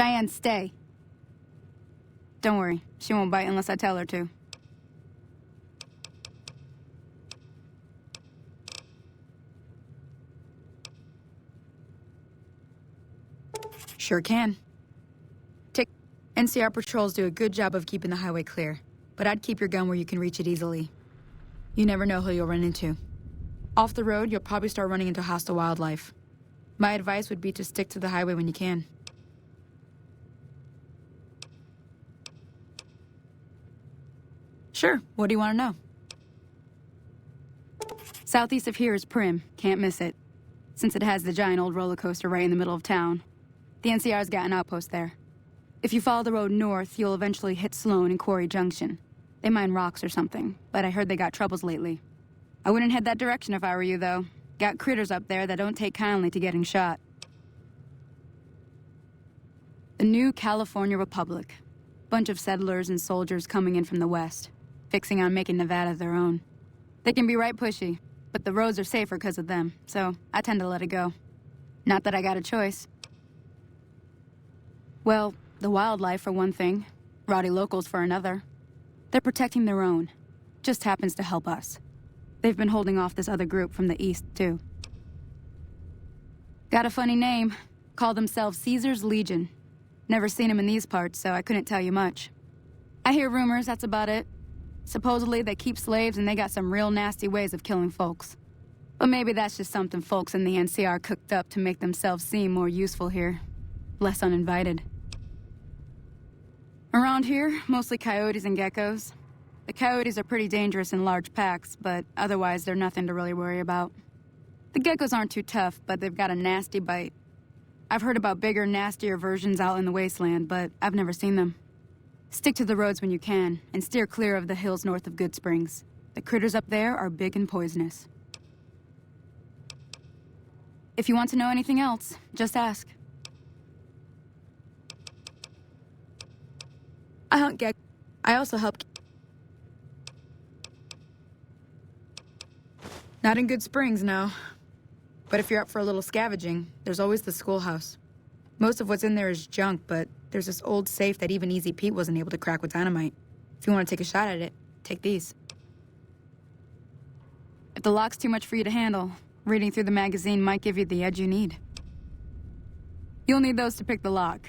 Cheyenne, stay. Don't worry, she won't bite unless I tell her to. Sure can. NCR patrols do a good job of keeping the highway clear, but I'd keep your gun where you can reach it easily. You never know who you'll run into. Off the road, you'll probably start running into hostile wildlife. My advice would be to stick to the highway when you can. Sure, what do you want to know? Southeast of here is Prim, can't miss it. Since it has the giant old roller coaster right in the middle of town. The NCR's got an outpost there. If you follow the road north, you'll eventually hit Sloan and Quarry Junction. They mine rocks or something, but I heard they got troubles lately. I wouldn't head that direction if I were you, though. Got critters up there that don't take kindly to getting shot. The new California Republic. Bunch of settlers and soldiers coming in from the west, fixing on making Nevada their own. They can be right pushy, but the roads are safer because of them, so I tend to let it go. Not that I got a choice. Well, the wildlife for one thing, rowdy locals for another. They're protecting their own. Just happens to help us. They've been holding off this other group from the east, too. Got a funny name. Call themselves Caesar's Legion. Never seen them in these parts, so I couldn't tell you much. I hear rumors, that's about it. Supposedly they keep slaves and they got some real nasty ways of killing folks. But maybe that's just something folks in the NCR cooked up to make themselves seem more useful here. Less uninvited. Around here, mostly coyotes and geckos. The coyotes are pretty dangerous in large packs, but otherwise they're nothing to really worry about. The geckos aren't too tough, but they've got a nasty bite. I've heard about bigger, nastier versions out in the wasteland, but I've never seen them. Stick to the roads when you can, and steer clear of the hills north of Goodsprings. The critters up there are big and poisonous. If you want to know anything else, just ask. I hunt geckos. I also help... Not in Goodsprings, no. But if you're up for a little scavenging, there's always the schoolhouse. Most of what's in there is junk, but there's this old safe that even Easy Pete wasn't able to crack with dynamite. If you want to take a shot at it, take these. If the lock's too much for you to handle, reading through the magazine might give you the edge you need. You'll need those to pick the lock.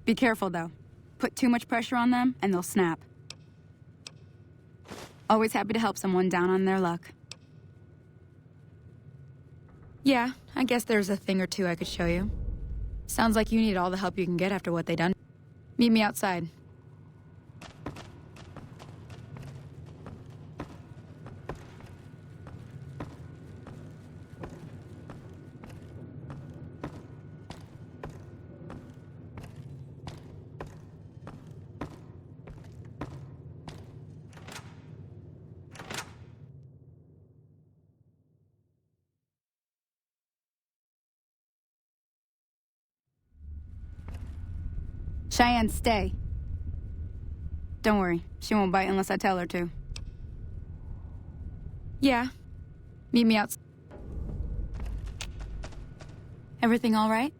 Be careful, though. Put too much pressure on them, and they'll snap. Always happy to help someone down on their luck. Yeah, I guess there's a thing or two I could show you. Sounds like you need all the help you can get after what they done. Meet me outside. Cheyenne, stay. Don't worry, she won't bite unless I tell her to. Yeah. Meet me outside. Everything all right?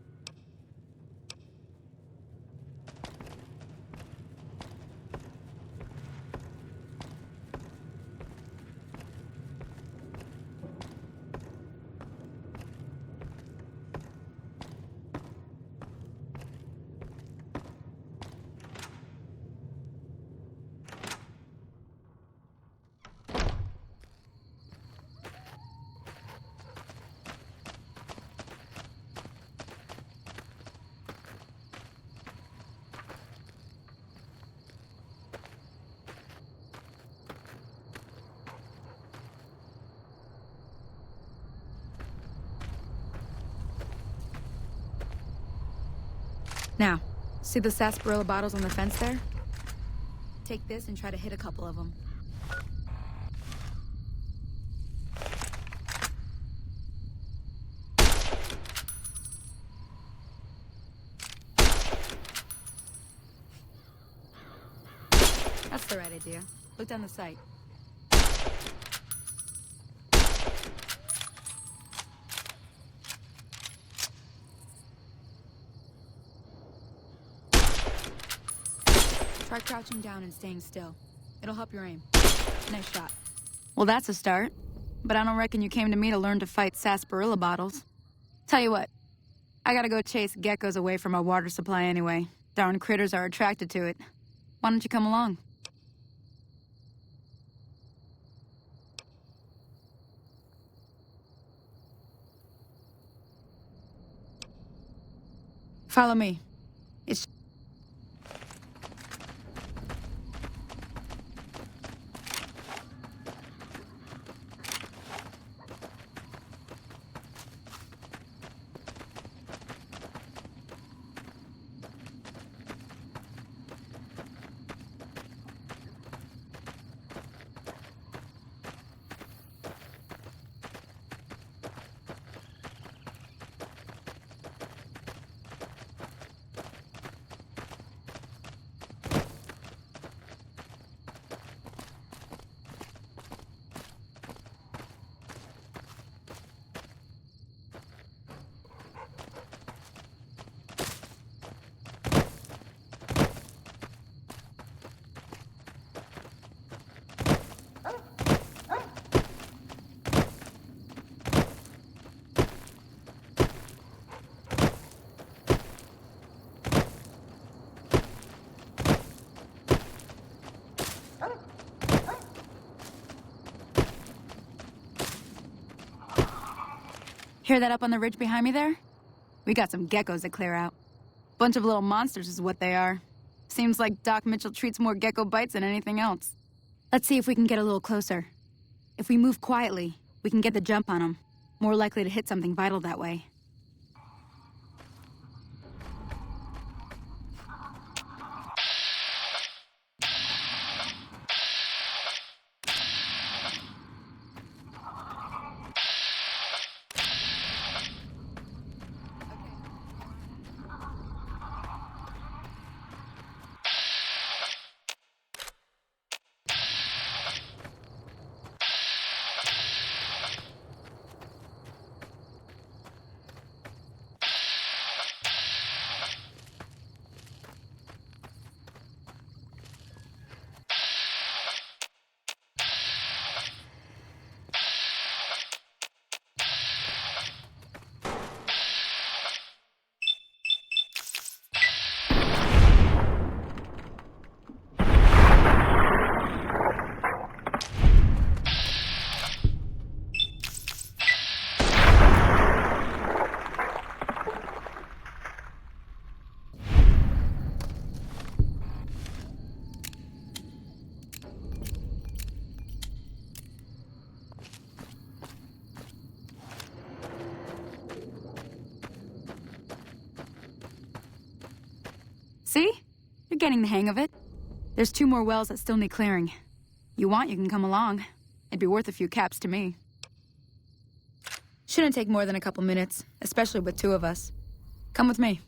Now, see the sarsaparilla bottles on the fence there? Take this and try to hit a couple of them. That's the right idea. Look down the sight. Try crouching down and staying still. It'll help your aim. Nice shot. Well, that's a start. But I don't reckon you came to me to learn to fight sarsaparilla bottles. Tell you what, I gotta go chase geckos away from our water supply anyway. Darn critters are attracted to it. Why don't you come along? Follow me. It's... Hear that up on the ridge behind me there? We got some geckos to clear out. Bunch of little monsters is what they are. Seems like Doc Mitchell treats more gecko bites than anything else. Let's see if we can get a little closer. If we move quietly, we can get the jump on them. More likely to hit something vital that way. See? You're getting the hang of it. There's 2 more wells that still need clearing. You want, you can come along. It'd be worth a few caps to me. Shouldn't take more than a couple minutes, especially with 2 of us. Come with me.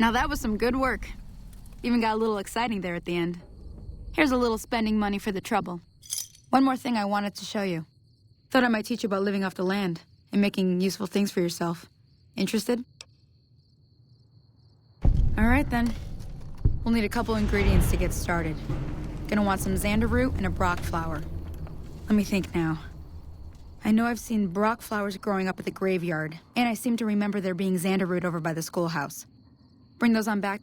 Now that was some good work. Even got a little exciting there at the end. Here's a little spending money for the trouble. One more thing I wanted to show you. Thought I might teach you about living off the land and making useful things for yourself. Interested? All right then. We'll need a couple ingredients to get started. Gonna want some xander root and a brock flower. Let me think now. I know I've seen brock flowers growing up at the graveyard, and I seem to remember there being xander root over by the schoolhouse. Bring those on back.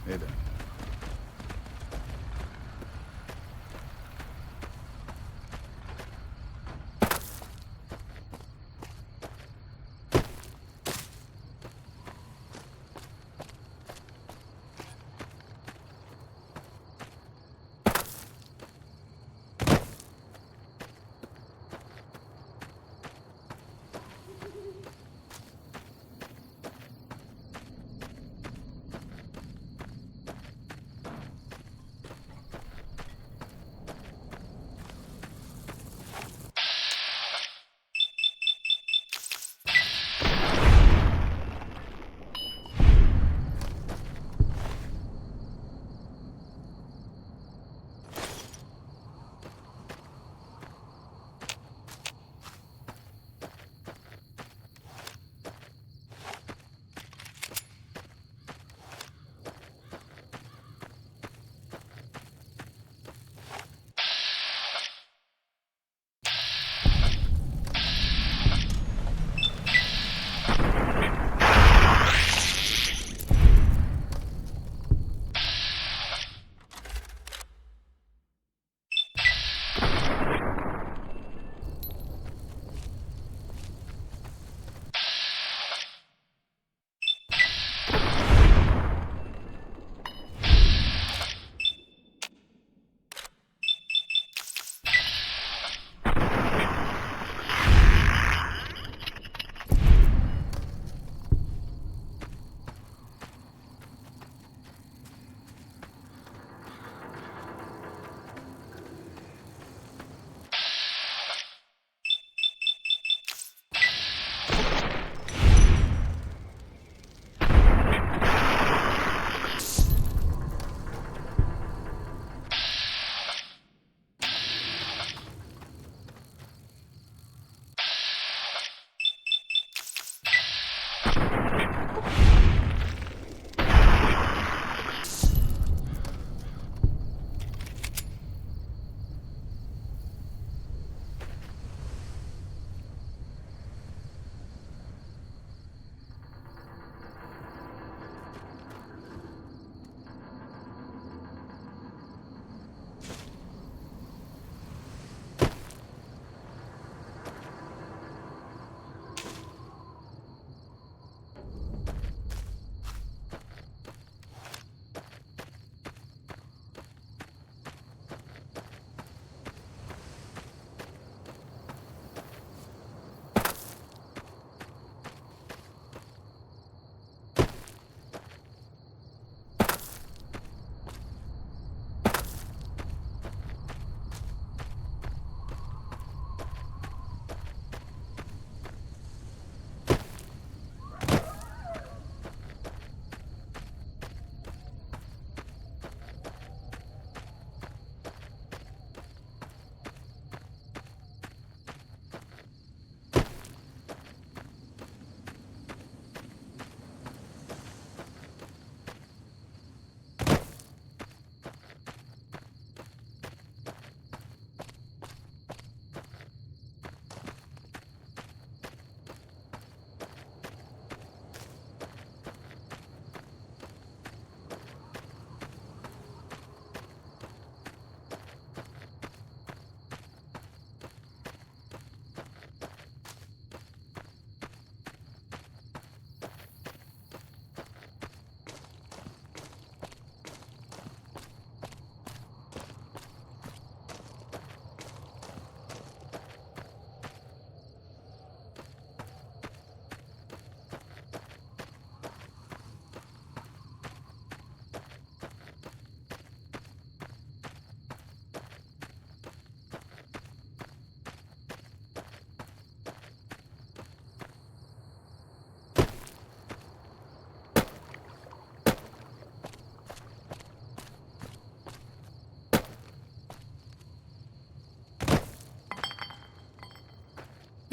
Hey there.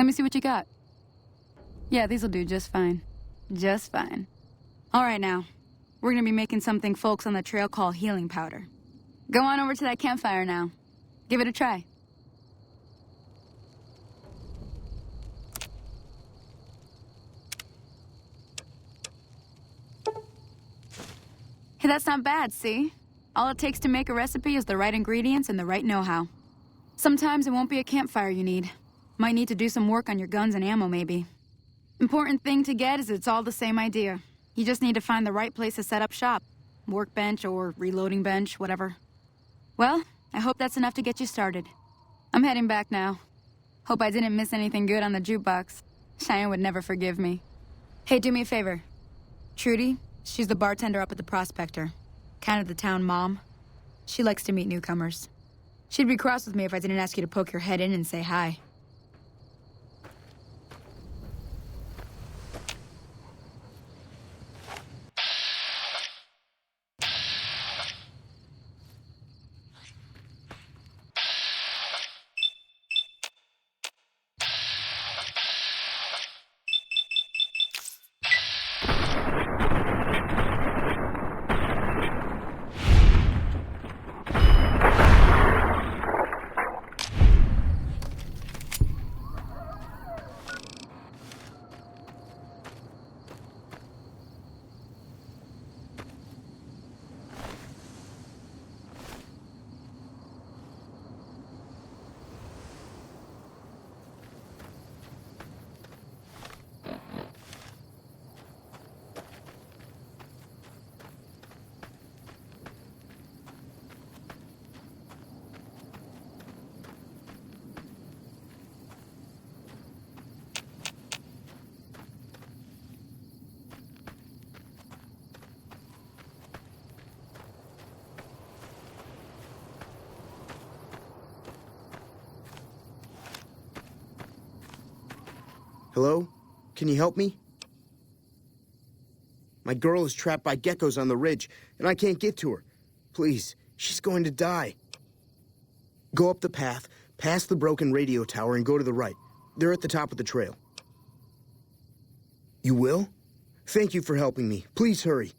Let me see what you got. Yeah, these'll do just fine. Just fine. All right, now. We're gonna be making something folks on the trail call healing powder. Go on over to that campfire now. Give it a try. Hey, that's not bad, see? All it takes to make a recipe is the right ingredients and the right know-how. Sometimes it won't be a campfire you need. Might need to do some work on your guns and ammo, maybe. Important thing to get is it's all the same idea. You just need to find the right place to set up shop. Workbench or reloading bench, whatever. Well, I hope that's enough to get you started. I'm heading back now. Hope I didn't miss anything good on the jukebox. Cheyenne would never forgive me. Hey, do me a favor. Trudy, she's the bartender up at the Prospector. Kind of the town mom. She likes to meet newcomers. She'd be cross with me if I didn't ask you to poke your head in and say hi. Hello? Can you help me? My girl is trapped by geckos on the ridge, and I can't get to her. Please, she's going to die. Go up the path, past the broken radio tower, and go to the right. They're at the top of the trail. You will? Thank you for helping me. Please hurry.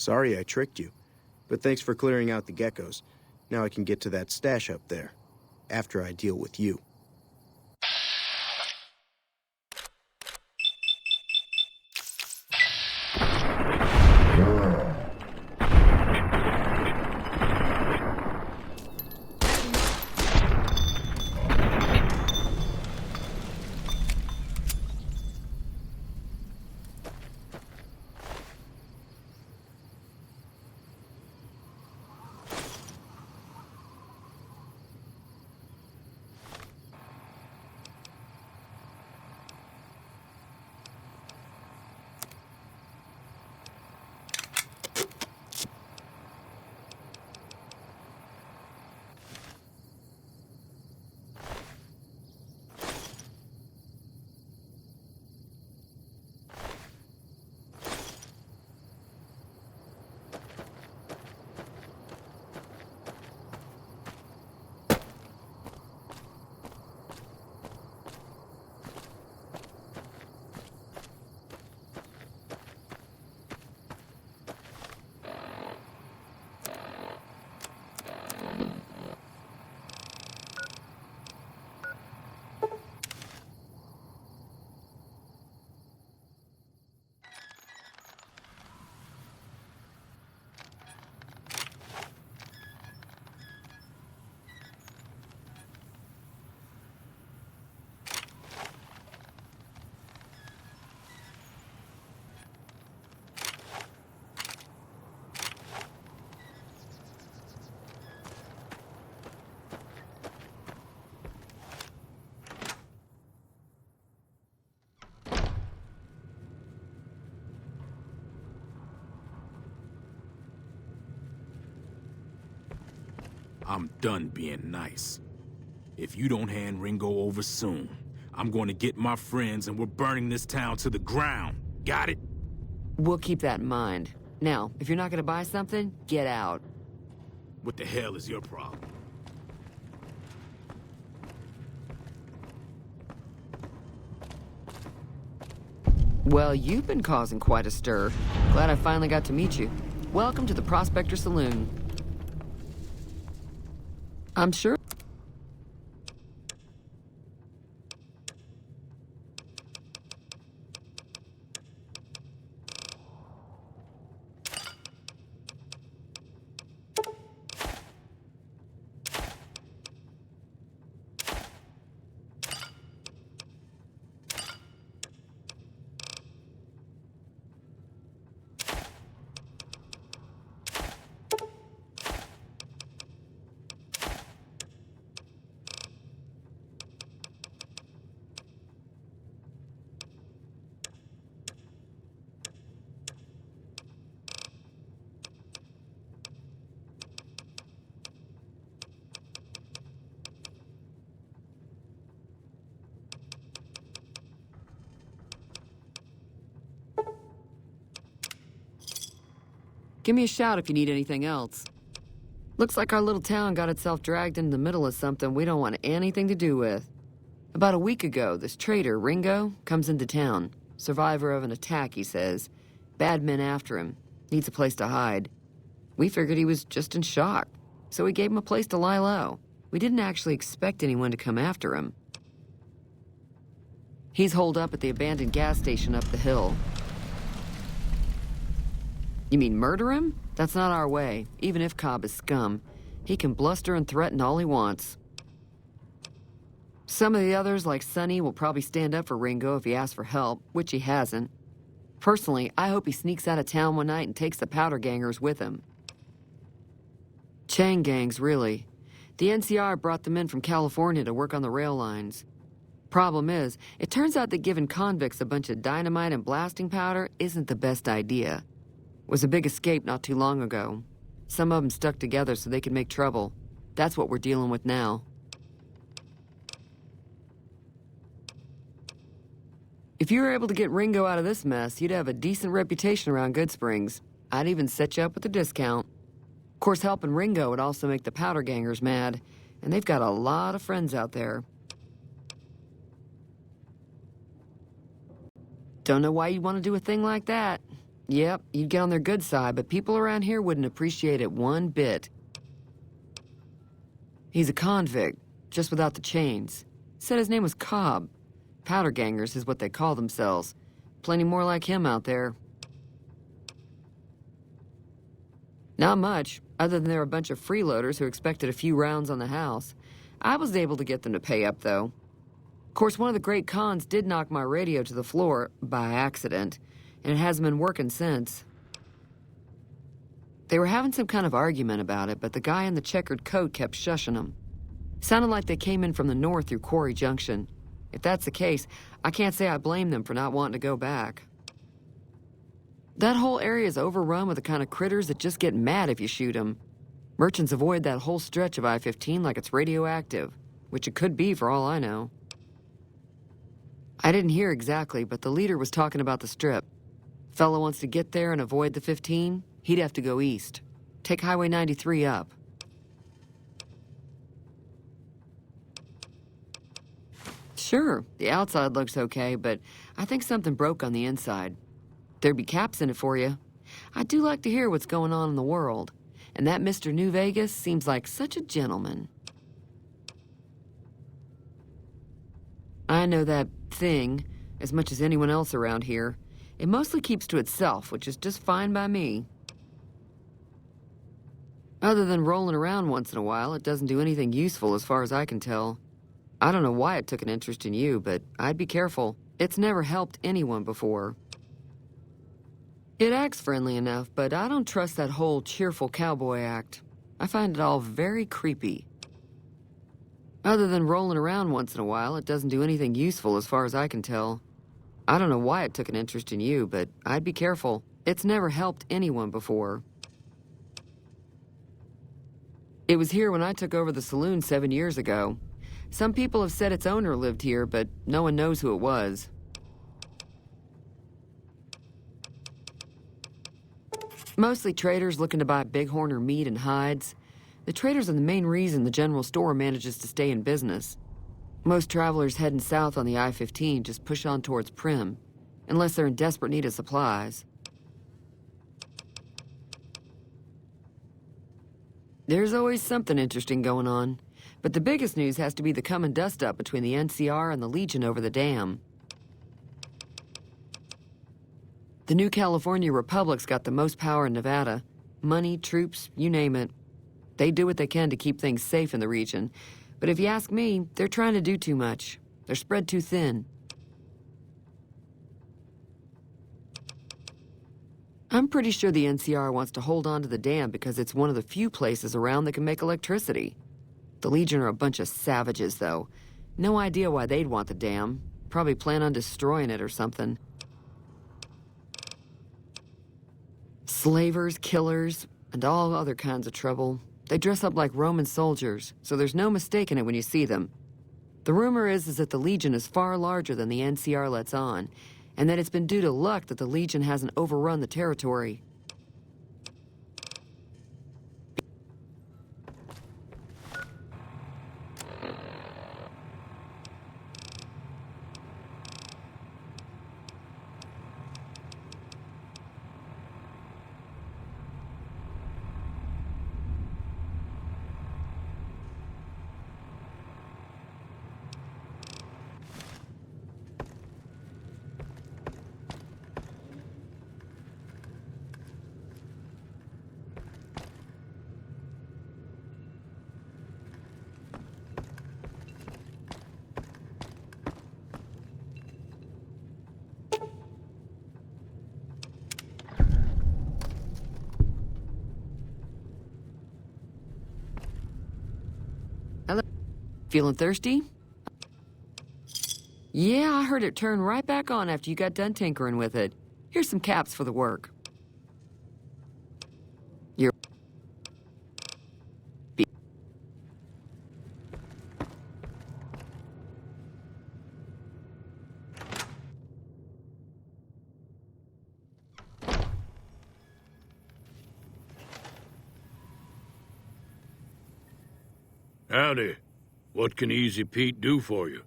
Sorry I tricked you. But thanks for clearing out the geckos. Now I can get to that stash up there. After I deal with you. I'm done being nice. If you don't hand Ringo over soon, I'm going to get my friends and we're burning this town to the ground. Got it? We'll keep that in mind. Now, if you're not gonna buy something, get out. What the hell is your problem? Well, you've been causing quite a stir. Glad I finally got to meet you. Welcome to the Prospector Saloon. I'm sure... Give me a shout if you need anything else. Looks like our little town got itself dragged into the middle of something we don't want anything to do with. About a week ago, this traitor, Ringo, comes into town. Survivor of an attack, he says. Bad men after him. Needs a place to hide. We figured he was just in shock, so we gave him a place to lie low. We didn't actually expect anyone to come after him. He's holed up at the abandoned gas station up the hill. You mean murder him? That's not our way, even if Cobb is scum. He can bluster and threaten all he wants. Some of the others, like Sonny, will probably stand up for Ringo if he asks for help, which he hasn't. Personally, I hope he sneaks out of town one night and takes the powder gangers with him. Chain gangs, really. The NCR brought them in from California to work on the rail lines. Problem is, it turns out that giving convicts a bunch of dynamite and blasting powder isn't the best idea. Was a big escape not too long ago. Some of them stuck together so they could make trouble. That's what we're dealing with now. If you were able to get Ringo out of this mess, you'd have a decent reputation around Goodsprings. I'd even set you up with a discount. Of course, helping Ringo would also make the powder gangers mad, and they've got a lot of friends out there. Don't know why you'd want to do a thing like that. Yep, you'd get on their good side, but people around here wouldn't appreciate it one bit. He's a convict, just without the chains. Said his name was Cobb. Powder gangers is what they call themselves. Plenty more like him out there. Not much, other than they're a bunch of freeloaders who expected a few rounds on the house. I was able to get them to pay up, though. Of course, one of the great cons did knock my radio to the floor, by accident, and it hasn't been working since. They were having some kind of argument about it, but the guy in the checkered coat kept shushing them. Sounded like they came in from the north through Quarry Junction. If that's the case, I can't say I blame them for not wanting to go back. That whole area is overrun with the kind of critters that just get mad if you shoot them. Merchants avoid that whole stretch of I-15 like it's radioactive, which it could be for all I know. I didn't hear exactly, but the leader was talking about the strip. Fellow wants to get there and avoid the 15, he'd have to go east. Take Highway 93 up. Sure, the outside looks okay, but I think something broke on the inside. There'd be caps in it for you. I do like to hear what's going on in the world, and that Mr. New Vegas seems like such a gentleman. I know that thing as much as anyone else around here. It mostly keeps to itself, which is just fine by me. Other than rolling around once in a while, it doesn't do anything useful as far as I can tell. I don't know why it took an interest in you, but I'd be careful. It's never helped anyone before. It acts friendly enough, but I don't trust that whole cheerful cowboy act. I find it all very creepy. Other than rolling around once in a while, it doesn't do anything useful as far as I can tell. I don't know why it took an interest in you, but I'd be careful. It's never helped anyone before. It was here when I took over the saloon 7 years ago. Some people have said its owner lived here, but no one knows who it was. Mostly traders looking to buy bighorn or meat and hides. The traders are the main reason the general store manages to stay in business. Most travelers heading south on the I-15 just push on towards Prim, unless they're in desperate need of supplies. There's always something interesting going on, but the biggest news has to be the coming dust-up between the NCR and the Legion over the dam. The new California Republic's got the most power in Nevada. Money, troops, you name it. They do what they can to keep things safe in the region. But if you ask me, they're trying to do too much. They're spread too thin. I'm pretty sure the NCR wants to hold on to the dam because it's one of the few places around that can make electricity. The Legion are a bunch of savages, though. No idea why they'd want the dam. Probably plan on destroying it or something. Slavers, killers, and all other kinds of trouble. They dress up like Roman soldiers, so there's no mistaking it when you see them. The rumor is that the Legion is far larger than the NCR lets on, and that it's been due to luck that the Legion hasn't overrun the territory. Hello? Feeling thirsty? Yeah, I heard it turn right back on after you got done tinkering with it. Here's some caps for the work. You're... Howdy. What can Easy Pete do for you?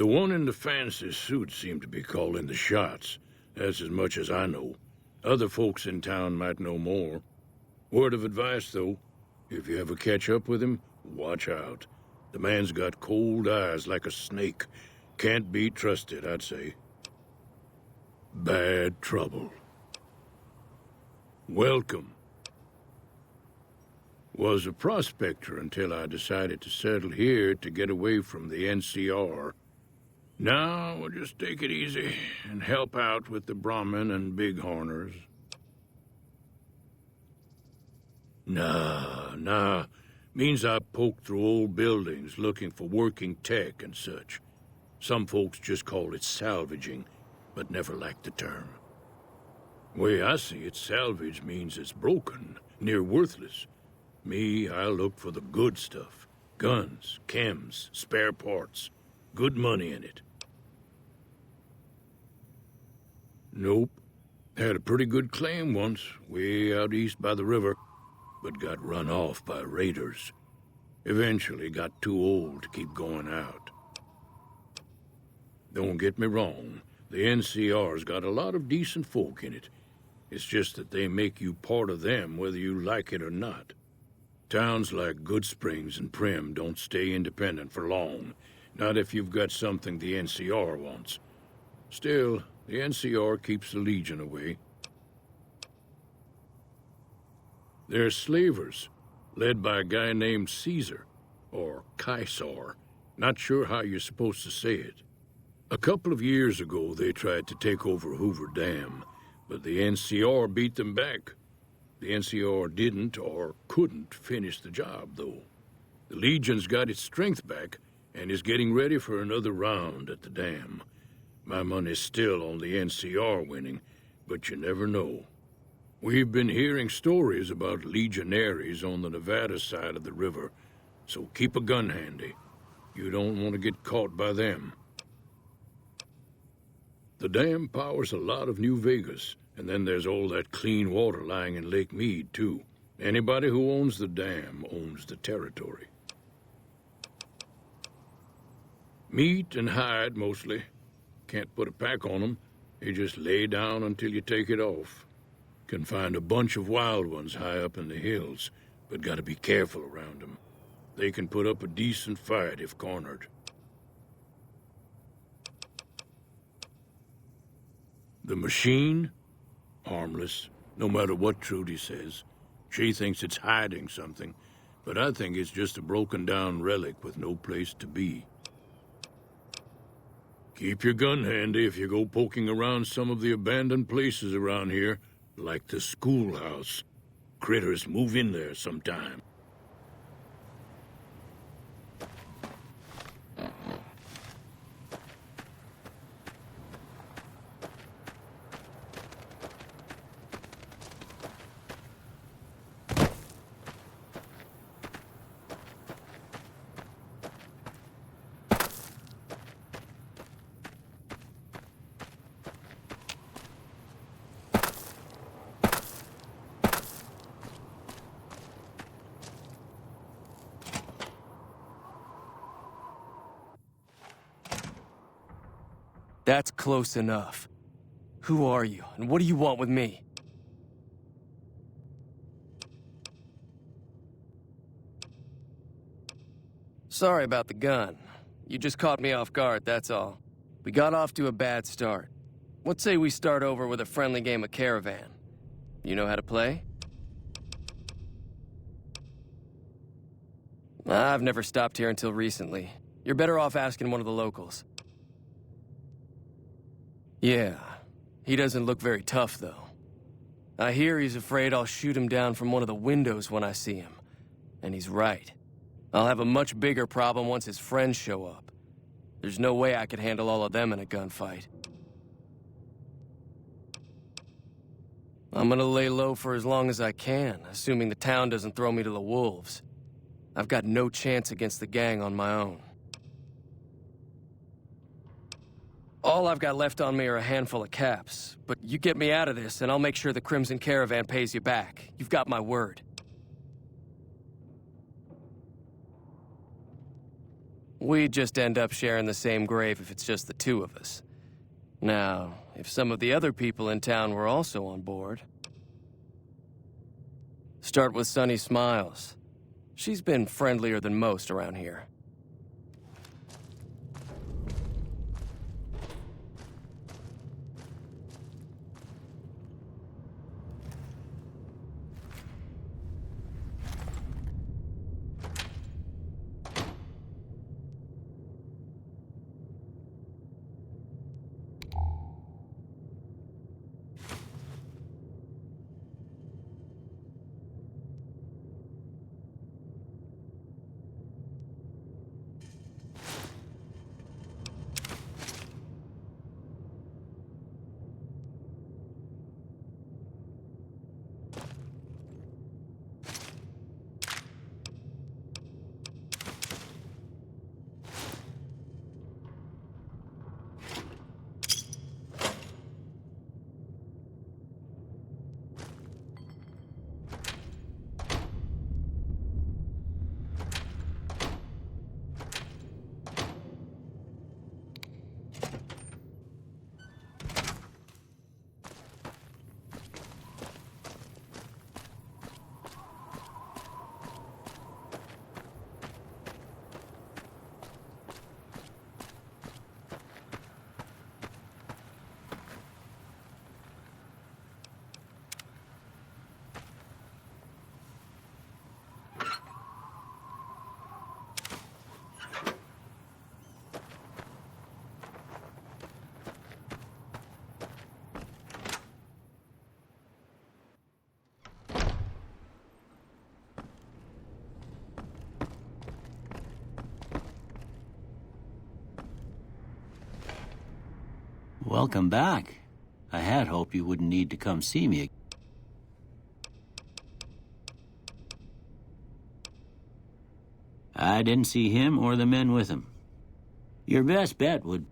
The one in the fancy suit seemed to be calling the shots. That's as much as I know. Other folks in town might know more. Word of advice, though. If you ever catch up with him, watch out. The man's got cold eyes like a snake. Can't be trusted, I'd say. Bad trouble. Welcome. Was a prospector until I decided to settle here to get away from the NCR. Now, we'll just take it easy and help out with the Brahmin and Bighorners. Nah. Means I poke through old buildings looking for working tech and such. Some folks just call it salvaging, but never liked the term. Way I see it, salvage means it's broken, near worthless. Me, I look for the good stuff. Guns, chems, spare parts. Good money in it. Nope. Had a pretty good claim once, way out east by the river, but got run off by raiders. Eventually got too old to keep going out. Don't get me wrong, the NCR's got a lot of decent folk in it. It's just that they make you part of them whether you like it or not. Towns like Goodsprings and Prim don't stay independent for long, not if you've got something the NCR wants. Still, the NCR keeps the Legion away. They're slavers, led by a guy named Caesar, or Caesar. Not sure how you're supposed to say it. A couple of years ago, they tried to take over Hoover Dam, but the NCR beat them back. The NCR didn't or couldn't finish the job, though. The Legion's got its strength back and is getting ready for another round at the dam. My money's still on the NCR winning, but you never know. We've been hearing stories about legionaries on the Nevada side of the river, so keep a gun handy. You don't want to get caught by them. The dam powers a lot of New Vegas, and then there's all that clean water lying in Lake Mead, too. Anybody who owns the dam owns the territory. Meat and hide, mostly. Can't put a pack on them. You just lay down until you take it off. Can find a bunch of wild ones high up in the hills, but gotta be careful around them. They can put up a decent fight if cornered. The machine? Harmless, no matter what Trudy says. She thinks it's hiding something, but I think it's just a broken-down relic with no place to be. Keep your gun handy if you go poking around some of the abandoned places around here, like the schoolhouse. Critters move in there sometime. That's close enough. Who are you, and what do you want with me? Sorry about the gun. You just caught me off guard, that's all. We got off to a bad start. What say we start over with a friendly game of Caravan? You know how to play? I've never stopped here until recently. You're better off asking one of the locals. Yeah, he doesn't look very tough, though. I hear he's afraid I'll shoot him down from one of the windows when I see him. And he's right. I'll have a much bigger problem once his friends show up. There's no way I could handle all of them in a gunfight. I'm gonna lay low for as long as I can, assuming the town doesn't throw me to the wolves. I've got no chance against the gang on my own. All I've got left on me are a handful of caps, but you get me out of this and I'll make sure the Crimson Caravan pays you back. You've got my word. We'd just end up sharing the same grave if it's just the two of us. Now, if some of the other people in town were also on board... Start with Sunny Smiles. She's been friendlier than most around here. Welcome back. I had hoped you wouldn't need to come see me. I didn't see him or the men with him. Your best bet would...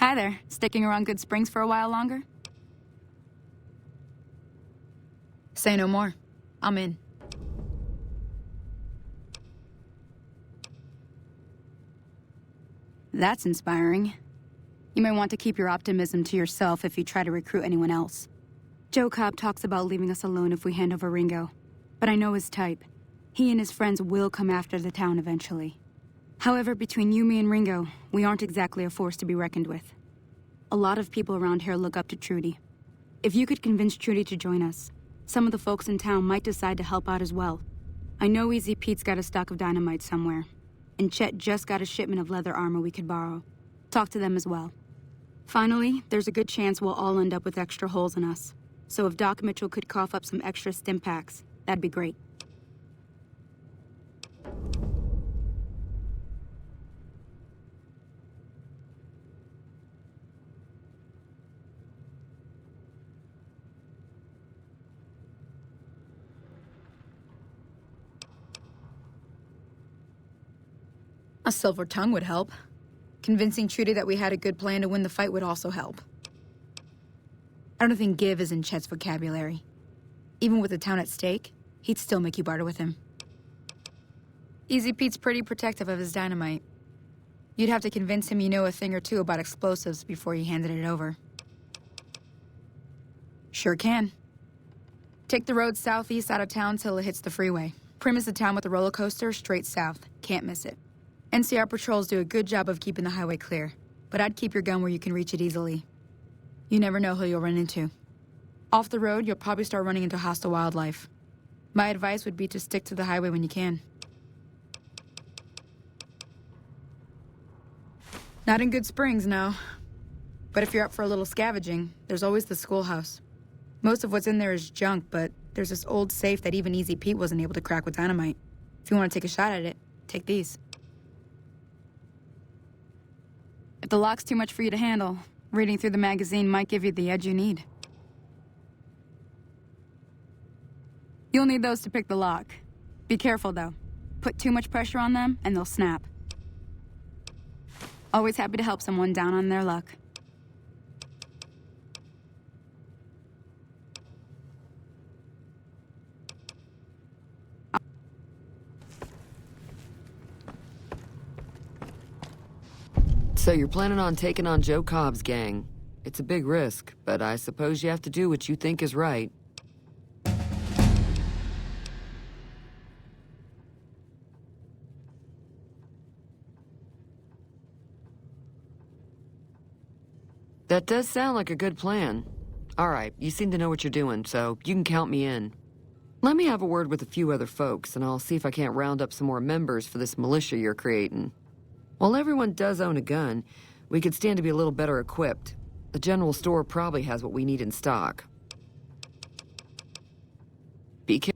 Hi there. Sticking around Goodsprings for a while longer? Say no more. I'm in. That's inspiring. You may want to keep your optimism to yourself if you try to recruit anyone else. Joe Cobb talks about leaving us alone if we hand over Ringo. But I know his type. He and his friends will come after the town eventually. However, between you, me, and Ringo, we aren't exactly a force to be reckoned with. A lot of people around here look up to Trudy. If you could convince Trudy to join us, some of the folks in town might decide to help out as well. I know Easy Pete's got a stock of dynamite somewhere, and Chet just got a shipment of leather armor we could borrow. Talk to them as well. Finally, there's a good chance we'll all end up with extra holes in us. So if Doc Mitchell could cough up some extra stim packs, that'd be great. A silver tongue would help. Convincing Trudy that we had a good plan to win the fight would also help. I don't think give is in Chet's vocabulary. Even with the town at stake, he'd still make you barter with him. Easy Pete's pretty protective of his dynamite. You'd have to convince him you know a thing or two about explosives before you handed it over. Sure can. Take the road southeast out of town till it hits the freeway. Premise the town with the roller coaster straight south. Can't miss it. NCR patrols do a good job of keeping the highway clear, but I'd keep your gun where you can reach it easily. You never know who you'll run into. Off the road, you'll probably start running into hostile wildlife. My advice would be to stick to the highway when you can. Not in Goodsprings, no. But if you're up for a little scavenging, there's always the schoolhouse. Most of what's in there is junk, but there's this old safe that even Easy Pete wasn't able to crack with dynamite. If you want to take a shot at it, take these. If the lock's too much for you to handle, reading through the magazine might give you the edge you need. You'll need those to pick the lock. Be careful, though. Put too much pressure on them, and they'll snap. Always happy to help someone down on their luck. So you're planning on taking on Joe Cobb's gang. It's a big risk, but I suppose you have to do what you think is right. That does sound like a good plan. All right, you seem to know what you're doing, so you can count me in. Let me have a word with a few other folks, and I'll see if I can't round up some more members for this militia you're creating. While everyone does own a gun, we could stand to be a little better equipped. The general store probably has what we need in stock. Be careful.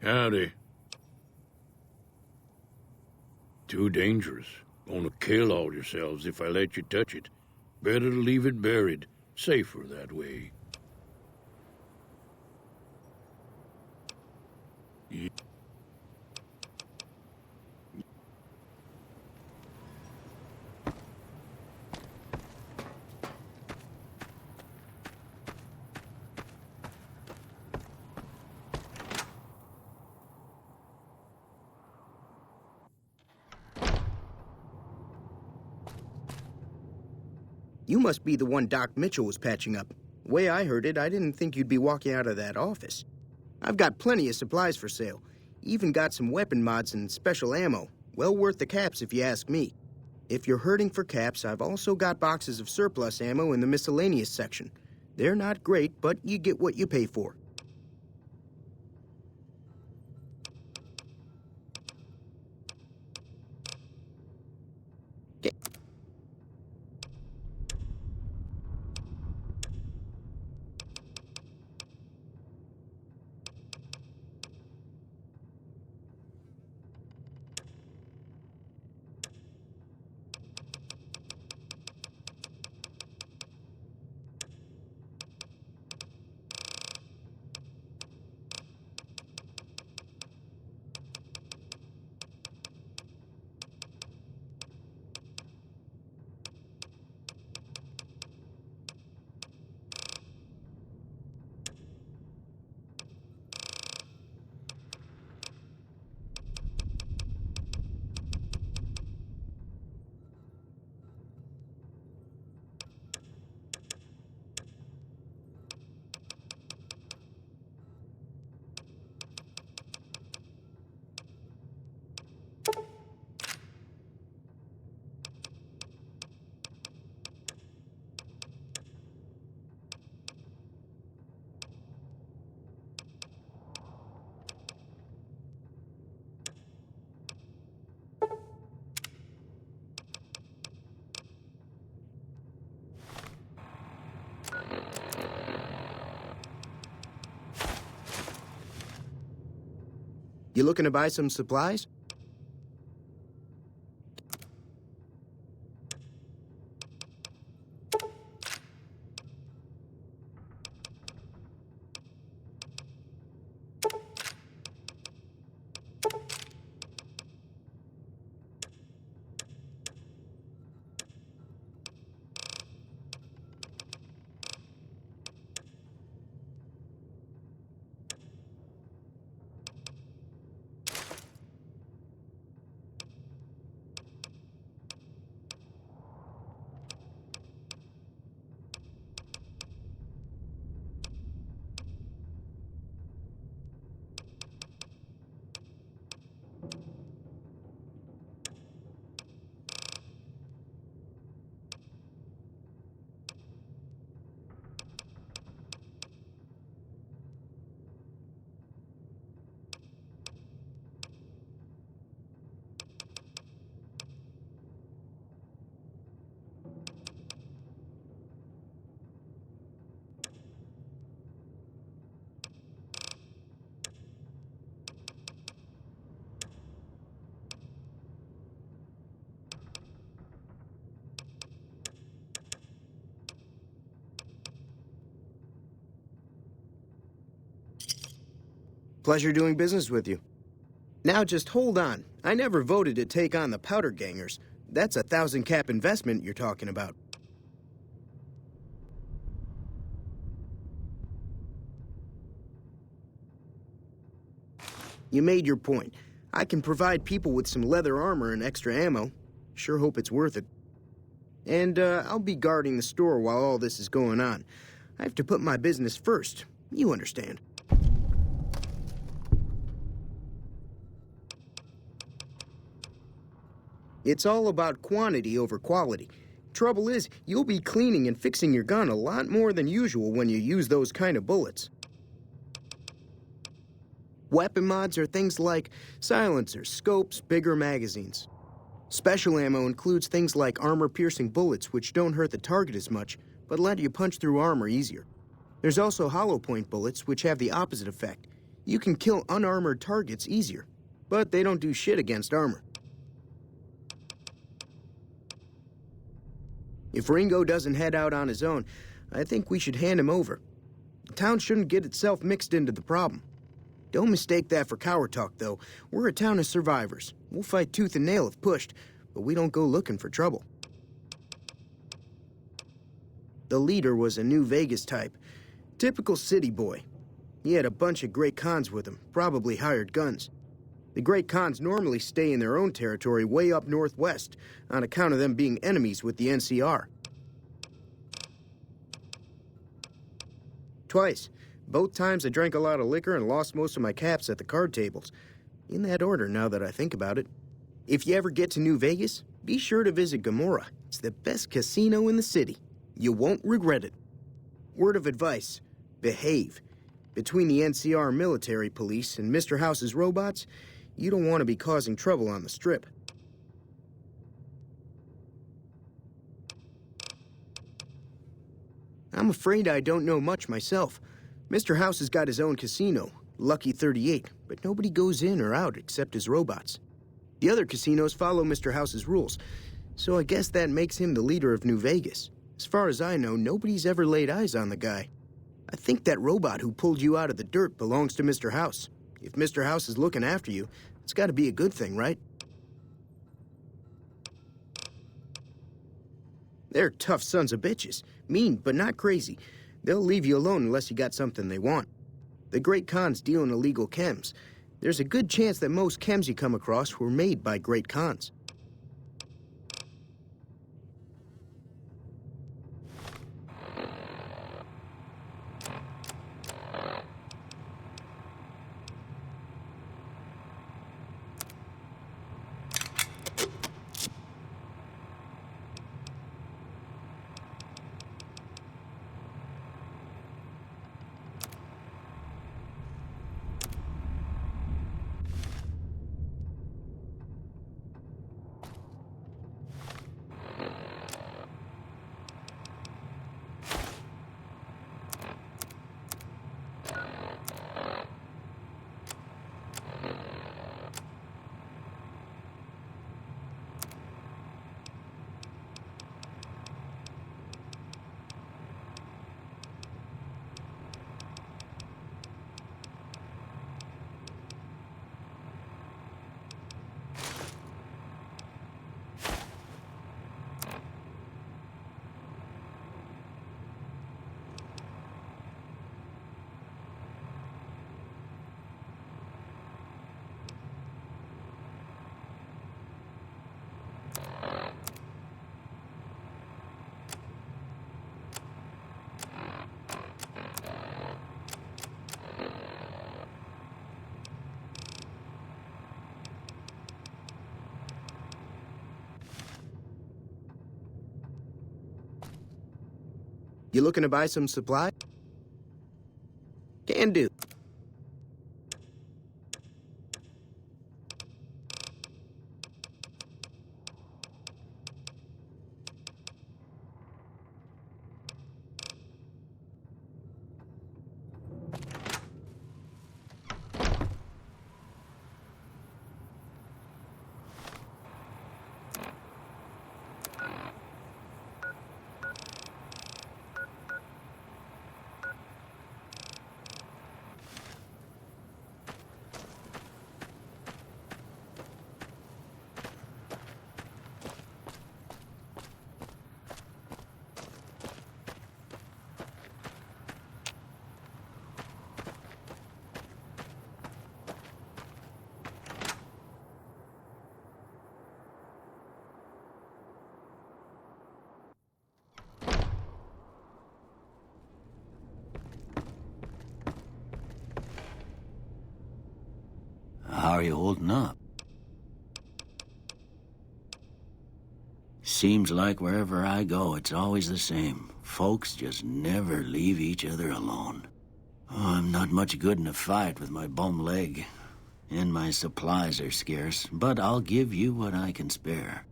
Howdy. Too dangerous. Gonna kill all yourselves if I let you touch it. Better to leave it buried. Safer that way. You must be the one Doc Mitchell was patching up. The way I heard it, I didn't think you'd be walking out of that office. I've got plenty of supplies for sale. Even got some weapon mods and special ammo. Well worth the caps if you ask me. If you're hurting for caps, I've also got boxes of surplus ammo in the miscellaneous section. They're not great, but you get what you pay for. You looking to buy some supplies? Pleasure doing business with you. Now just hold on. I never voted to take on the powder gangers. That's a 1,000 cap investment you're talking about. You made your point. I can provide people with some leather armor and extra ammo. Sure hope it's worth it. And I'll be guarding the store while all this is going on. I have to put my business first. You understand. It's all about quantity over quality. Trouble is, you'll be cleaning and fixing your gun a lot more than usual when you use those kind of bullets. Weapon mods are things like silencers, scopes, bigger magazines. Special ammo includes things like armor-piercing bullets, which don't hurt the target as much, but let you punch through armor easier. There's also hollow point bullets, which have the opposite effect. You can kill unarmored targets easier, but they don't do shit against armor. If Ringo doesn't head out on his own, I think we should hand him over. The town shouldn't get itself mixed into the problem. Don't mistake that for coward talk, though. We're a town of survivors. We'll fight tooth and nail if pushed, but we don't go looking for trouble. The leader was a new Vagas type. Typical city boy. He had a bunch of great cons with him, probably hired guns. The great cons normally stay in their own territory way up northwest, on account of them being enemies with the NCR. Twice. Both times I drank a lot of liquor and lost most of my caps at the card tables. In that order, now that I think about it. If you ever get to New Vegas, be sure to visit Gomorrah. It's the best casino in the city. You won't regret it. Word of advice, behave. Between the NCR military police and Mr. House's robots, you don't want to be causing trouble on the Strip. I'm afraid I don't know much myself. Mr. House has got his own casino, Lucky 38, but nobody goes in or out except his robots. The other casinos follow Mr. House's rules, so I guess that makes him the leader of New Vegas. As far as I know, nobody's ever laid eyes on the guy. I think that robot who pulled you out of the dirt belongs to Mr. House. If Mr. House is looking after you, it's got to be a good thing, right? They're tough sons of bitches. Mean, but not crazy. They'll leave you alone unless you got something they want. The great cons deal in illegal chems. There's a good chance that most chems you come across were made by great cons. You looking to buy some supply? Can do. How are you holding up? Seems like wherever I go, it's always the same. Folks just never leave each other alone. Oh, I'm not much good in a fight with my bum leg. And my supplies are scarce, but I'll give you what I can spare.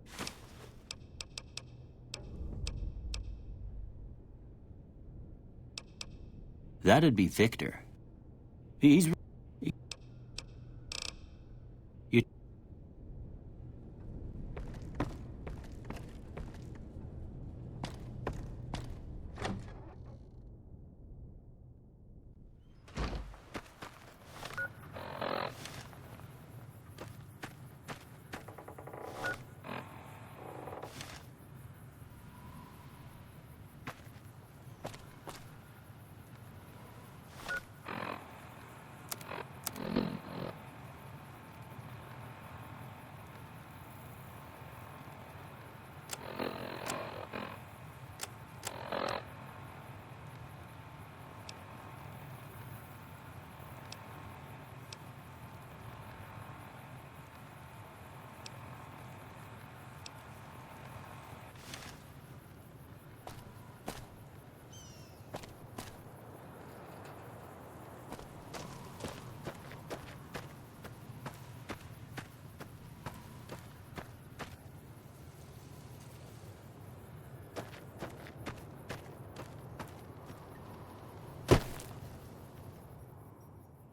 That'd be Victor. He's...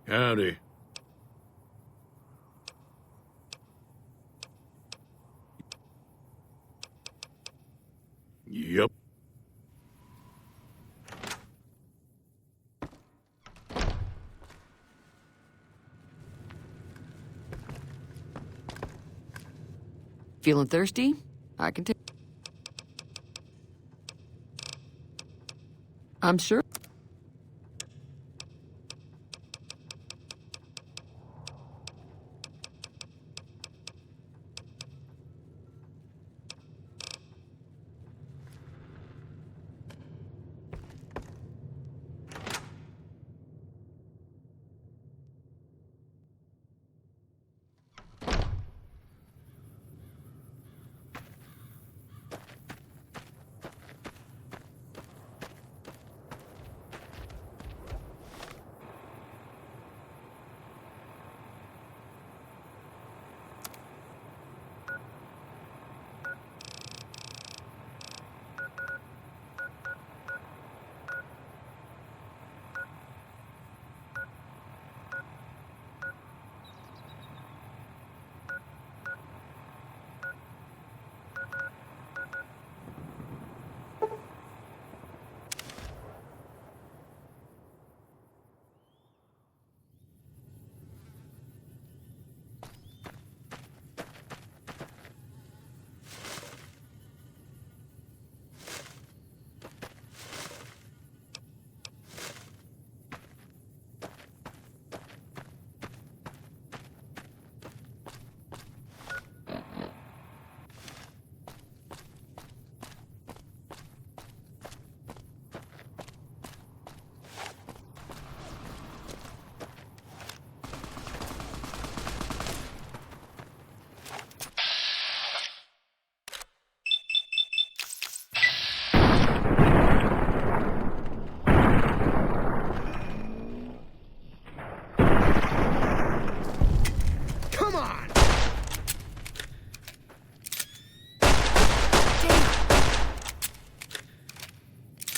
Howdy. Yep. Feeling thirsty? I can take. I'm sure.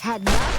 Had enough?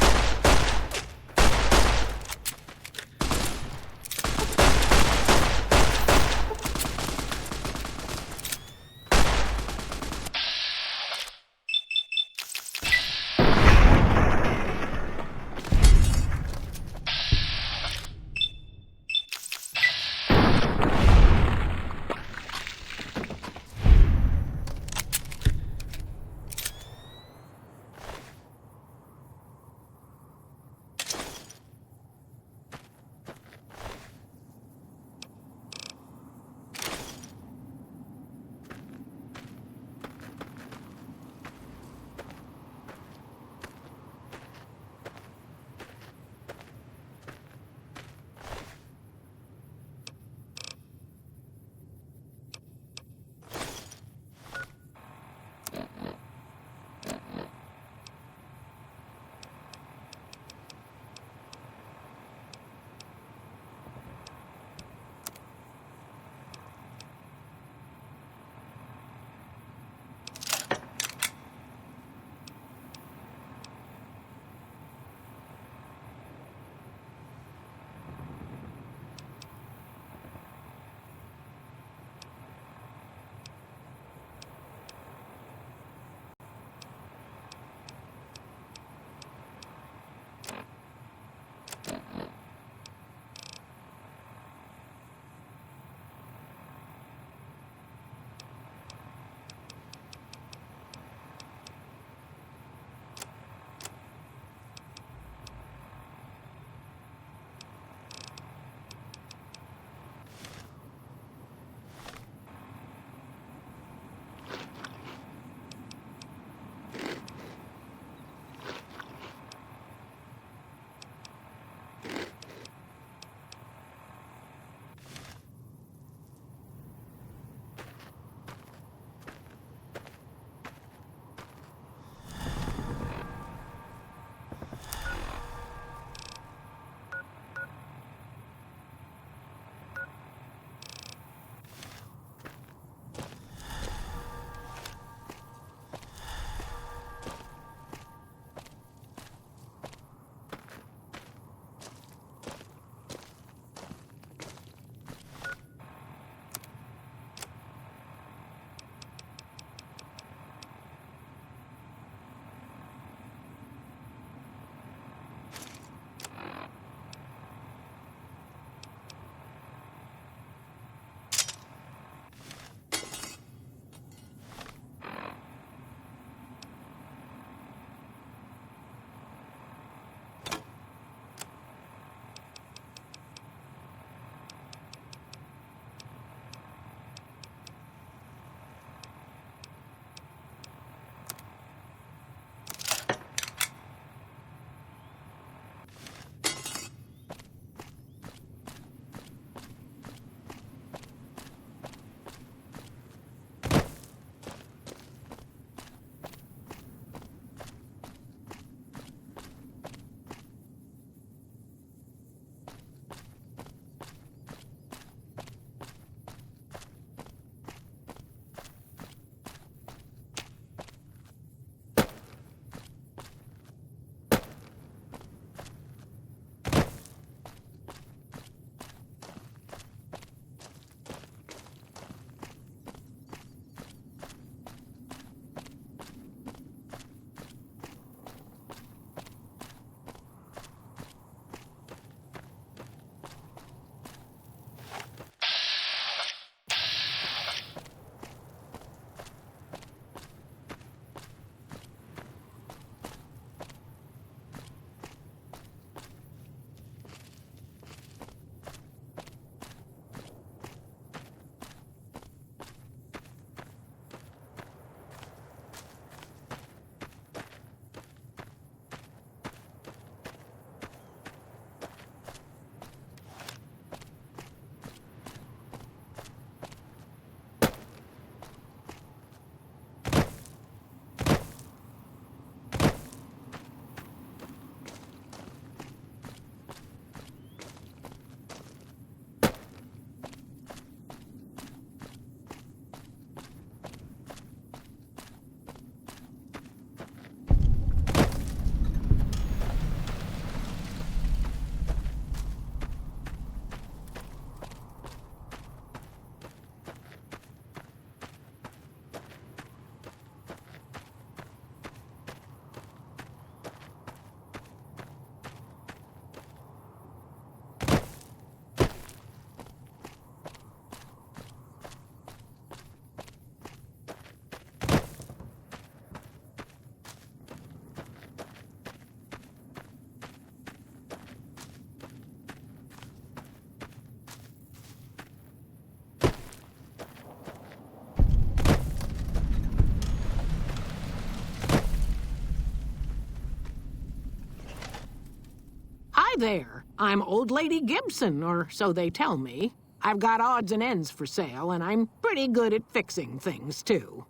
there. I'm Old Lady Gibson, or so they tell me. I've got odds and ends for sale, and I'm pretty good at fixing things, too.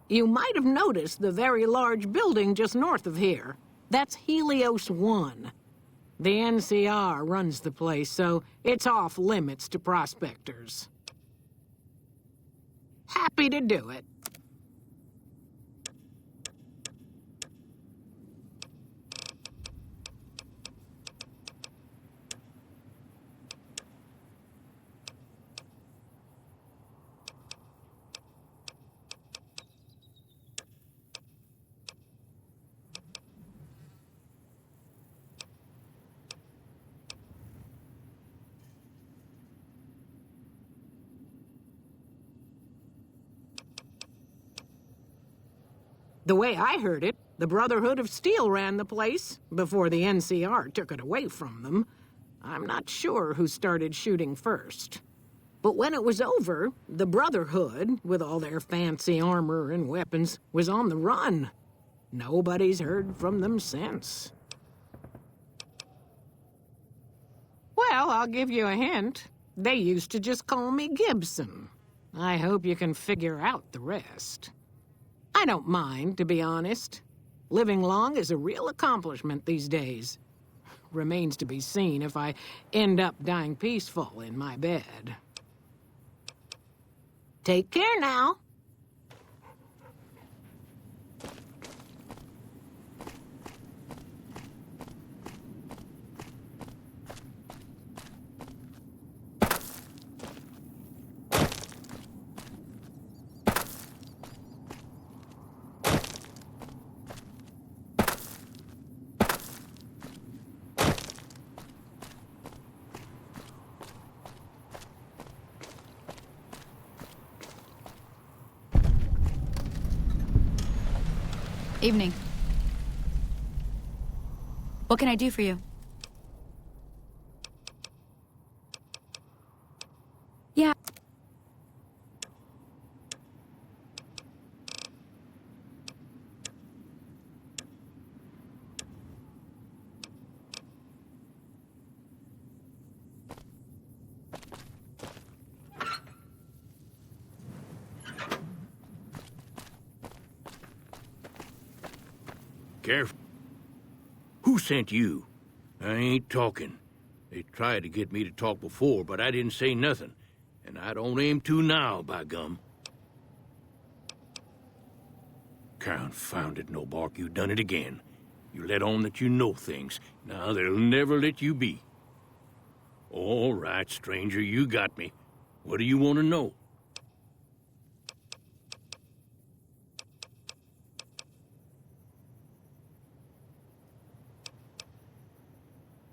You might have noticed the very large building just north of here. That's Helios 1. The NCR runs the place, so it's off limits to prospectors. Happy to do it. The way I heard it, the Brotherhood of Steel ran the place before the NCR took it away from them. I'm not sure who started shooting first. But when it was over, the Brotherhood, with all their fancy armor and weapons, was on the run. Nobody's heard from them since. Well, I'll give you a hint. They used to just call me Gibson. I hope you can figure out the rest. I don't mind, to be honest. Living long is a real accomplishment these days. Remains to be seen if I end up dying peaceful in my bed. Take care now. Evening. What can I do for you? Yeah. Careful. Who sent you? I ain't talking. They tried to get me to talk before, but I didn't say nothing. And I don't aim to now, by gum. Confounded Novac, you done it again. You let on that you know things. Now they'll never let you be. All right, stranger, you got me. What do you want to know?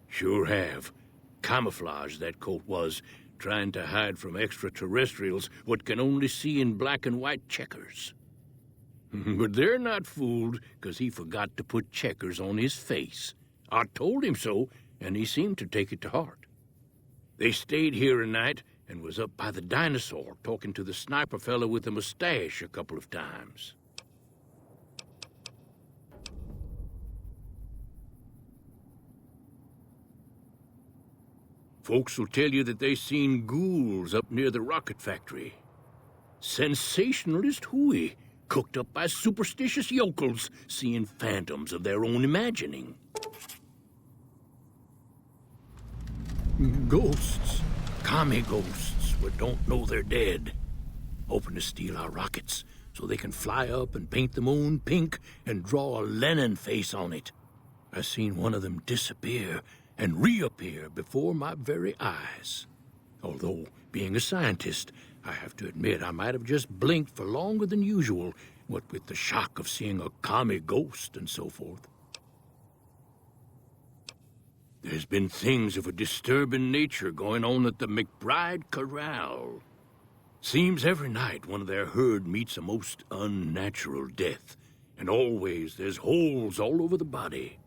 Sure have. Camouflage, that coat was, trying to hide from extraterrestrials what can only see in black and white checkers. But they're not fooled, 'cause he forgot to put checkers on his face. I told him so, and he seemed to take it to heart. They stayed here a night and was up by the dinosaur talking to the sniper fella with the mustache a couple of times. Folks will tell you that they seen ghouls up near the rocket factory. Sensationalist hooey, cooked up by superstitious yokels, seeing phantoms of their own imagining. Ghosts, commie ghosts, but don't know they're dead. Hoping to steal our rockets so they can fly up and paint the moon pink and draw a Lenin face on it. I seen one of them disappear and reappear before my very eyes. Although, being a scientist, I have to admit I might have just blinked for longer than usual, what with the shock of seeing a commie ghost and so forth. There's been things of a disturbing nature going on at the McBride Corral. Seems every night one of their herd meets a most unnatural death, and always there's holes all over the body.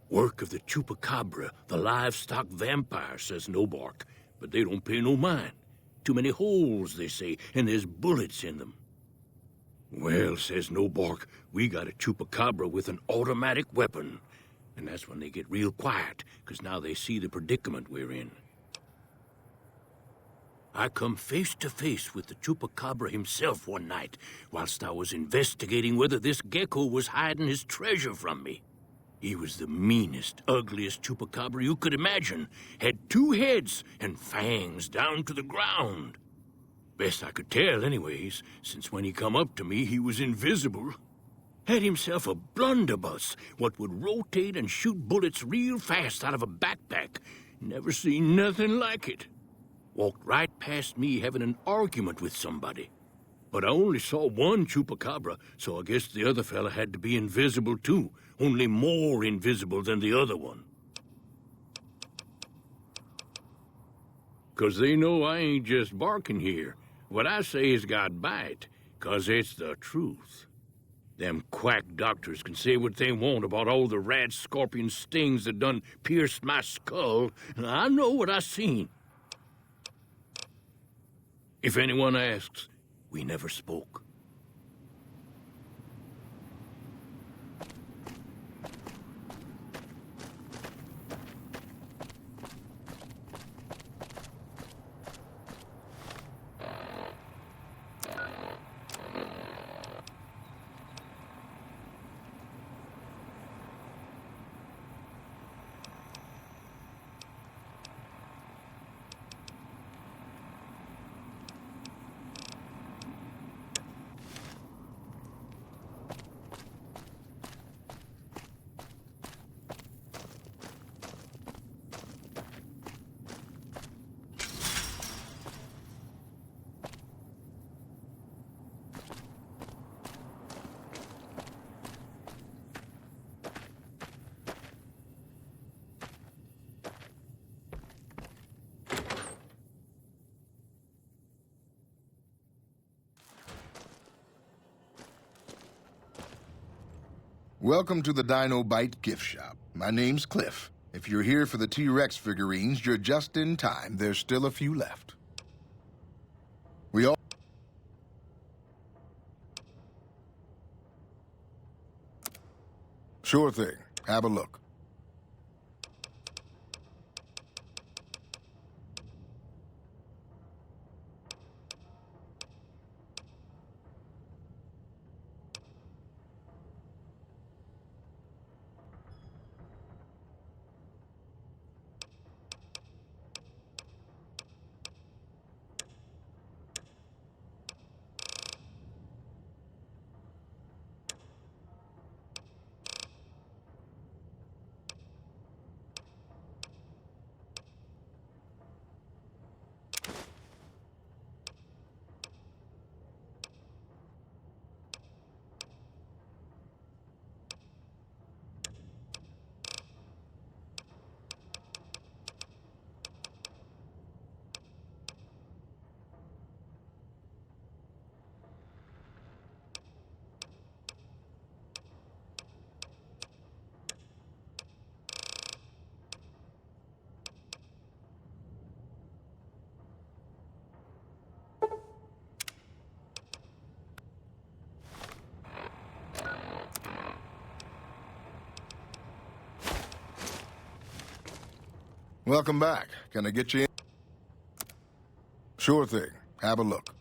Work of the chupacabra, the livestock vampire, says Novac, but they don't pay no mind. Too many holes, they say, and there's bullets in them. Well, says Novac, we got a chupacabra with an automatic weapon. And that's when they get real quiet, 'cause now they see the predicament we're in. I come face to face with the chupacabra himself one night, whilst I was investigating whether this gecko was hiding his treasure from me. He was the meanest, ugliest chupacabra you could imagine. Had 2 heads and fangs down to the ground. Best I could tell anyways, since when he come up to me, he was invisible. Had himself a blunderbuss, what would rotate and shoot bullets real fast out of a backpack. Never seen nothing like it. Walked right past me having an argument with somebody. But I only saw one chupacabra, so I guess the other fella had to be invisible too, only more invisible than the other one. 'Cause they know I ain't just barking here. What I say has got bite, 'cause it's the truth. Them quack doctors can say what they want about all the rat scorpion stings that done pierced my skull, and I know what I seen. If anyone asks, we never spoke. Welcome to the Dino Bite gift shop. My name's Cliff. If you're here for the T-Rex figurines, you're just in time. There's still a few left. We all... Sure thing. Have a look. Welcome back. Can I get you in? Sure thing. Have a look.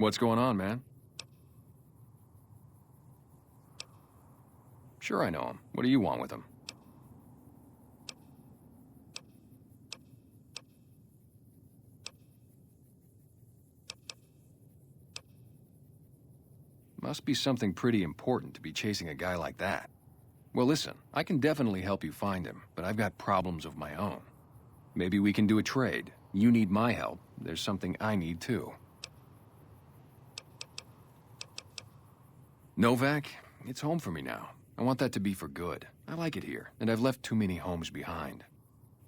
What's going on, man? Sure I know him. What do you want with him? Must be something pretty important to be chasing a guy like that. Well, listen, I can definitely help you find him, but I've got problems of my own. Maybe we can do a trade. You need my help. There's something I need too. Novac, it's home for me now. I want that to be for good. I like it here, and I've left too many homes behind.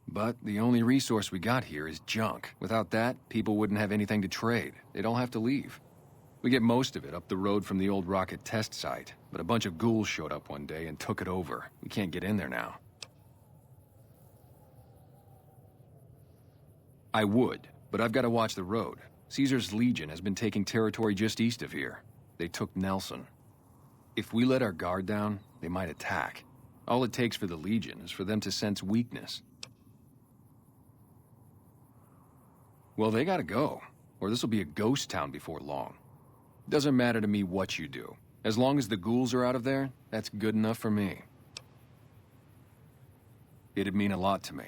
But the only resource we got here is junk. Without that, people wouldn't have anything to trade. They'd all have to leave. We get most of it up the road from the old rocket test site, but a bunch of ghouls showed up one day and took it over. We can't get in there now. I would, but I've got to watch the road. Caesar's Legion has been taking territory just east of here. They took Nelson. If we let our guard down, they might attack. All it takes for the Legion is for them to sense weakness. Well, they gotta go, or this'll be a ghost town before long. Doesn't matter to me what you do. As long as the ghouls are out of there, that's good enough for me. It'd mean a lot to me.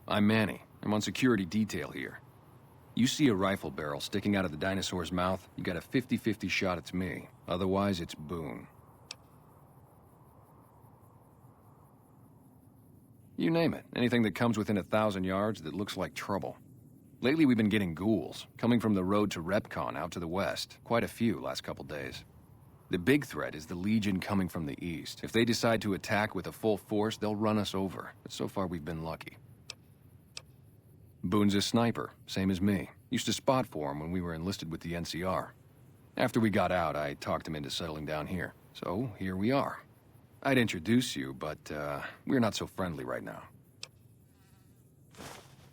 I'm Manny. I'm on security detail here. You see a rifle barrel sticking out of the dinosaur's mouth, you got a 50-50 shot it's me. Otherwise, it's Boone. You name it. Anything that comes within 1,000 yards that looks like trouble. Lately, we've been getting ghouls, coming from the road to REPCONN out to the west. Quite a few last couple days. The big threat is the Legion coming from the east. If they decide to attack with a full force, they'll run us over. But so far, we've been lucky. Boone's a sniper, same as me. Used to spot for him when we were enlisted with the NCR. After we got out, I talked him into settling down here. So, here we are. I'd introduce you, but, we're not so friendly right now.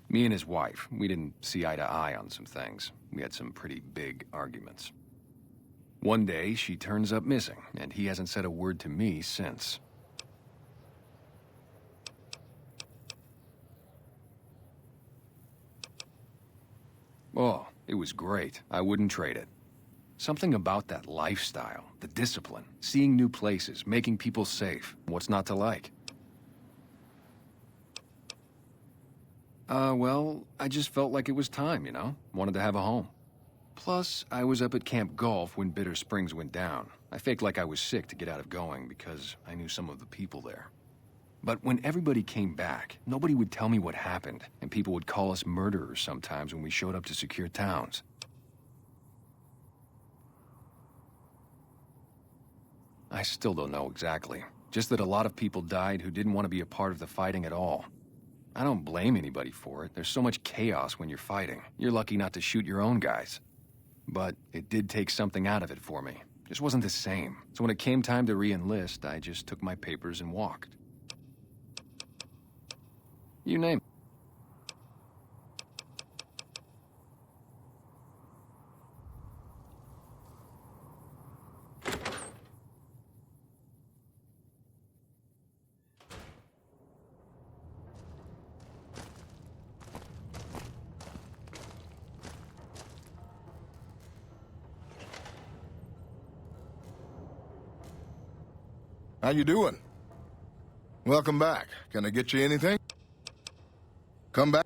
Me and his wife, we didn't see eye to eye on some things. We had some pretty big arguments. One day, she turns up missing, and he hasn't said a word to me since. Oh, it was great. I wouldn't trade it. Something about that lifestyle, the discipline, seeing new places, making people safe. What's not to like? Well, I just felt like it was time, you know? Wanted to have a home. Plus, I was up at Camp Golf when Bitter Springs went down. I faked like I was sick to get out of going because I knew some of the people there. But when everybody came back, nobody would tell me what happened, and people would call us murderers sometimes when we showed up to secure towns. I still don't know exactly. Just that a lot of people died who didn't want to be a part of the fighting at all. I don't blame anybody for it. There's so much chaos when you're fighting. You're lucky not to shoot your own guys. But it did take something out of it for me. Just wasn't the same. So when it came time to re-enlist, I just took my papers and walked. You name it. How you doing? Welcome back. Can I get you anything? Come back.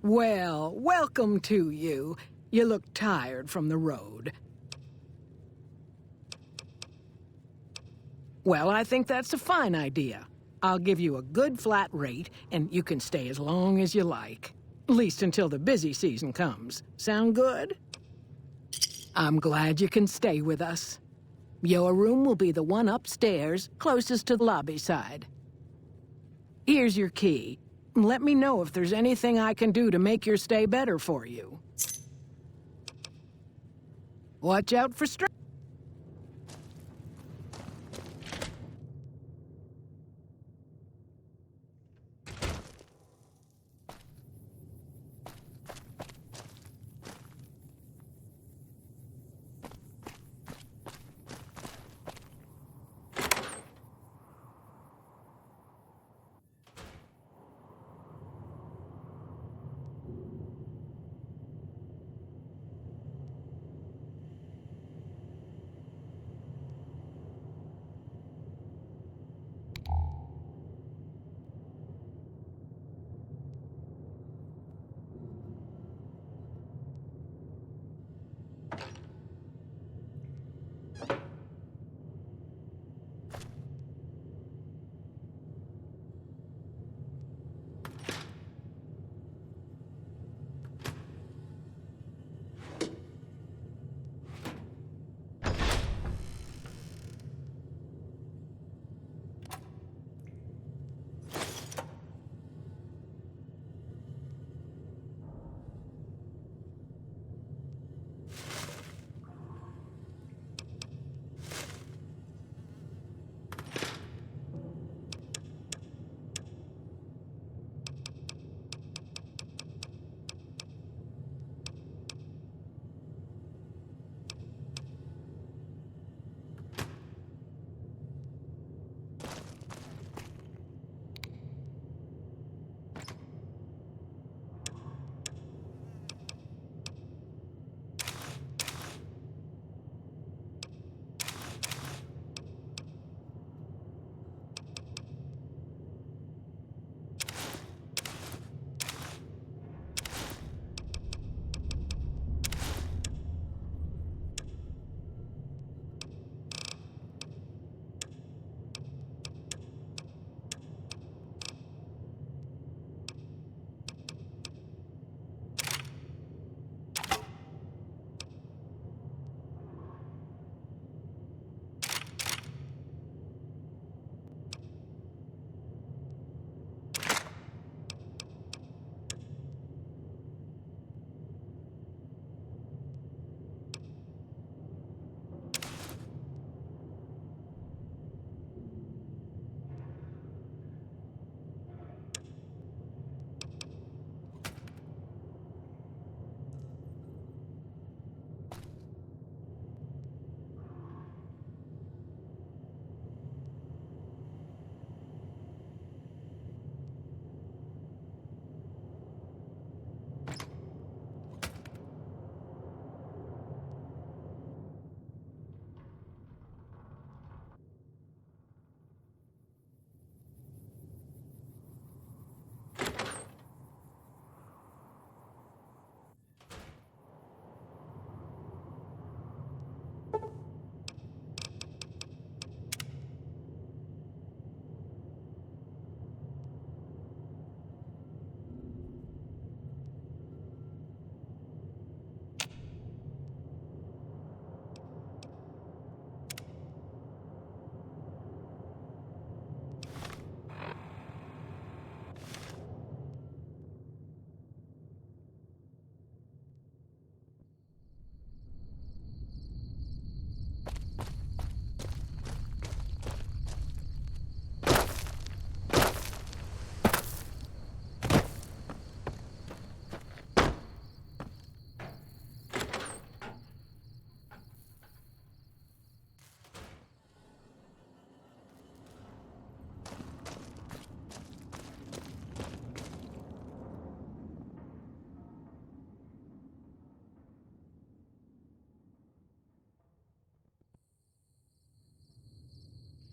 Well, welcome to you. You look tired from the road. Well, I think that's a fine idea. I'll give you a good flat rate, and you can stay as long as you like. At least until the busy season comes. Sound good? I'm glad you can stay with us. Your room will be the one upstairs, closest to the lobby side. Here's your key. Let me know if there's anything I can do to make your stay better for you. Watch out for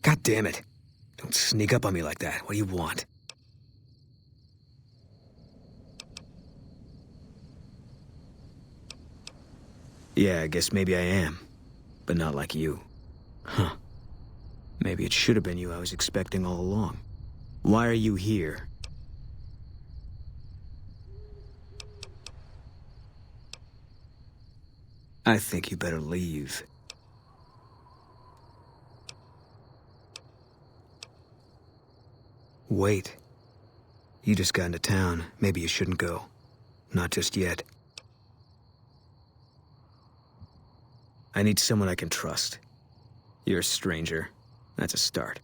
God damn it. Don't sneak up on me like that. What do you want? Yeah, I guess maybe I am. But not like you. Huh. Maybe it should have been you I was expecting all along. Why are you here? I think you better leave. Wait. You just got into town. Maybe you shouldn't go. Not just yet. I need someone I can trust. You're a stranger. That's a start.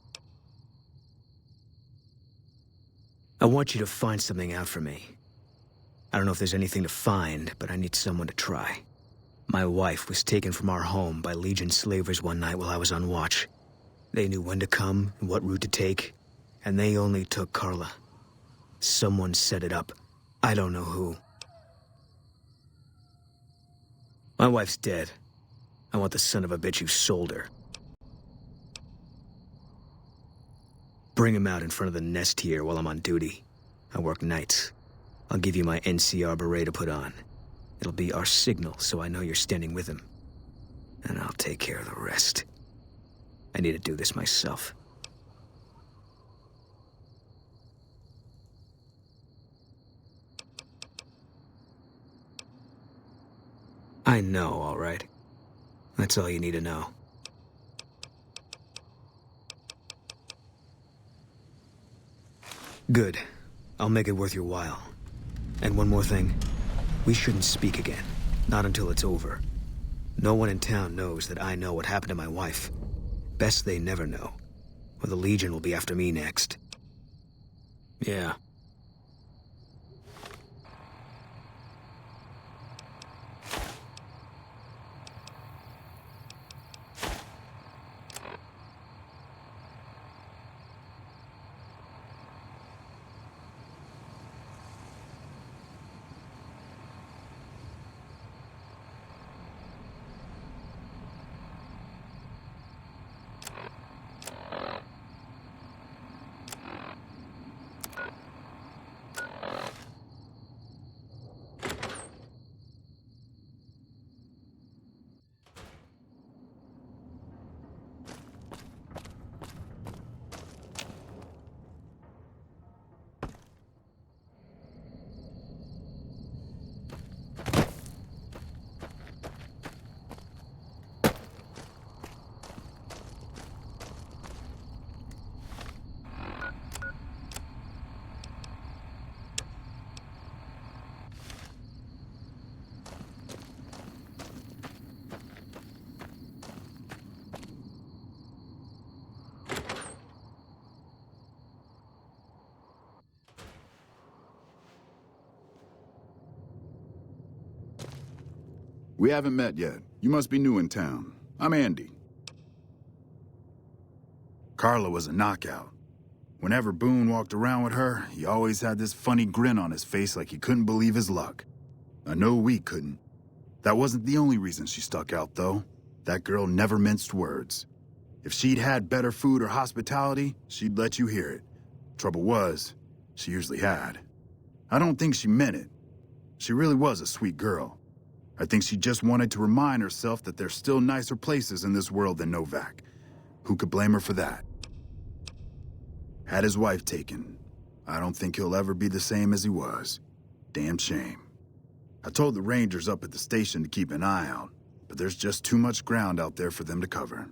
I want you to find something out for me. I don't know if there's anything to find, but I need someone to try. My wife was taken from our home by Legion slavers one night while I was on watch. They knew when to come and what route to take, and they only took Carla. Someone set it up. I don't know who. My wife's dead. I want the son of a bitch who sold her. Bring him out in front of the nest here while I'm on duty. I work nights. I'll give you my NCR beret to put on. It'll be our signal so I know you're standing with him. And I'll take care of the rest. I need to do this myself. I know, all right. That's all you need to know. Good. I'll make it worth your while. And one more thing. We shouldn't speak again. Not until it's over. No one in town knows that I know what happened to my wife. Best they never know. Or the Legion will be after me next. Yeah. We haven't met yet. You must be new in town. I'm Andy. Carla was a knockout. Whenever Boone walked around with her, he always had this funny grin on his face like he couldn't believe his luck. I know we couldn't. That wasn't the only reason she stuck out, though. That girl never minced words. If she'd had better food or hospitality, she'd let you hear it. Trouble was, she usually had. I don't think she meant it. She really was a sweet girl. I think she just wanted to remind herself that there's still nicer places in this world than Novac. Who could blame her for that? Had his wife taken. I don't think he'll ever be the same as he was. Damn shame. I told the Rangers up at the station to keep an eye out, but there's just too much ground out there for them to cover.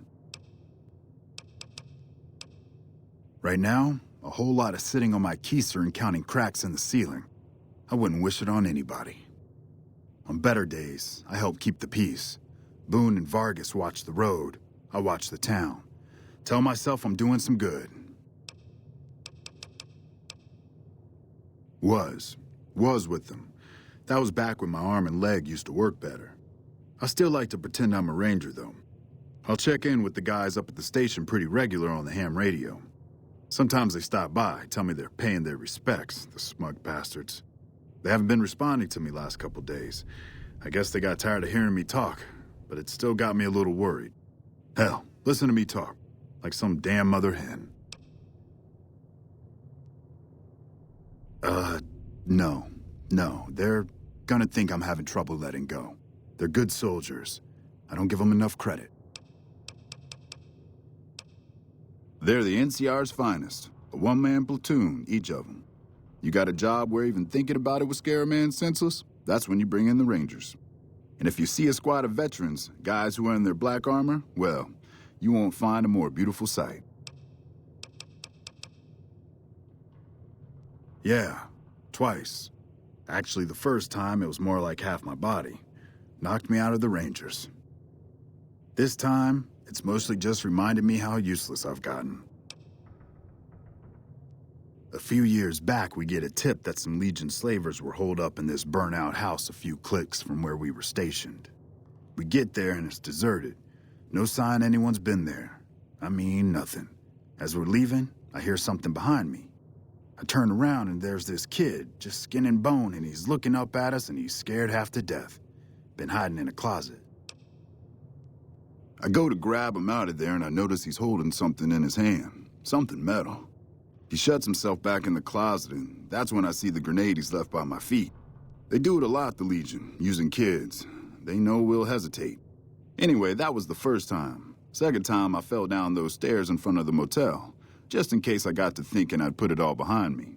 Right now, a whole lot of sitting on my keister and counting cracks in the ceiling. I wouldn't wish it on anybody. On better days, I help keep the peace. Boone and Vagas watch the road. I watch the town. Tell myself I'm doing some good. Was with them. That was back when my arm and leg used to work better. I still like to pretend I'm a ranger, though. I'll check in with the guys up at the station pretty regular on the ham radio. Sometimes they stop by, tell me they're paying their respects, the smug bastards. They haven't been responding to me last couple days. I guess they got tired of hearing me talk, but it still got me a little worried. Hell, listen to me talk, like some damn mother hen. No, they're gonna think I'm having trouble letting go. They're good soldiers. I don't give them enough credit. They're the NCR's finest. A one-man platoon, each of them. You got a job where even thinking about it would scare a man senseless? That's when you bring in the Rangers. And if you see a squad of veterans, guys who are in their black armor, well, you won't find a more beautiful sight. Yeah, twice. Actually, the first time, it was more like half my body. Knocked me out of the Rangers. This time, it's mostly just reminded me how useless I've gotten. A few years back, we get a tip that some Legion slavers were holed up in this burnt-out house a few clicks from where we were stationed. We get there and it's deserted. No sign anyone's been there. I mean, nothing. As we're leaving, I hear something behind me. I turn around and there's this kid, just skin and bone, and he's looking up at us and he's scared half to death. Been hiding in a closet. I go to grab him out of there and I notice he's holding something in his hand. Something metal. He shuts himself back in the closet, and that's when I see the grenade he's left by my feet. They do it a lot, the Legion, using kids. They know we'll hesitate. Anyway, that was the first time. Second time, I fell down those stairs in front of the motel, just in case I got to thinking I'd put it all behind me.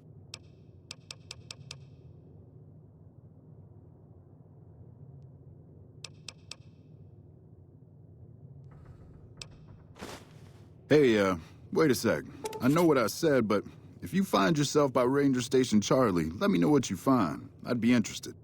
Hey, wait a sec. I know what I said, but if you find yourself by Ranger Station Charlie, let me know what you find. I'd be interested.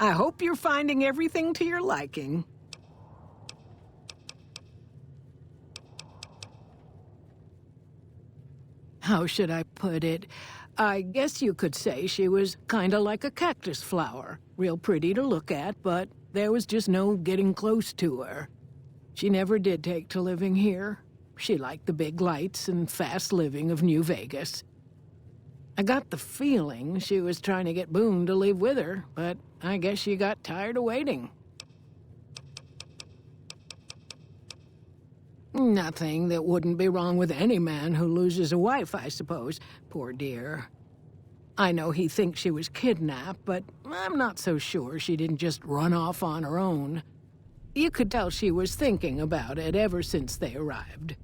I hope you're finding everything to your liking. How should I put it? I guess you could say she was kinda like a cactus flower. Real pretty to look at, but there was just no getting close to her. She never did take to living here. She liked the big lights and fast living of New Vegas. I got the feeling she was trying to get Boone to leave with her, but I guess she got tired of waiting. Nothing that wouldn't be wrong with any man who loses a wife, I suppose. Poor dear. I know he thinks she was kidnapped, but I'm not so sure she didn't just run off on her own. You could tell she was thinking about it ever since they arrived.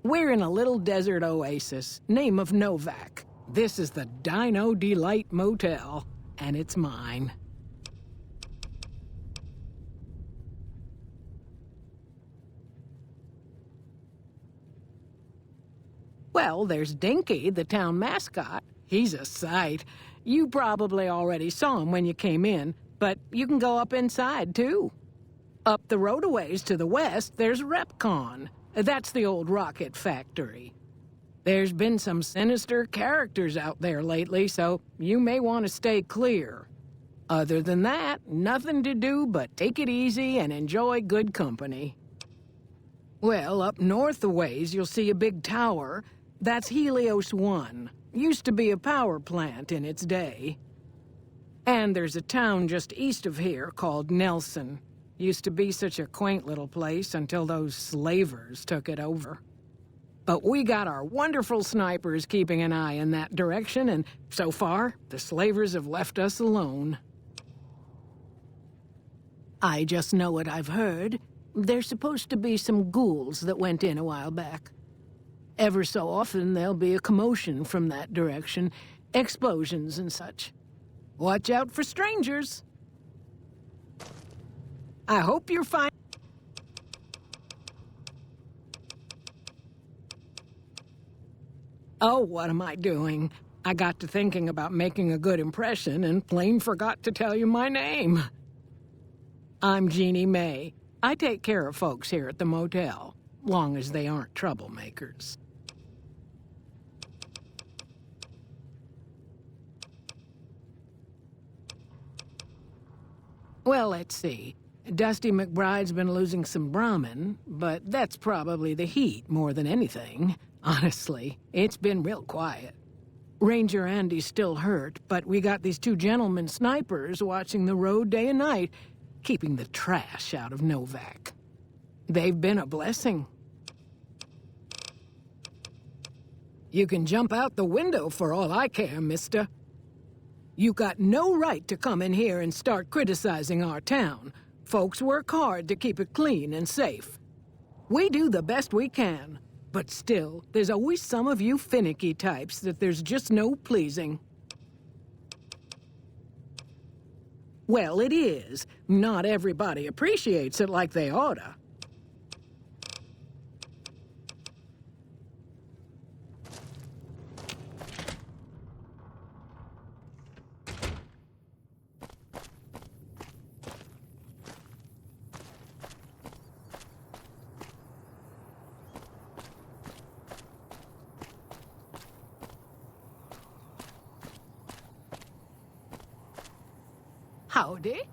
We're in a little desert oasis, name of Novac. This is the Dino Delight Motel, and it's mine. Well, there's Dinky, the town mascot. He's a sight. You probably already saw him when you came in, but you can go up inside, too. Up the road a ways to the west, there's REPCONN. That's the old rocket factory. There's been some sinister characters out there lately, so you may want to stay clear. Other than that, nothing to do but take it easy and enjoy good company. Well, up north a ways, you'll see a big tower. That's Helios 1. Used to be a power plant in its day. And there's a town just east of here called Nelson. Used to be such a quaint little place until those slavers took it over. But we got our wonderful snipers keeping an eye in that direction, and so far, the slavers have left us alone. I just know what I've heard. There's supposed to be some ghouls that went in a while back. Ever so often, there'll be a commotion from that direction, explosions and such. Watch out for strangers. I hope you're fine. Oh, what am I doing? I got to thinking about making a good impression and plain forgot to tell you my name. I'm Jeannie May. I take care of folks here at the motel, long as they aren't troublemakers. Well, let's see. Dusty McBride's been losing some Brahmin, but that's probably the heat more than anything. Honestly, it's been real quiet. Ranger Andy's still hurt, but we got these two gentlemen snipers watching the road day and night, keeping the trash out of Novac. They've been a blessing. You can jump out the window for all I care, mister. You got no right to come in here and start criticizing our town. Folks work hard to keep it clean and safe. We do the best we can, but still, there's always some of you finicky types that there's just no pleasing. Well, it is. Not everybody appreciates it like they oughta. Howdy.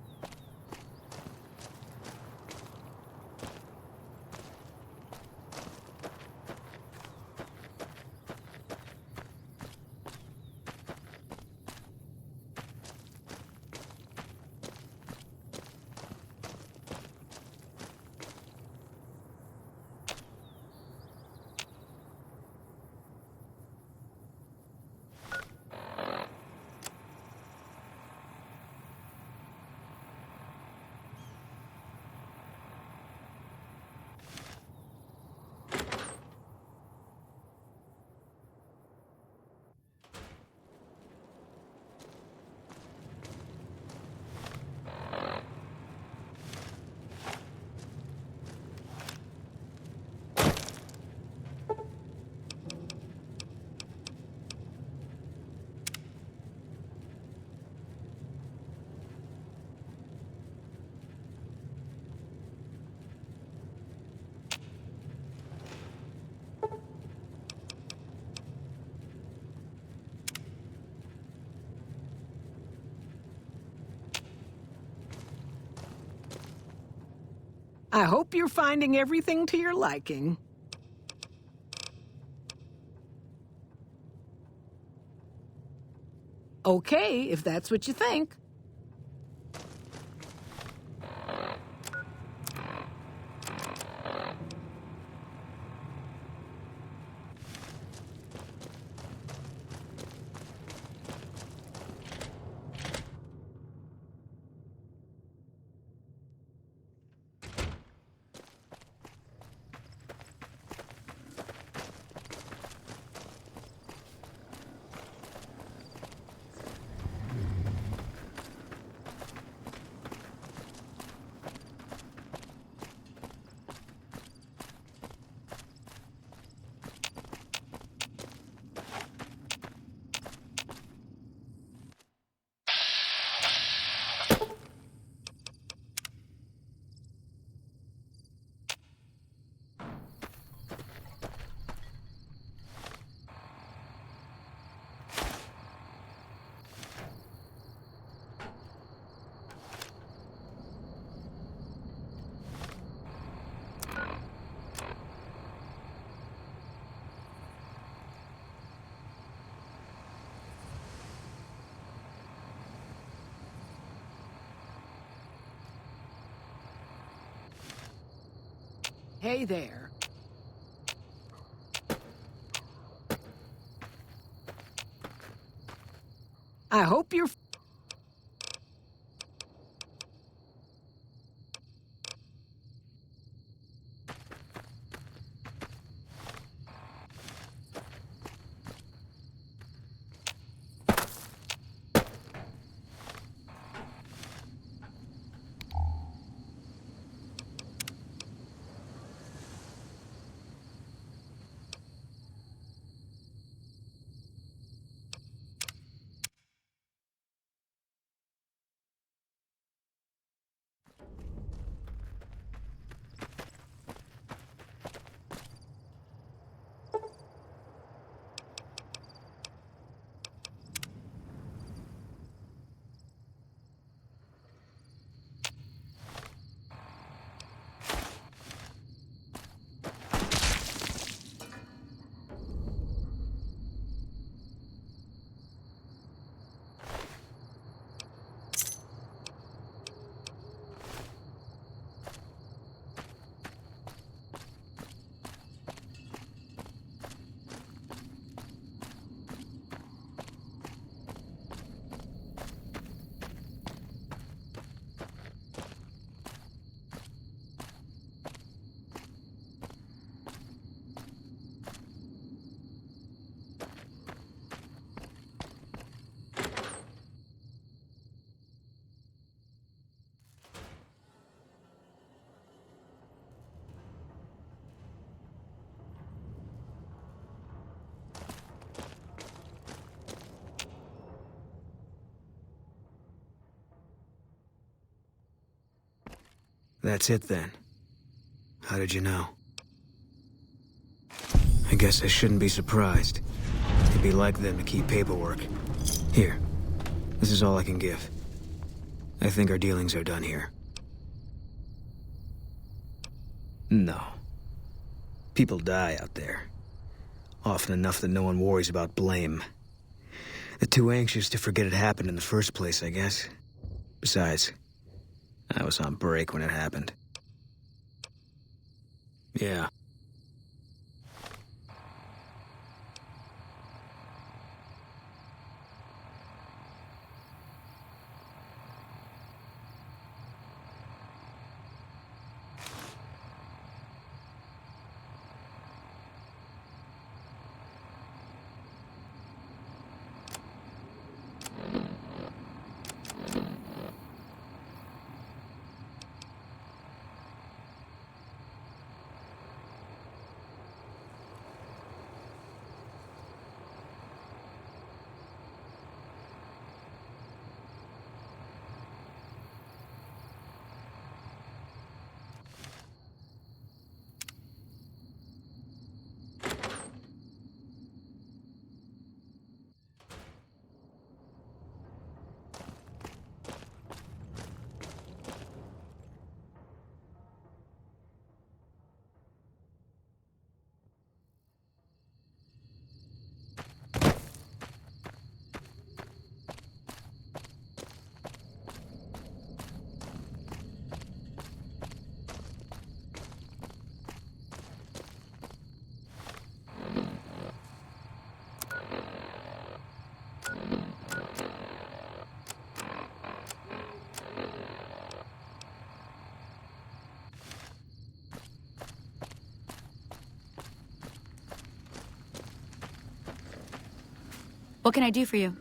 I hope you're finding everything to your liking. Okay, if that's what you think. Hey there. I hope you're... That's it then. How did you know? I guess I shouldn't be surprised. It'd be like them to keep paperwork. Here. This is all I can give. I think our dealings are done here. No. People die out there. Often enough that no one worries about blame. They're too anxious to forget it happened in the first place, I guess. Besides, I was on break when it happened. Yeah. What can I do for you?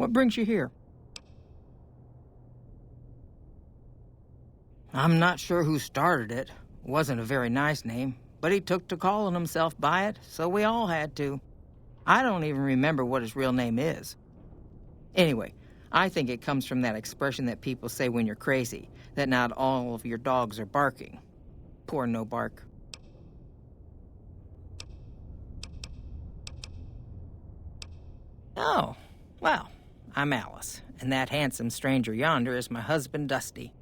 What brings you here? I'm not sure who started it. Wasn't a very nice name, but he took to calling himself by it, so we all had to. I don't even remember what his real name is. Anyway, I think it comes from that expression that people say when you're crazy, that not all of your dogs are barking. Poor No Bark. Oh, well, I'm Alice, and that handsome stranger yonder is my husband, Dusty.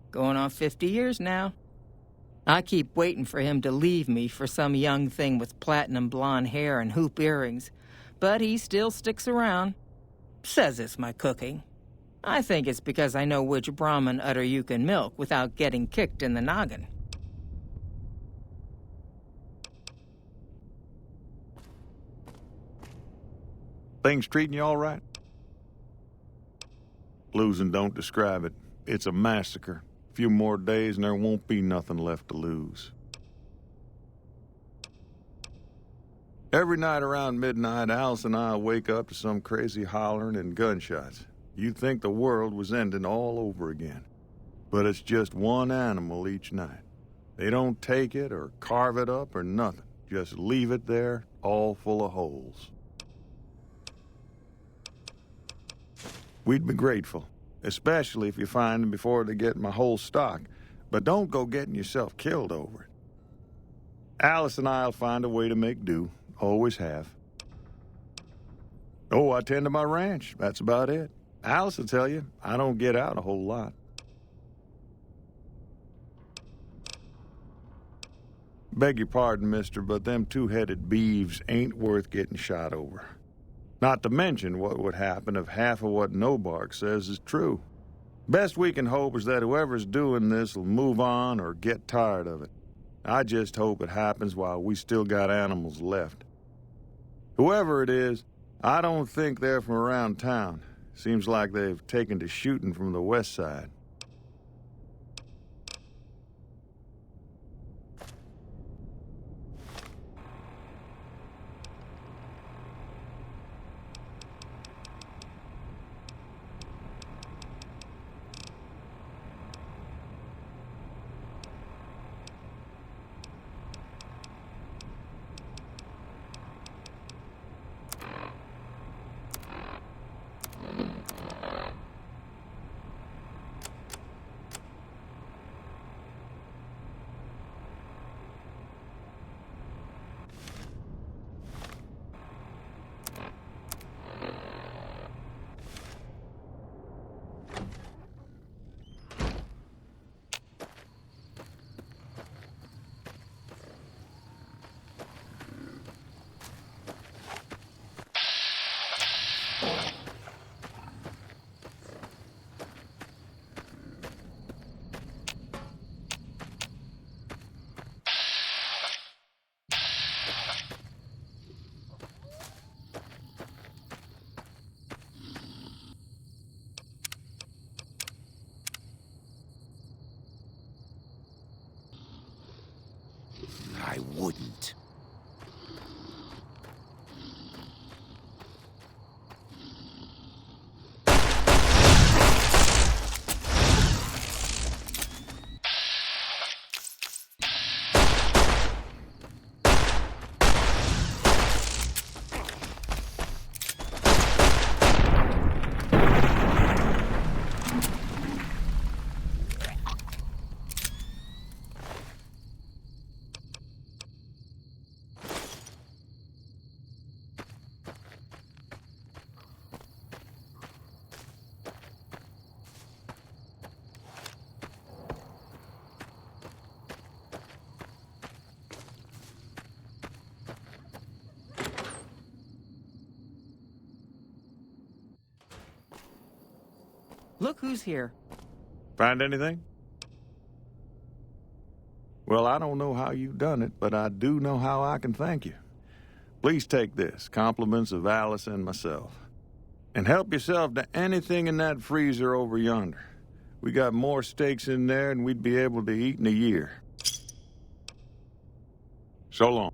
Going on 50 years now. I keep waiting for him to leave me for some young thing with platinum blonde hair and hoop earrings, but he still sticks around. Says it's my cooking. I think it's because I know which Brahmin udder you can milk without getting kicked in the noggin. Things treating you all right? Losing don't describe it. It's a massacre. A few more days and there won't be nothing left to lose. Every night around midnight, Alice and I wake up to some crazy hollering and gunshots. You'd think the world was ending all over again. But it's just one animal each night. They don't take it or carve it up or nothing. Just leave it there, all full of holes. We'd be grateful, especially if you find them before they get my whole stock. But don't go getting yourself killed over it. Alice and I'll find a way to make do. Always have. Oh, I tend to my ranch. That's about it. Alice will tell you, I don't get out a whole lot. Beg your pardon, mister, but them two-headed beeves ain't worth getting shot over. Not to mention what would happen if half of what Nobark says is true. Best we can hope is that whoever's doing this will move on or get tired of it. I just hope it happens while we still got animals left. Whoever it is, I don't think they're from around town. Seems like they've taken to shooting from the Westside. I wouldn't. Look who's here. Find anything? Well, I don't know how you've done it, but I do know how I can thank you. Please take this, compliments of Alice and myself. And help yourself to anything in that freezer over yonder. We got more steaks in there than we'd be able to eat in a year. So long.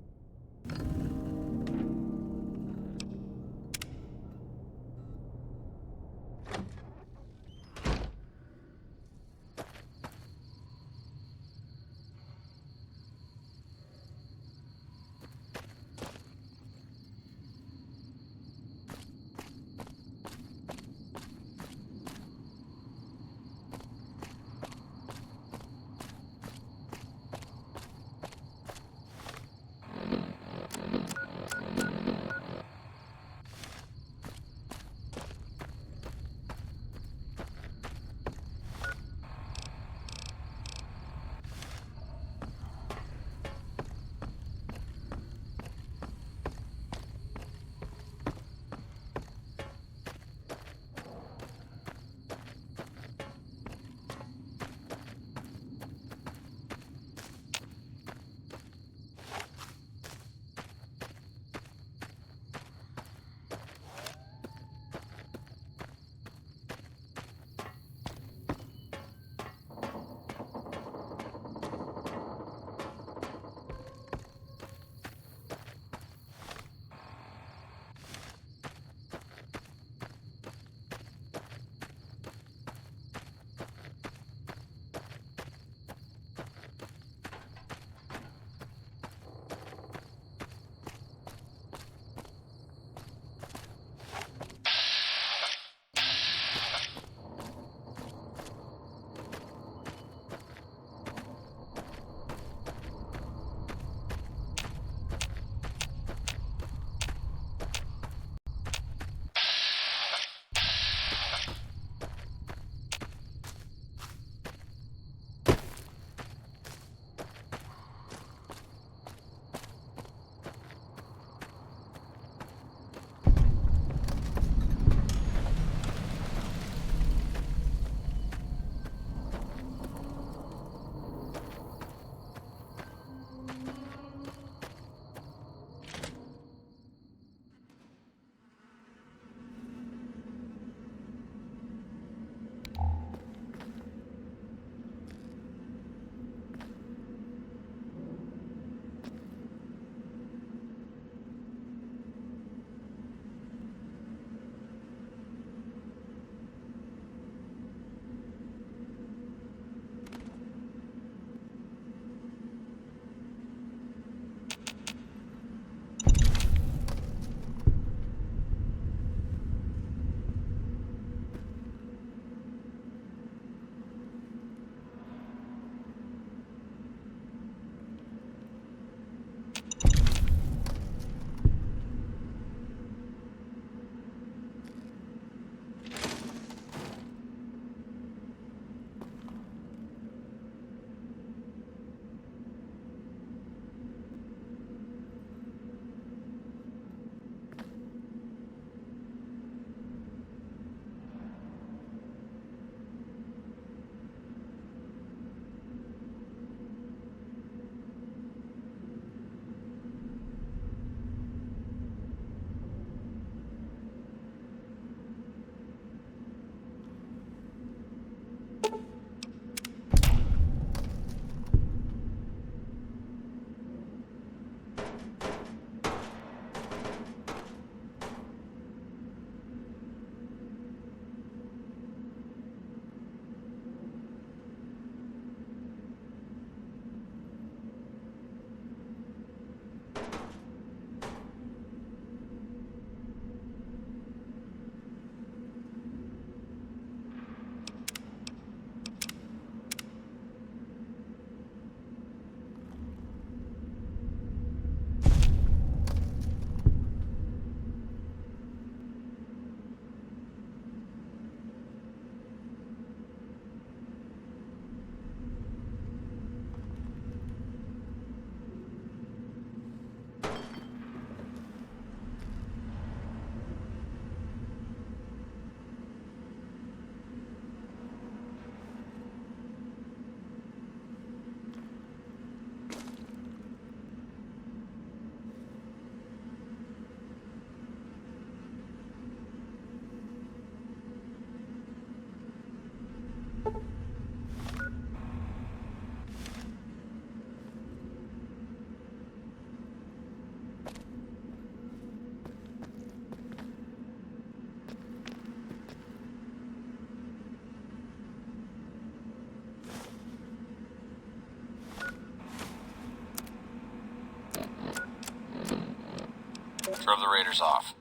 Drove the raiders off.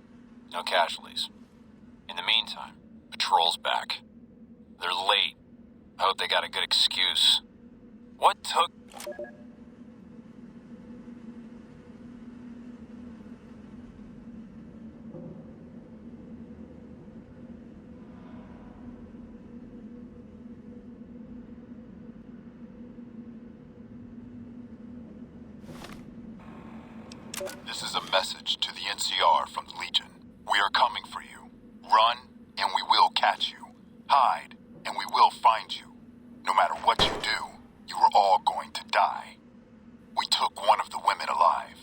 No casualties. In the meantime, patrol's back. They're late. I hope they got a good excuse. What took... This is a message to the NCR from the Legion. We are coming for you. Run, and we will catch you. Hide, and we will find you. No matter what you do, you are all going to die. We took one of the women alive.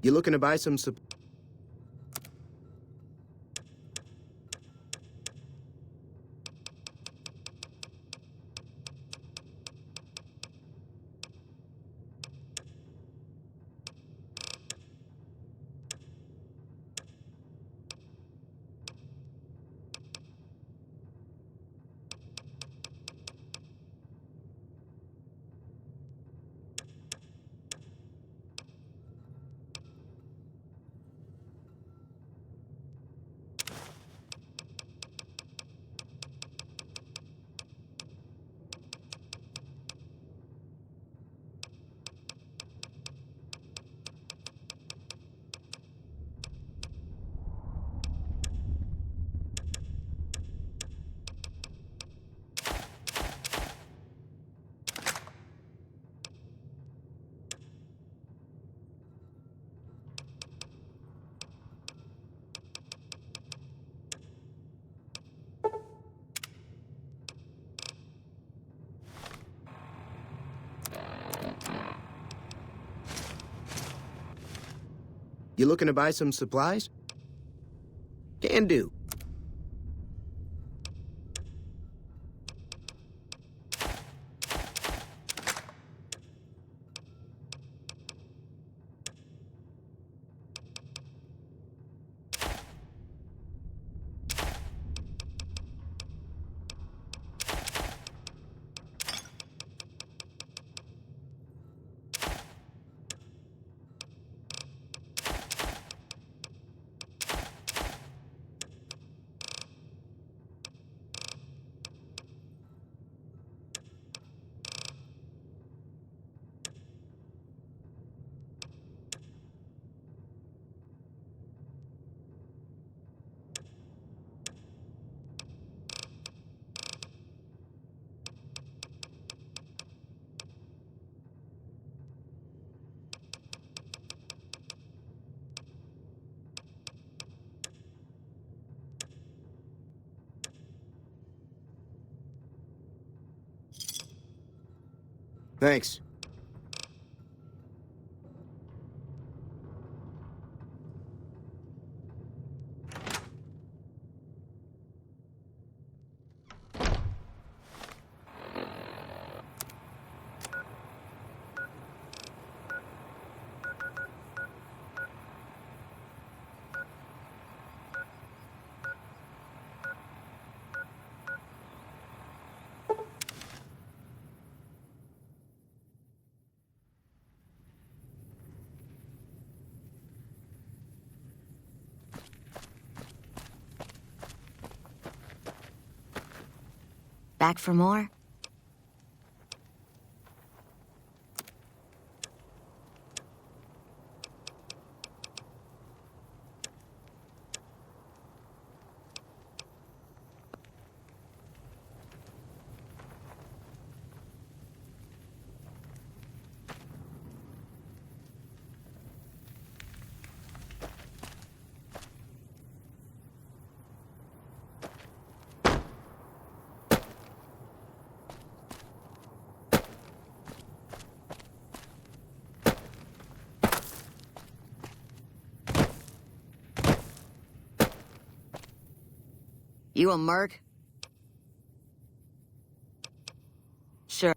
You looking to buy some You looking to buy some supplies? Can do. Thanks. Back for more? You a merc? Sure.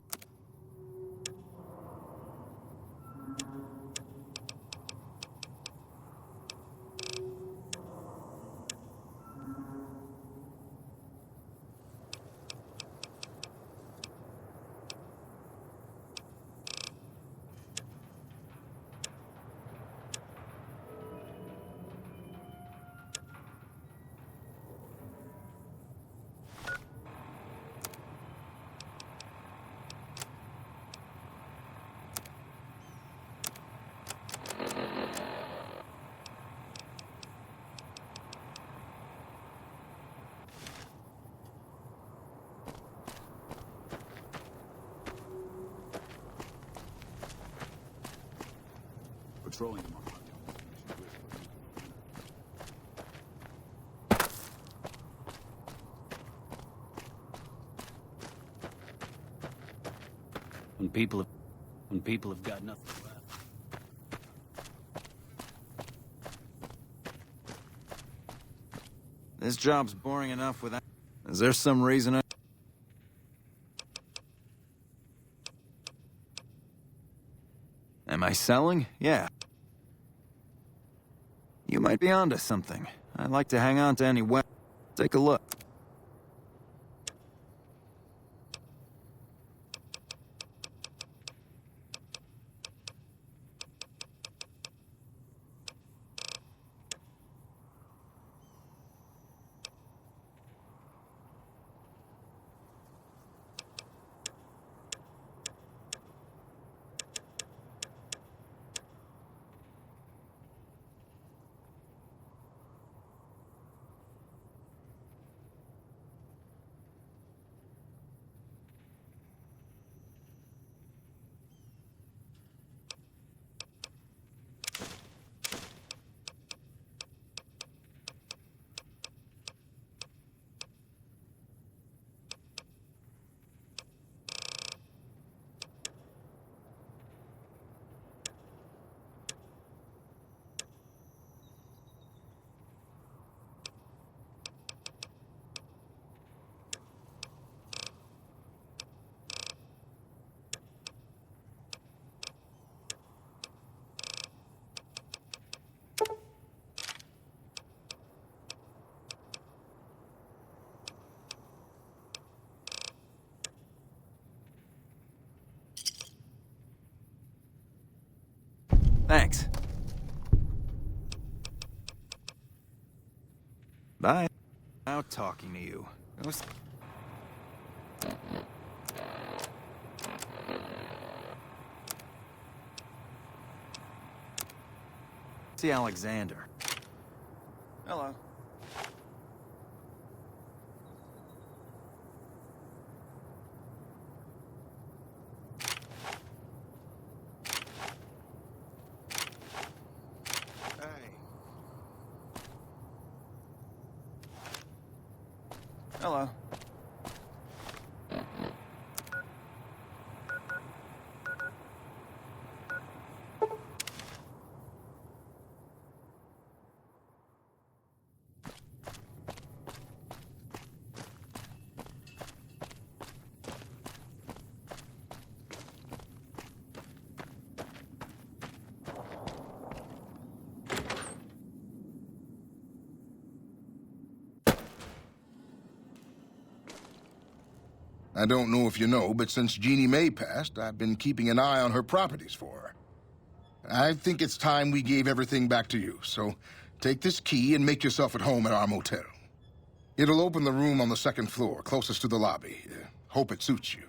Patrolling them. When people have got nothing left. This job's boring enough without... Is there some reason I... Am I selling? Yeah. You might be onto something. I'd like to hang on to any weapon. Take a look. Thanks. Bye. Out talking to you. See Alexander. Hello. Hello. I don't know if you know, but since Jeannie Mae passed, I've been keeping an eye on her properties for her. I think it's time we gave everything back to you, so take this key and make yourself at home at our motel. It'll open the room on the second floor, closest to the lobby. Hope it suits you.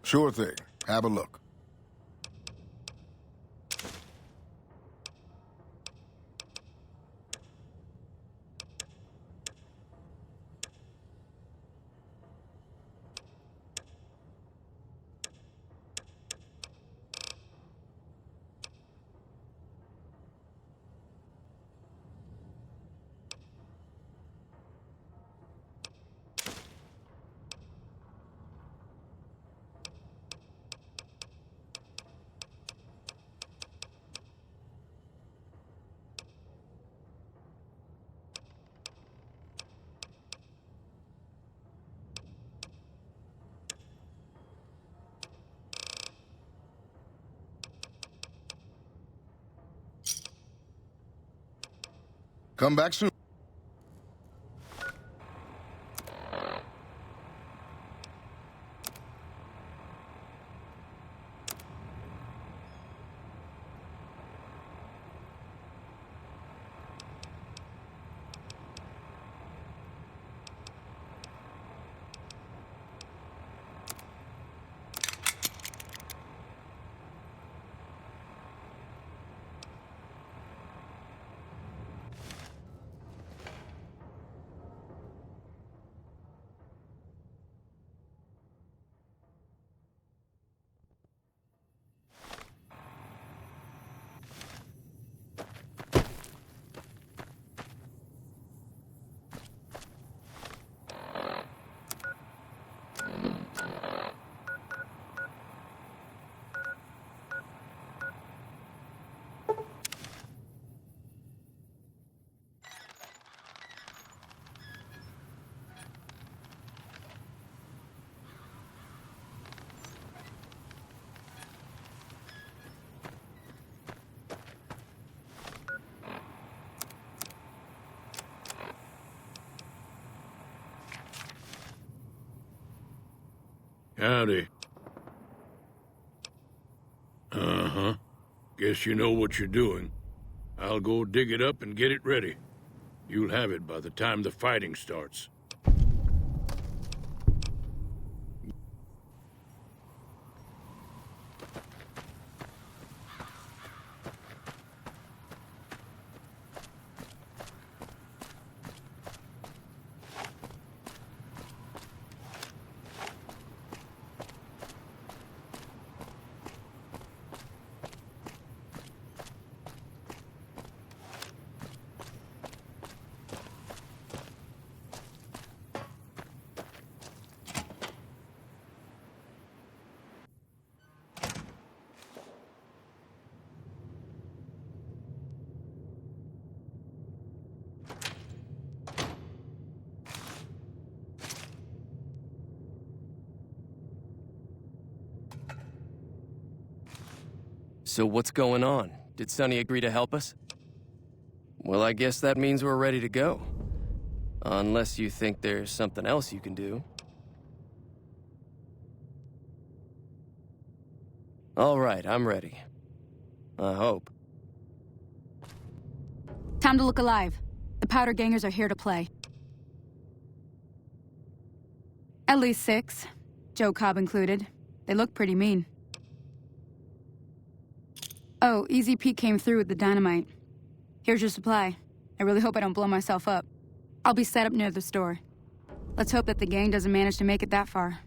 Sure thing. Have a look. Come back soon. Howdy. Uh-huh. Guess you know what you're doing. I'll go dig it up and get it ready. You'll have it by the time the fighting starts. So what's going on? Did Sonny agree to help us? Well, I guess that means we're ready to go. Unless you think there's something else you can do. All right, I'm ready. I hope. Time to look alive. The powder gangers are here to play. At least 6, Joe Cobb included. They look pretty mean. Oh, Easy Pete came through with the dynamite. Here's your supply. I really hope I don't blow myself up. I'll be set up near the store. Let's hope that the gang doesn't manage to make it that far.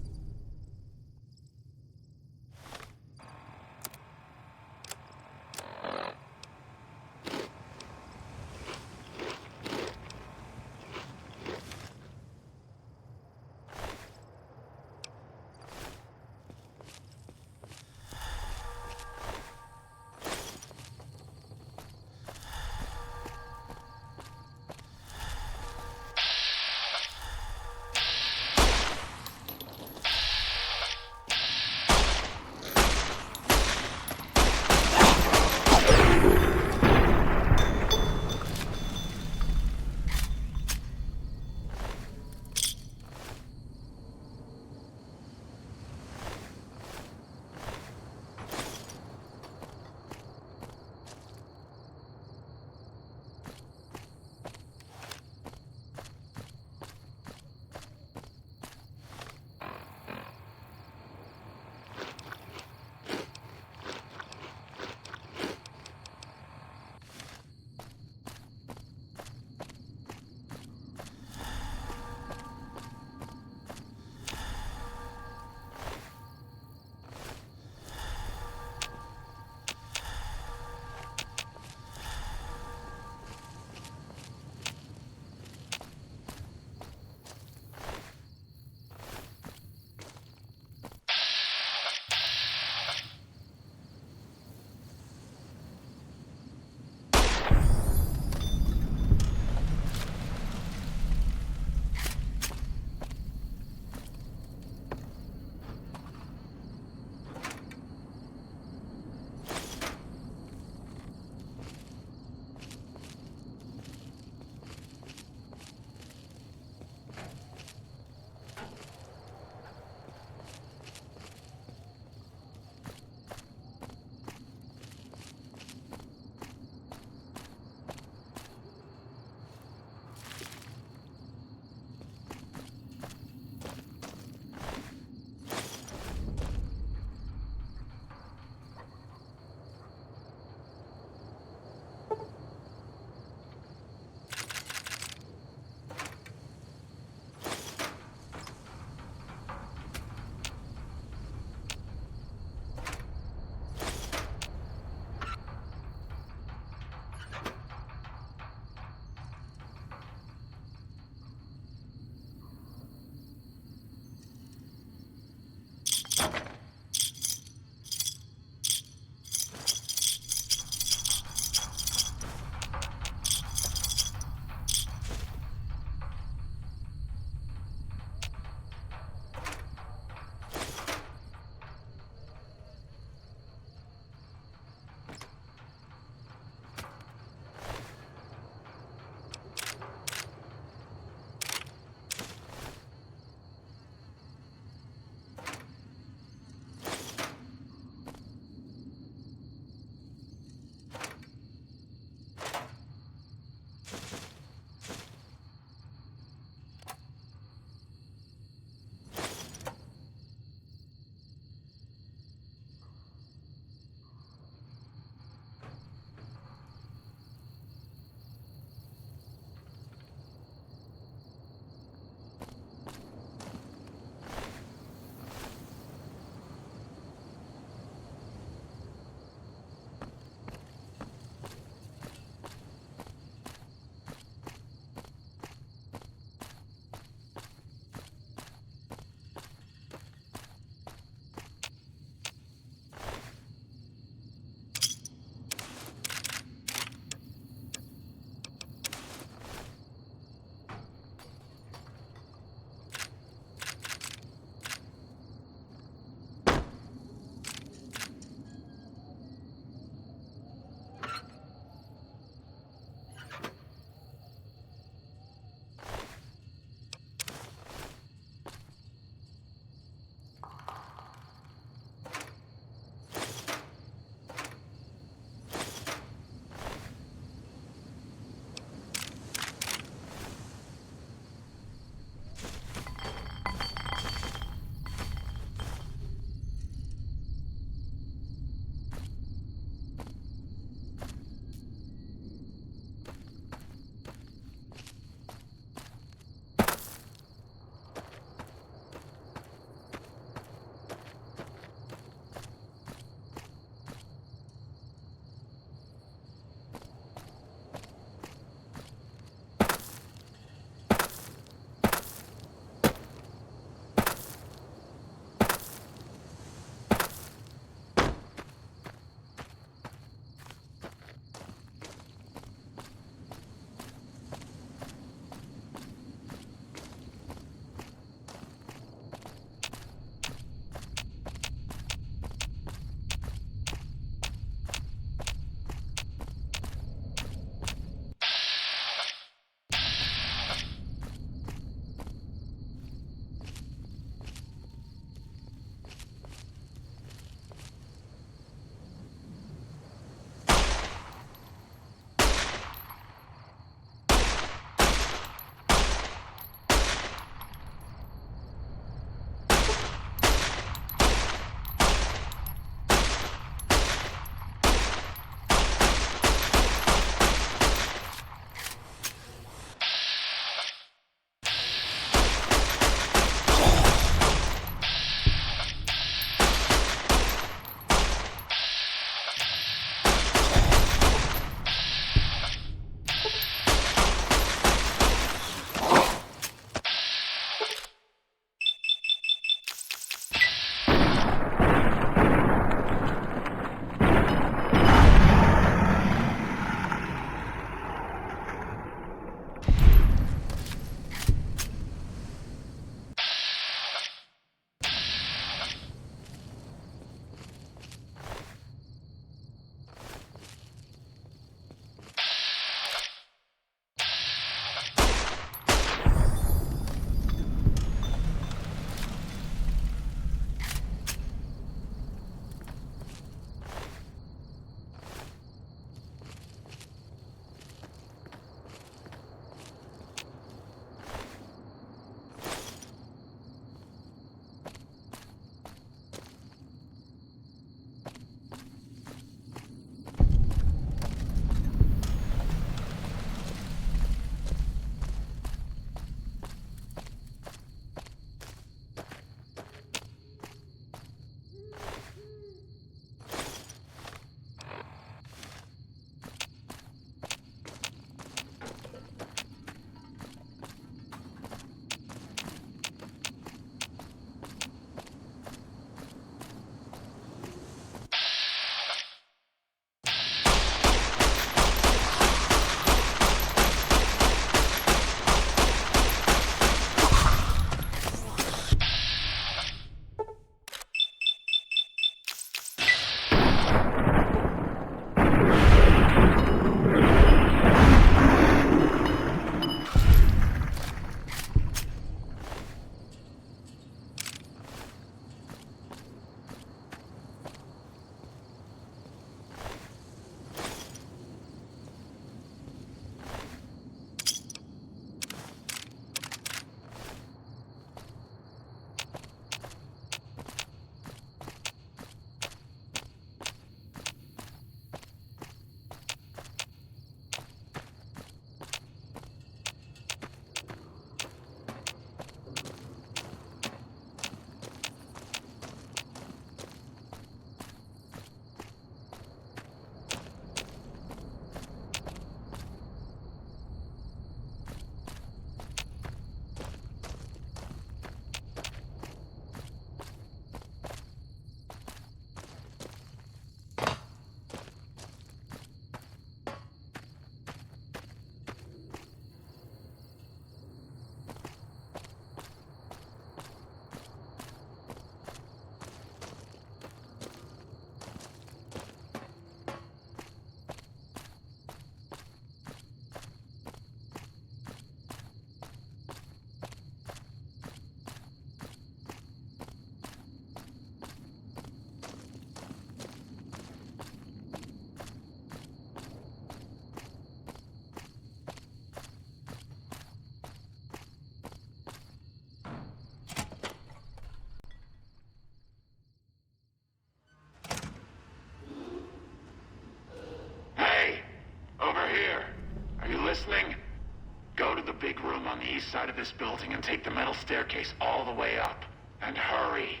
on the east side of this building and take the metal staircase all the way up. And hurry.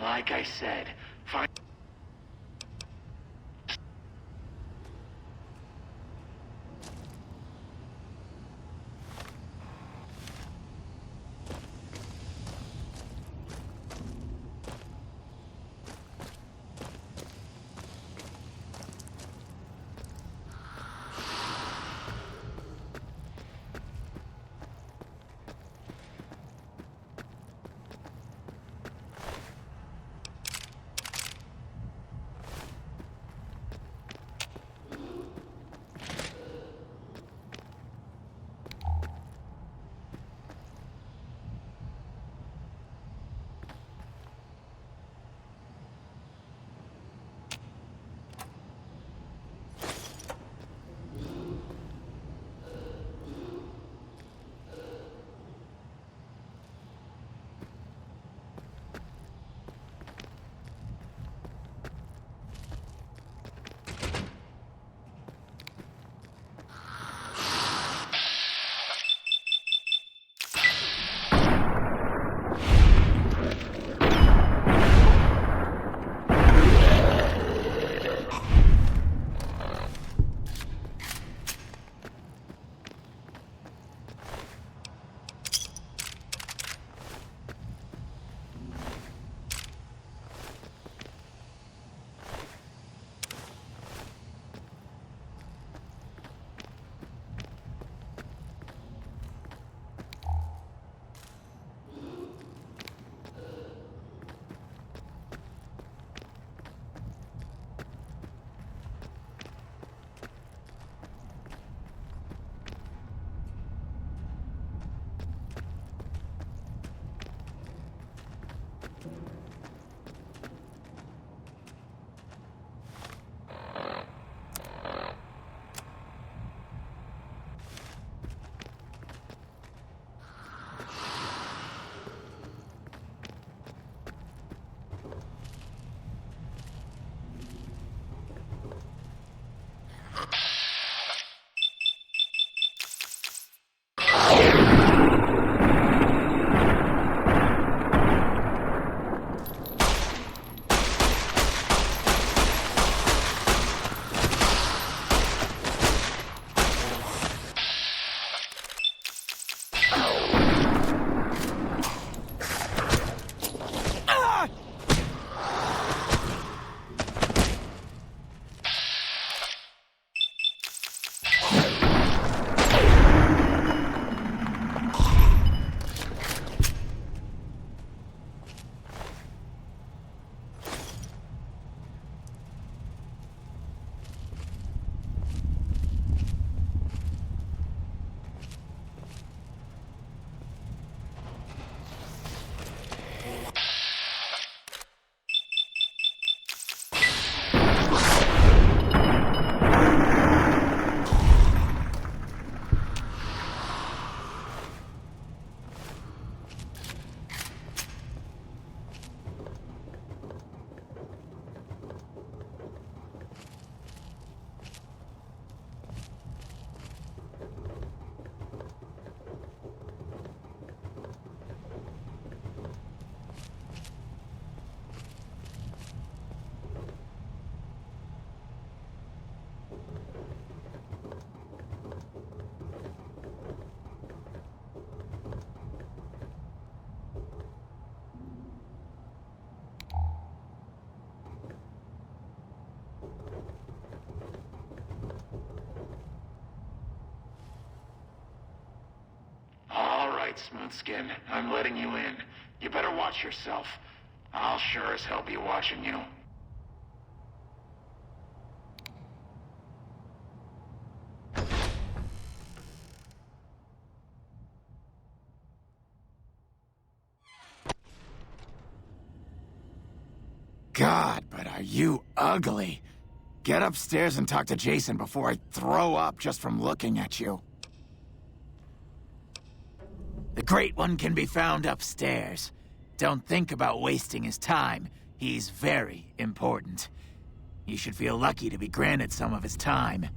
Like I said, find... Smoothskin, I'm letting you in. You better watch yourself. I'll sure as hell be watching you. God, but are you ugly. Get upstairs and talk to Jason before I throw up just from looking at you. The Great One can be found upstairs. Don't think about wasting his time. He's very important. You should feel lucky to be granted some of his time.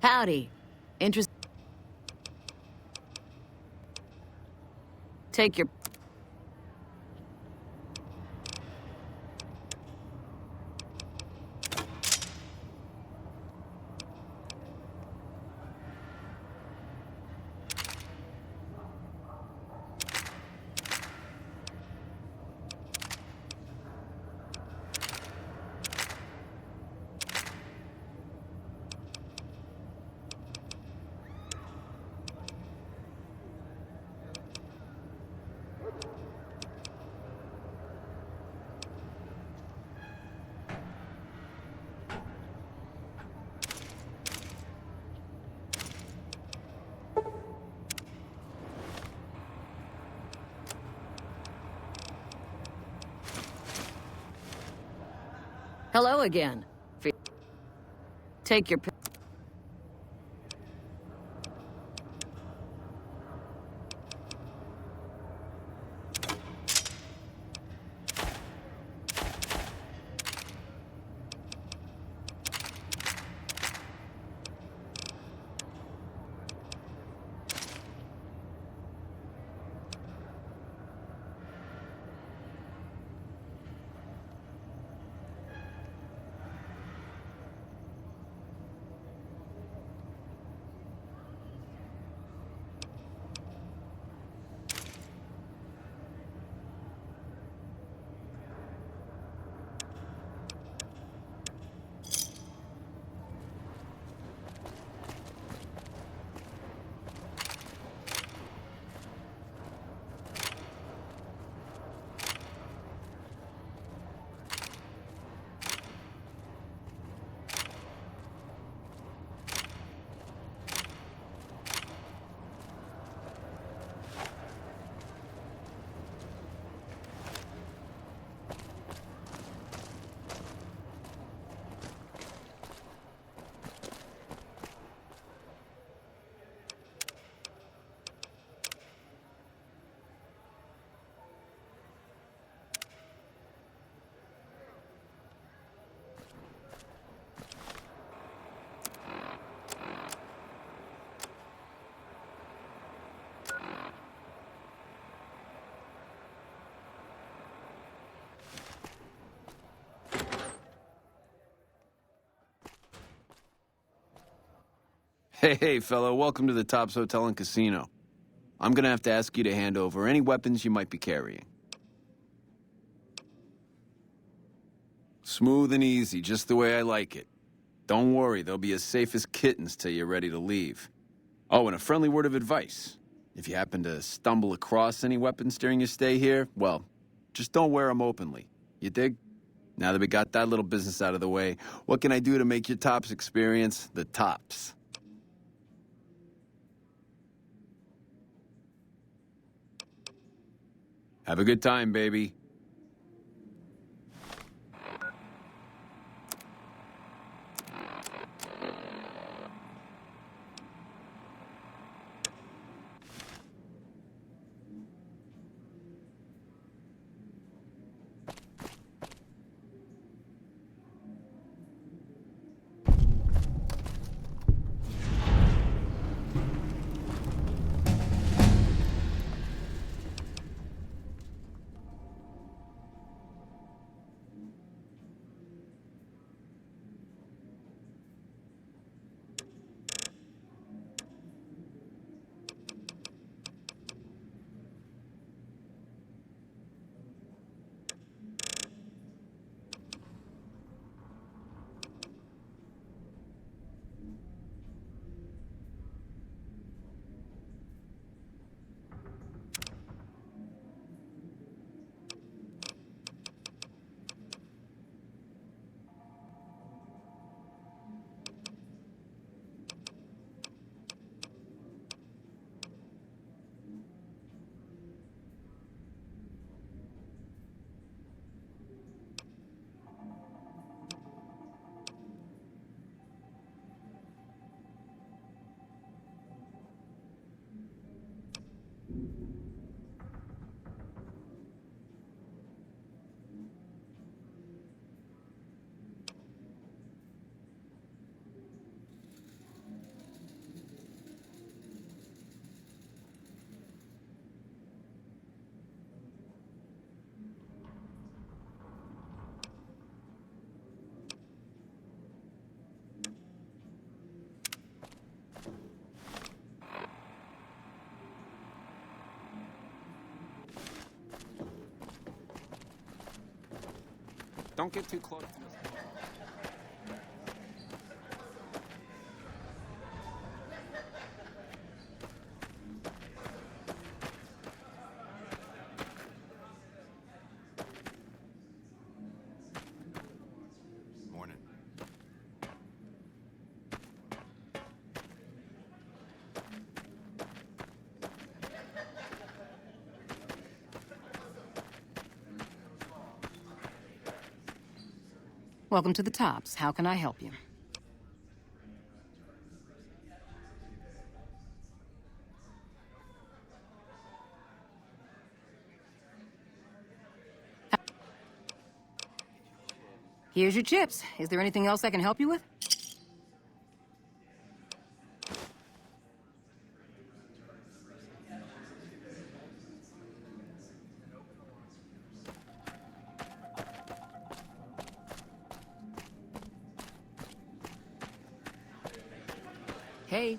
Howdy. Take your... Hello again. Take your... Hey, fellow, welcome to the Tops Hotel and Casino. I'm gonna have to ask you to hand over any weapons you might be carrying. Smooth and easy, just the way I like it. Don't worry, they'll be as safe as kittens till you're ready to leave. Oh, and a friendly word of advice. If you happen to stumble across any weapons during your stay here, well, just don't wear them openly. You dig? Now that we got that little business out of the way, what can I do to make your Tops experience the tops? Have a good time, baby. Don't get too close. Morning. Welcome to the Tops. How can I help you? Here's your chips. Is there anything else I can help you with? Hey.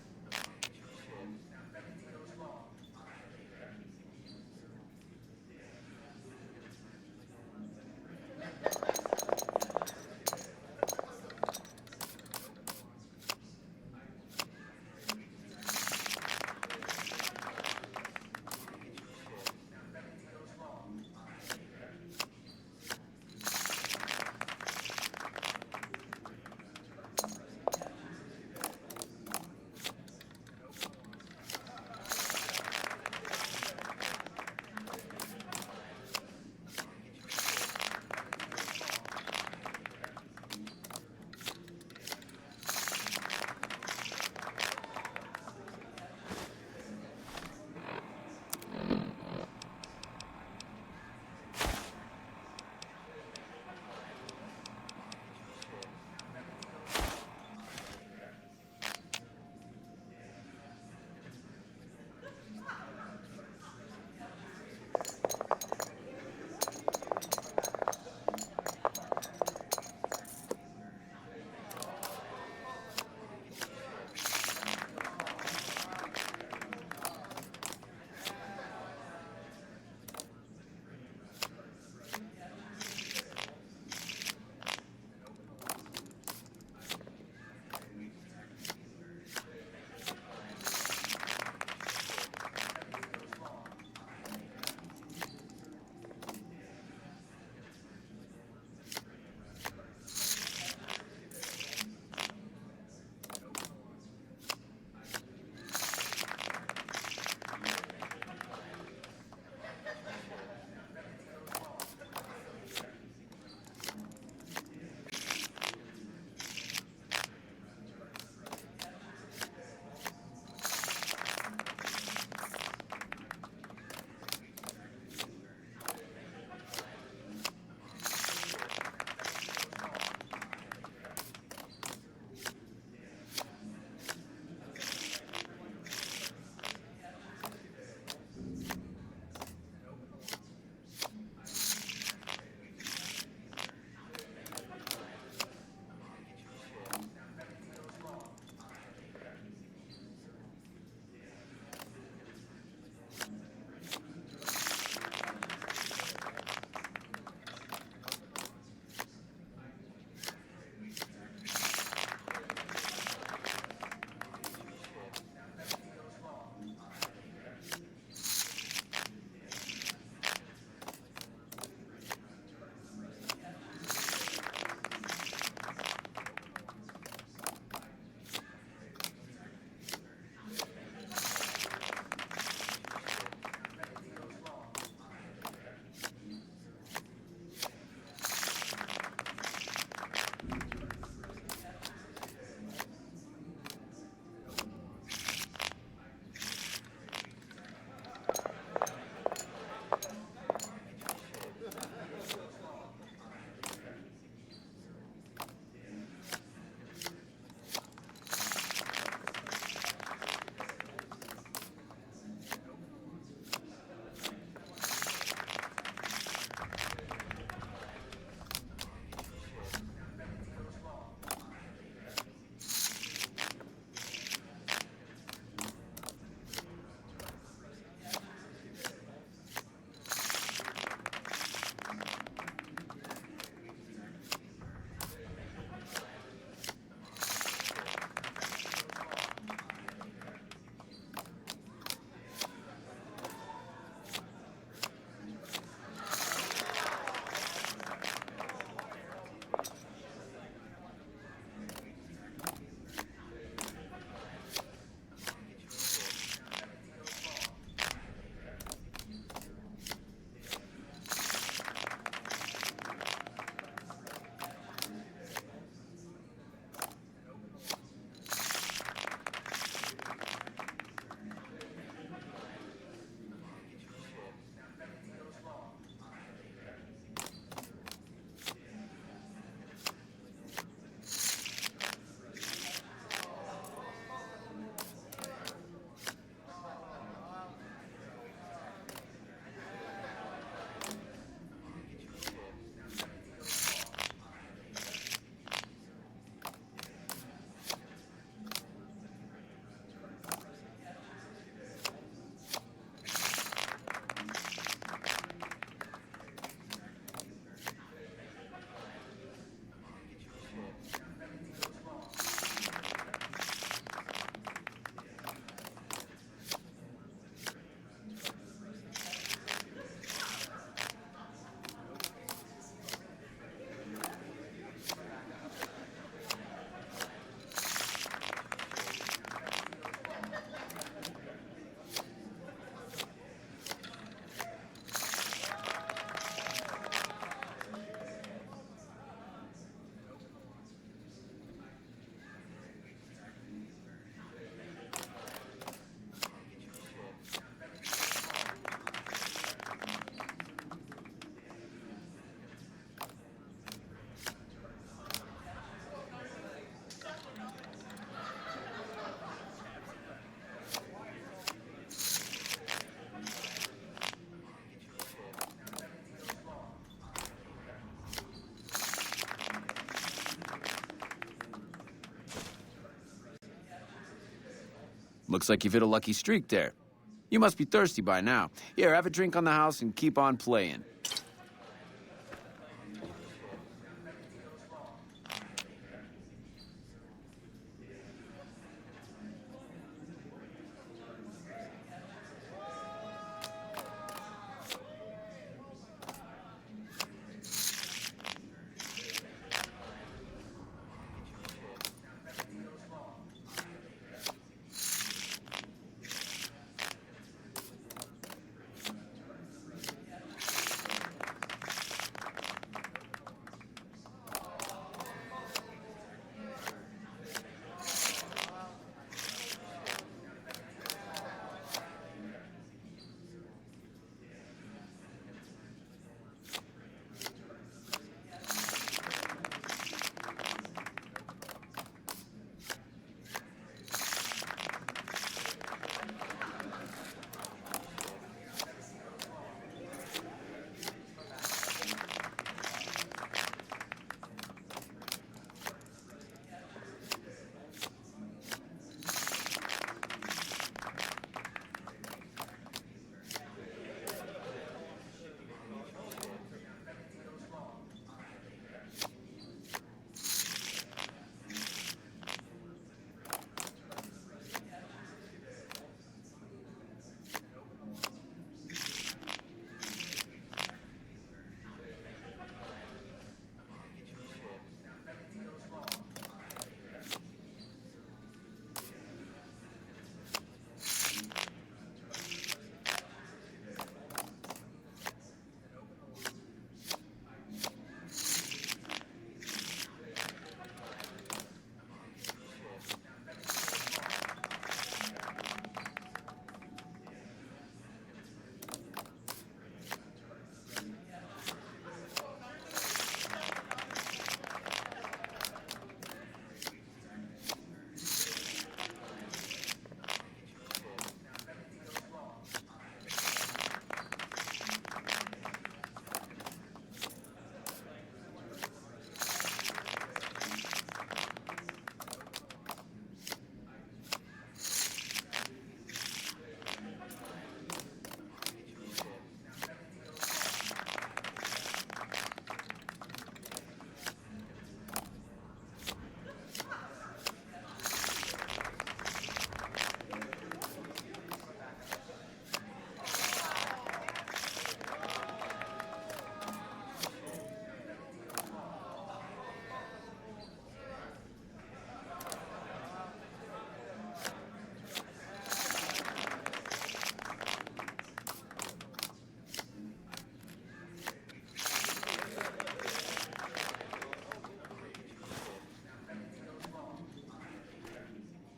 Looks like you've hit a lucky streak there. You must be thirsty by now. Here, have a drink on the house and keep on playing.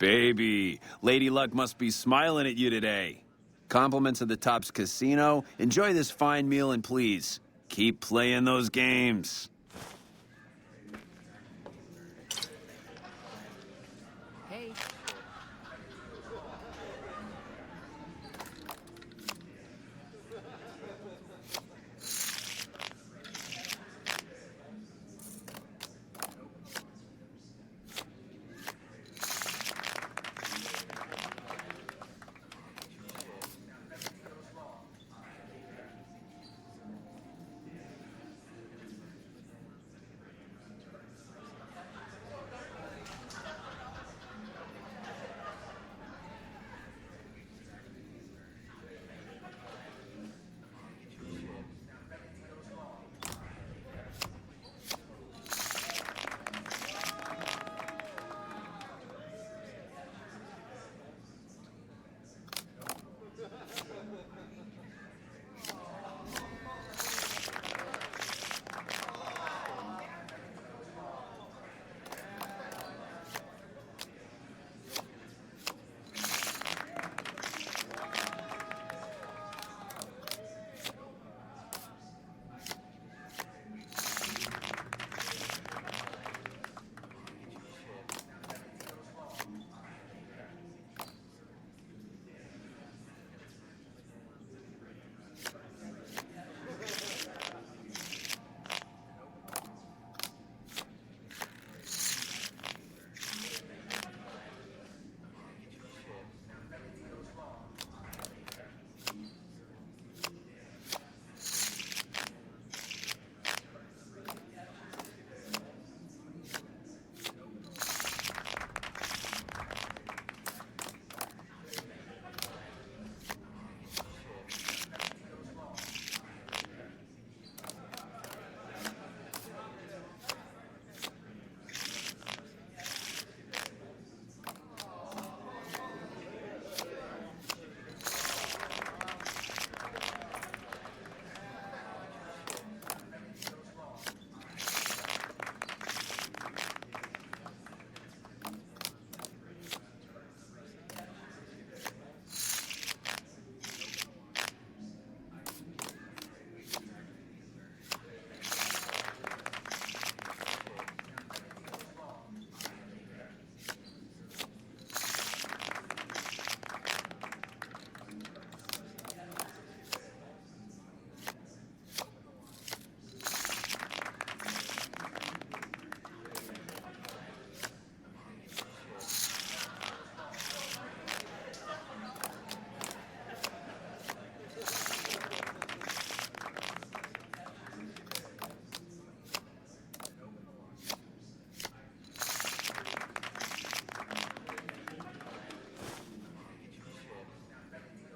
Baby, Lady Luck must be smiling at you today. Compliments of the Tops Casino. Enjoy this fine meal and please, keep playing those games. Hey.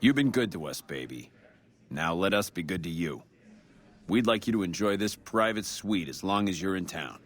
You've been good to us, baby. Now let us be good to you. We'd like you to enjoy this private suite as long as you're in town.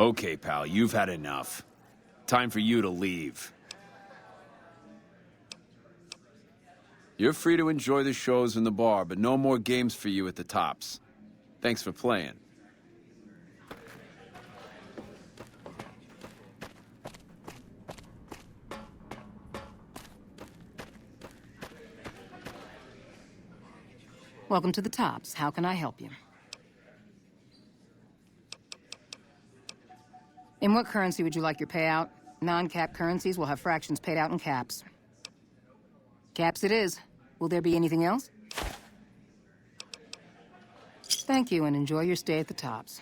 Okay, pal, you've had enough. Time for you to leave. You're free to enjoy the shows in the bar, but no more games for you at the tops. Thanks for playing. Welcome to the Tops. How can I help you? In what currency would you like your payout? Non-cap currencies will have fractions paid out in caps. Caps it is. Will there be anything else? Thank you, and enjoy your stay at the Tops.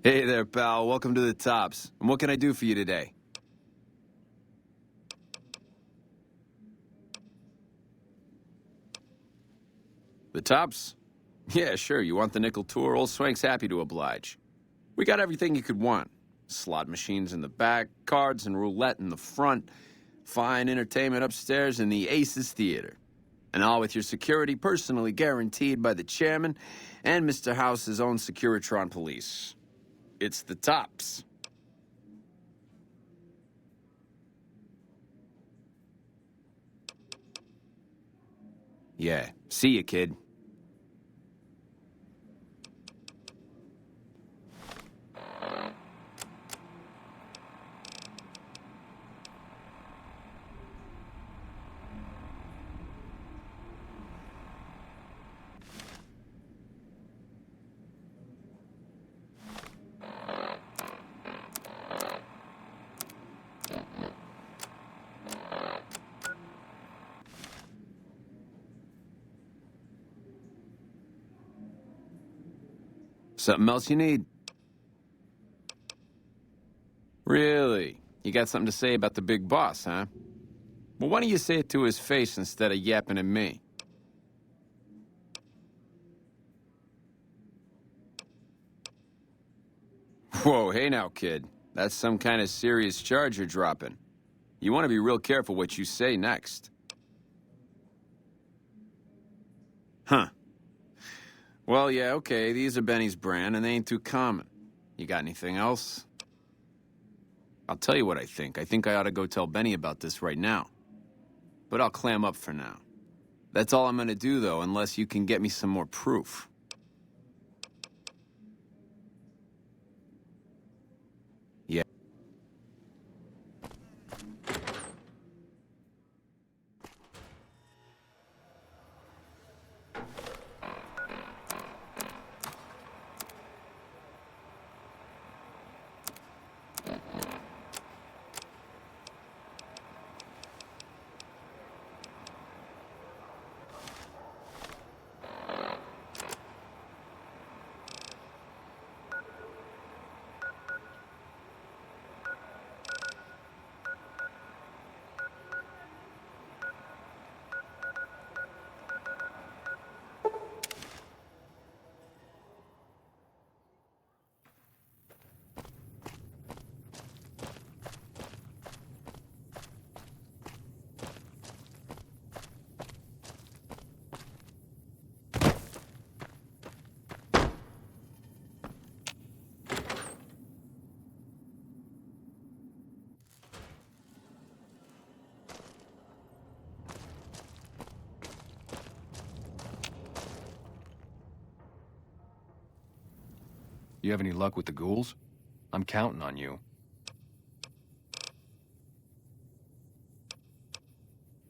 Hey there, pal. Welcome to the Tops. And what can I do for you today? The Tops? Yeah, sure. You want the nickel tour? Old Swank's happy to oblige. We got everything you could want. Slot machines in the back, cards and roulette in the front, fine entertainment upstairs in the Aces Theater. And all with your security personally guaranteed by the chairman and Mr. House's own Securitron police. It's the Tops. Yeah, see ya, kid. Something else you need? Really? You got something to say about the big boss, huh? Well, why don't you say it to his face instead of yapping at me? Whoa, hey now, kid. That's some kind of serious charge you're dropping. You want to be real careful what you say next. Huh. Well, yeah, okay, these are Benny's brand, and they ain't too common. You got anything else? I'll tell you what I think. I think I ought to go tell Benny about this right now. But I'll clam up for now. That's all I'm gonna do, though, unless you can get me some more proof. Yeah. You have any luck with the ghouls? I'm counting on you.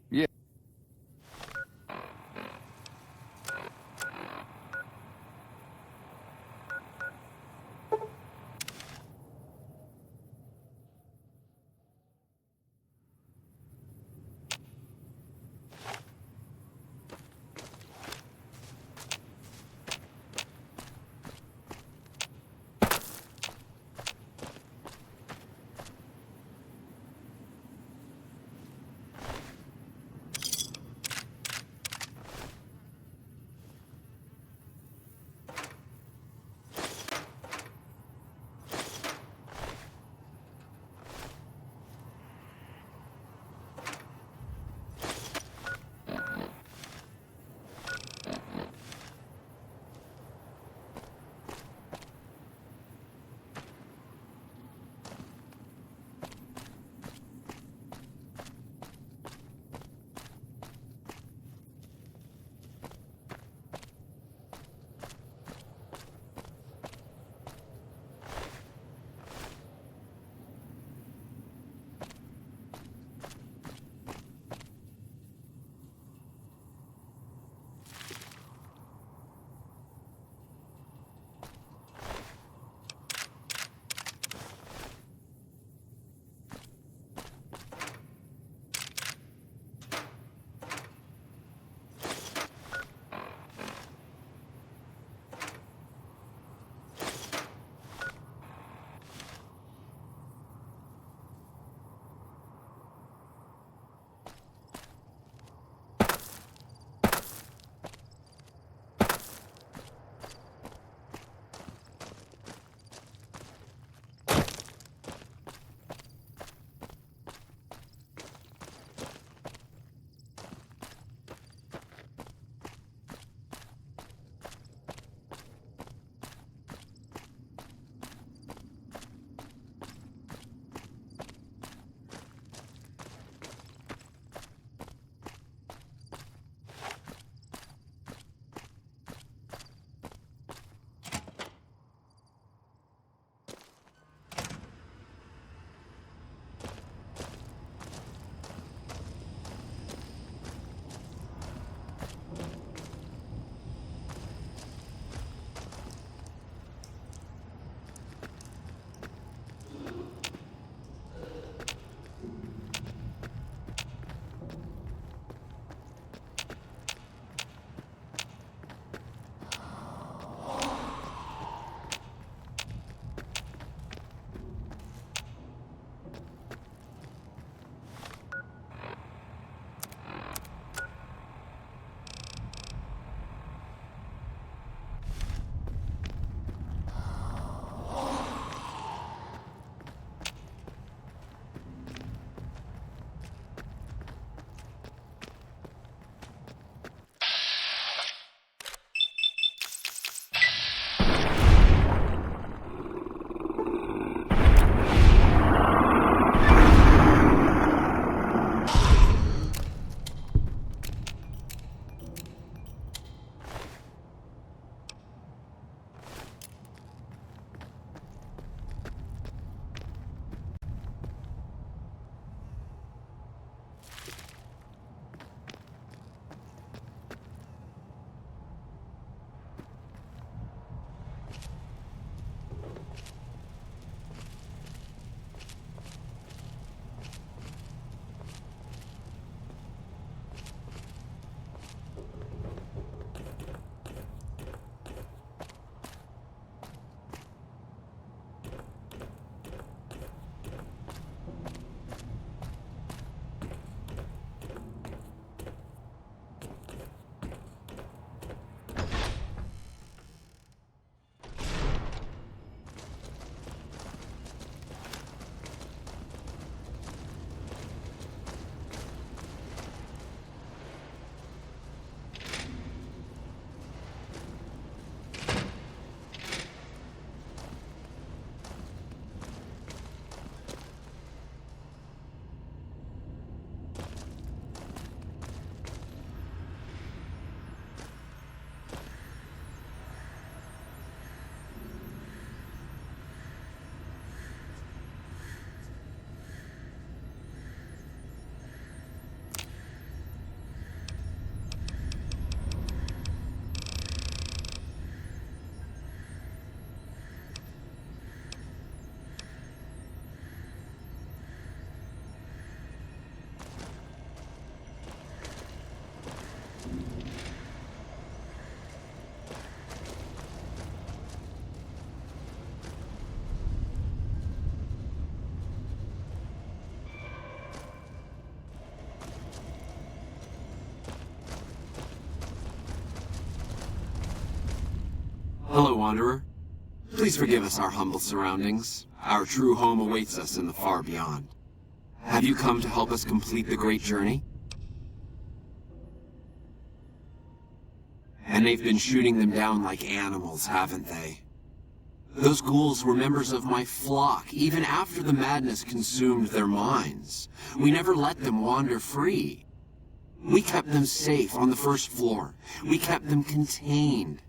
Yeah. Hello, Wanderer. Please forgive us our humble surroundings. Our true home awaits us in the far beyond. Have you come to help us complete the great journey? And they've been shooting them down like animals, haven't they? Those ghouls were members of my flock, even after the madness consumed their minds. We never let them wander free. We kept them safe on the first floor. We kept them contained.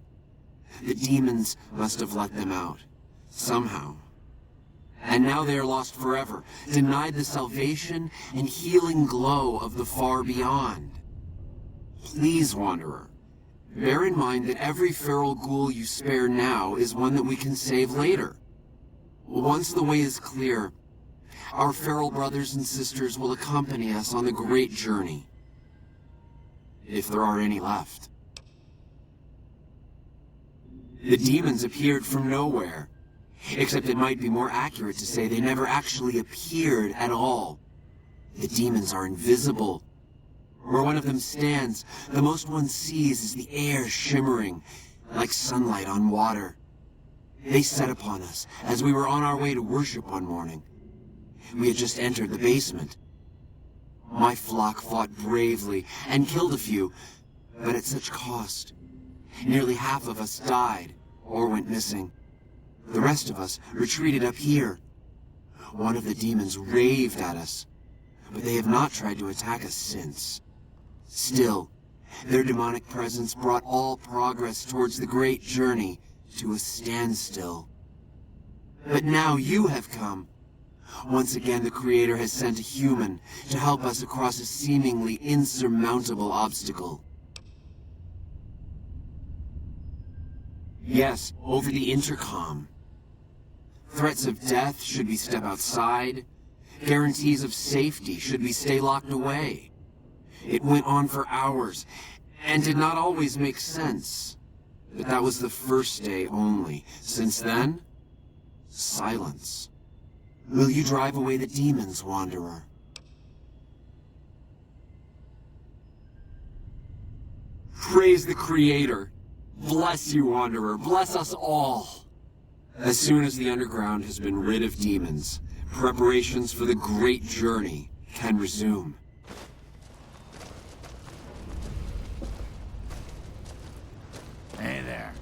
The demons must have let them out, somehow. And now they are lost forever, denied the salvation and healing glow of the far beyond. Please, Wanderer, bear in mind that every feral ghoul you spare now is one that we can save later. Once the way is clear, our feral brothers and sisters will accompany us on the great journey. If there are any left. The demons appeared from nowhere, except it might be more accurate to say they never actually appeared at all. The demons are invisible. Where one of them stands, the most one sees is the air shimmering, like sunlight on water. They set upon us as we were on our way to worship one morning. We had just entered the basement. My flock fought bravely and killed a few, but at such cost. Nearly half of us died or went missing. The rest of us retreated up here. One of the demons raved at us, but they have not tried to attack us since. Still, their demonic presence brought all progress towards the great journey to a standstill. But now you have come. Once again, the Creator has sent a human to help us across a seemingly insurmountable obstacle. Yes, over the intercom. Threats of death should we step outside. Guarantees of safety should we stay locked away. It went on for hours, and did not always make sense. But that was the first day only. Since then, silence. Will you drive away the demons, Wanderer? Praise the Creator. Bless you, Wanderer. Bless us all. As soon as the underground has been rid of demons, preparations for the great journey can resume. Hey there.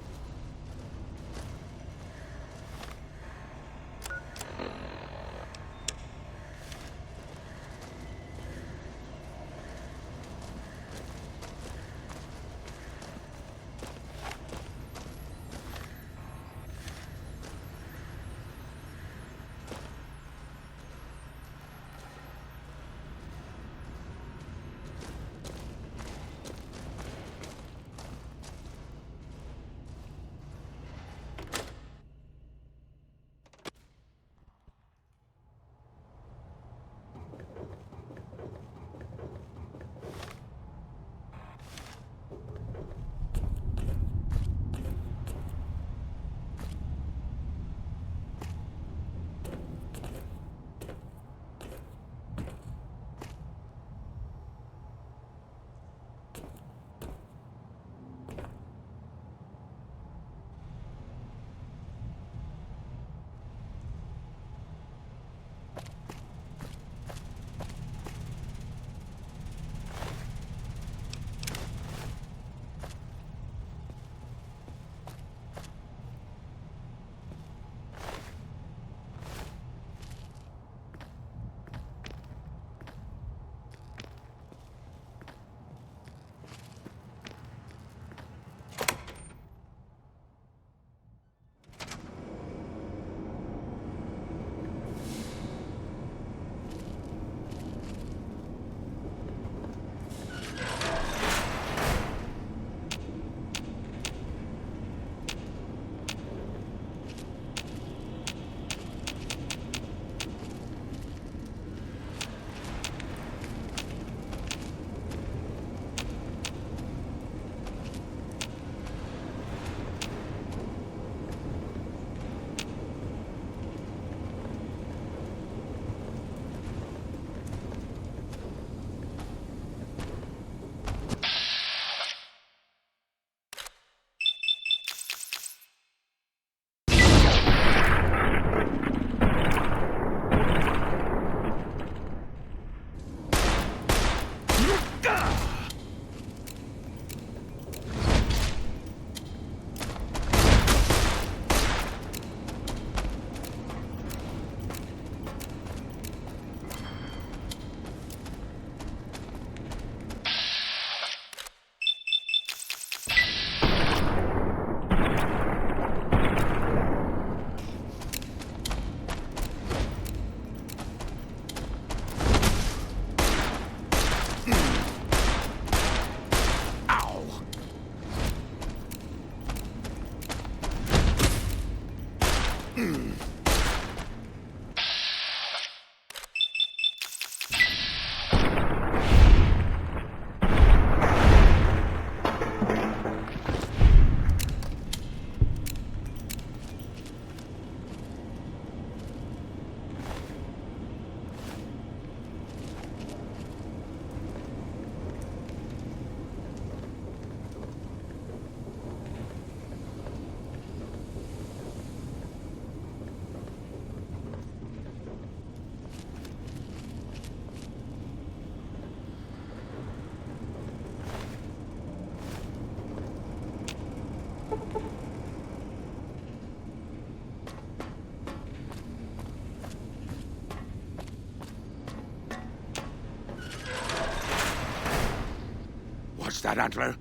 What's that, Antler?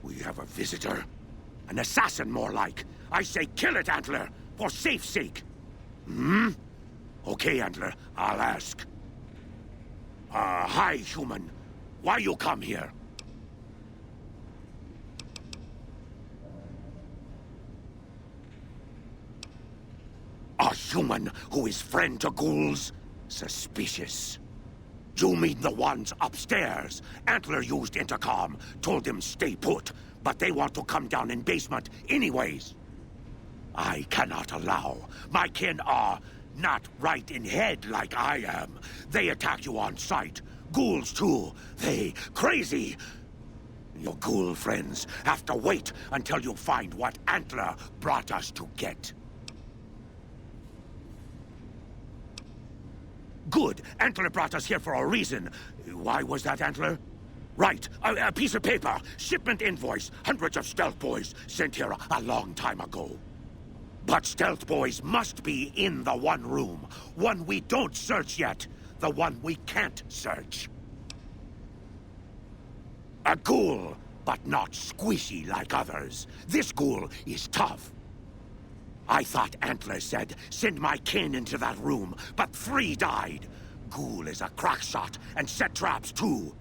We have a visitor. An assassin, more like. I say kill it, Antler, for safe's sake. Hmm? Okay, Antler, I'll ask. Hi, human. Why you come here? A human who is friend to ghouls? Suspicious. You mean the ones upstairs? Antler used intercom, told them stay put, but they want to come down in basement anyways. I cannot allow. My kin are not right in head like I am. They attack you on sight. Ghouls too. They crazy. Your ghoul friends have to wait until you find what Antler brought us to get. Good. Antler brought us here for a reason. Why was that, Antler? Right. A piece of paper. Shipment invoice. Hundreds of stealth boys sent here a long time ago. But stealth boys must be in the one room. One we don't search yet. The one we can't search. A ghoul, but not squishy like others. This ghoul is tough. I thought Antler said, send my kin into that room, but 3 died. Ghoul is a crack shot and set traps too.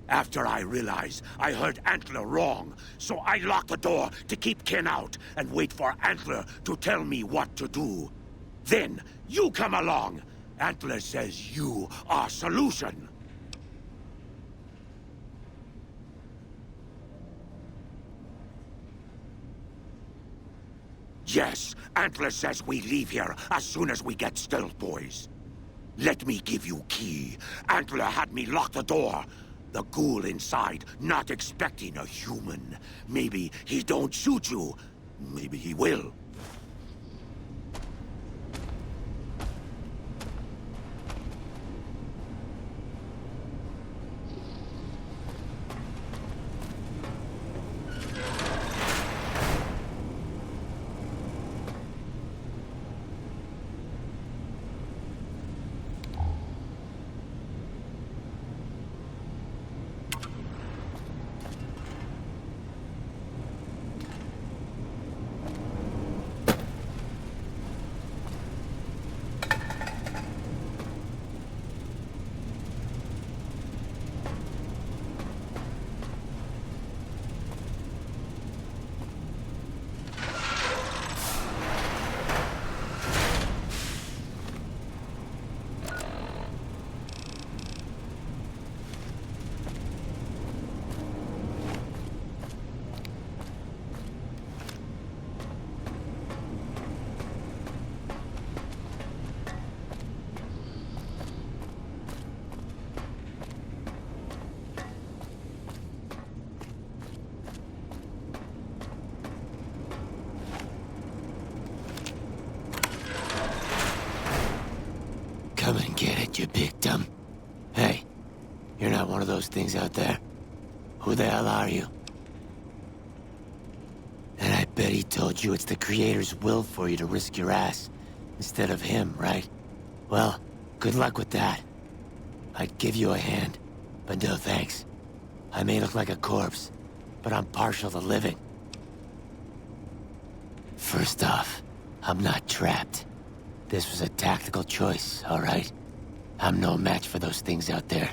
After I realized I heard Antler wrong, so I locked the door to keep kin out and wait for Antler to tell me what to do. Then, you come along. Antler says you are solution. Yes, Antler says we leave here as soon as we get stealth boys. Let me give you key. Antler had me lock the door. The ghoul inside, not expecting a human. Maybe he don't shoot you. Maybe he will. Come and get it, you big dumb. Hey, you're not one of those things out there. Who the hell are you? And I bet he told you it's the Creator's will for you to risk your ass instead of him, right? Well, good luck with that. I'd give you a hand, but no thanks. I may look like a corpse, but I'm partial to living. First off, I'm not trapped. This was a tactical choice, all right? I'm no match for those things out there.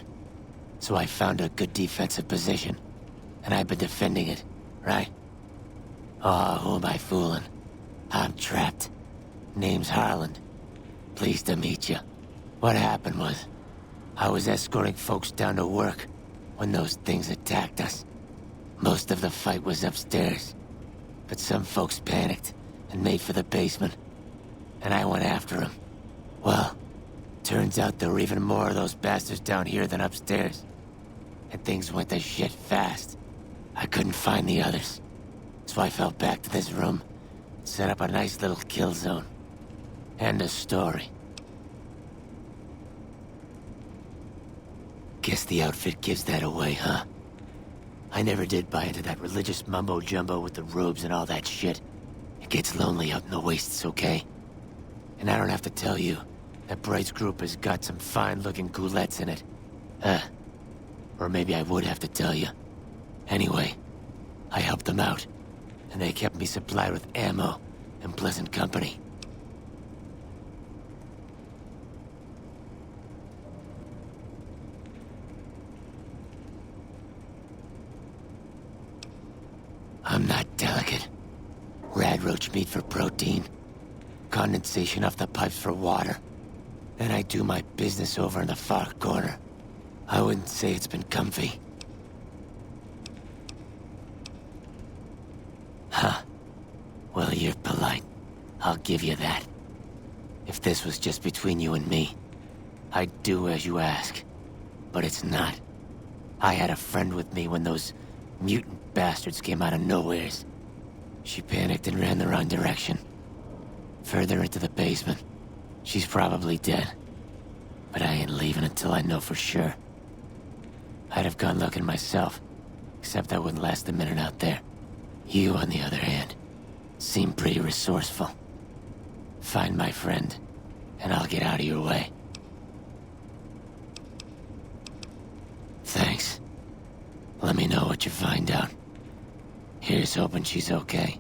So I found a good defensive position, and I've been defending it, right? Oh, who am I fooling? I'm trapped. Name's Harland. Pleased to meet you. What happened was, I was escorting folks down to work when those things attacked us. Most of the fight was upstairs, but some folks panicked and made for the basement, and I went after them. Well, turns out there were even more of those bastards down here than upstairs, and things went to shit fast. I couldn't find the others, so I fell back to this room, set up a nice little kill zone. End of story. Guess the outfit gives that away, huh? I never did buy into that religious mumbo-jumbo with the robes and all that shit. It gets lonely out in the wastes, okay? And I don't have to tell you that Bright's group has got some fine-looking goulettes in it. Or maybe I would have to tell you. Anyway, I helped them out, and they kept me supplied with ammo and pleasant company. I'm not delicate. Radroach meat for protein. Condensation off the pipes for water. Then I do my business over in the far corner. I wouldn't say it's been comfy. Huh. Well, you're polite. I'll give you that. If this was just between you and me, I'd do as you ask. But it's not. I had a friend with me when those mutant bastards came out of nowheres. She panicked and ran the wrong direction. Further into the basement. She's probably dead. But I ain't leaving until I know for sure. I'd have gone looking myself, except I wouldn't last a minute out there. You, on the other hand, seem pretty resourceful. Find my friend, and I'll get out of your way. Thanks. Let me know what you find out. Here's hoping she's okay.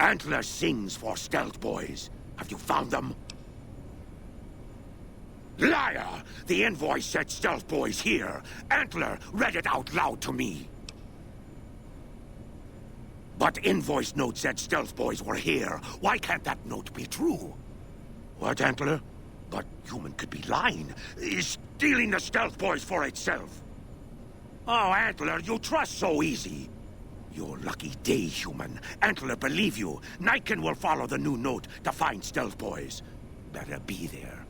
Antler sings for Stealth Boys. Have you found them? Liar! The invoice said Stealth Boys here. Antler read it out loud to me. But invoice note said Stealth Boys were here. Why can't that note be true? What, Antler? But human could be lying. Stealing the Stealth Boys for itself. Oh, Antler, you trust so easy. Your lucky day, human. Antler, believe you. Nightkin will follow the new note to find Stealth Boys. Better be there.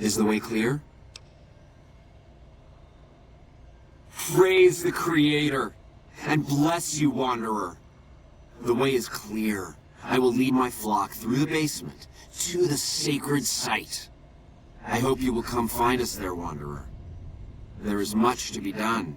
Is the way clear? Praise the Creator, and bless you, Wanderer. The way is clear. I will lead my flock through the basement to the sacred site. I hope you will come find us there, Wanderer. There is much to be done.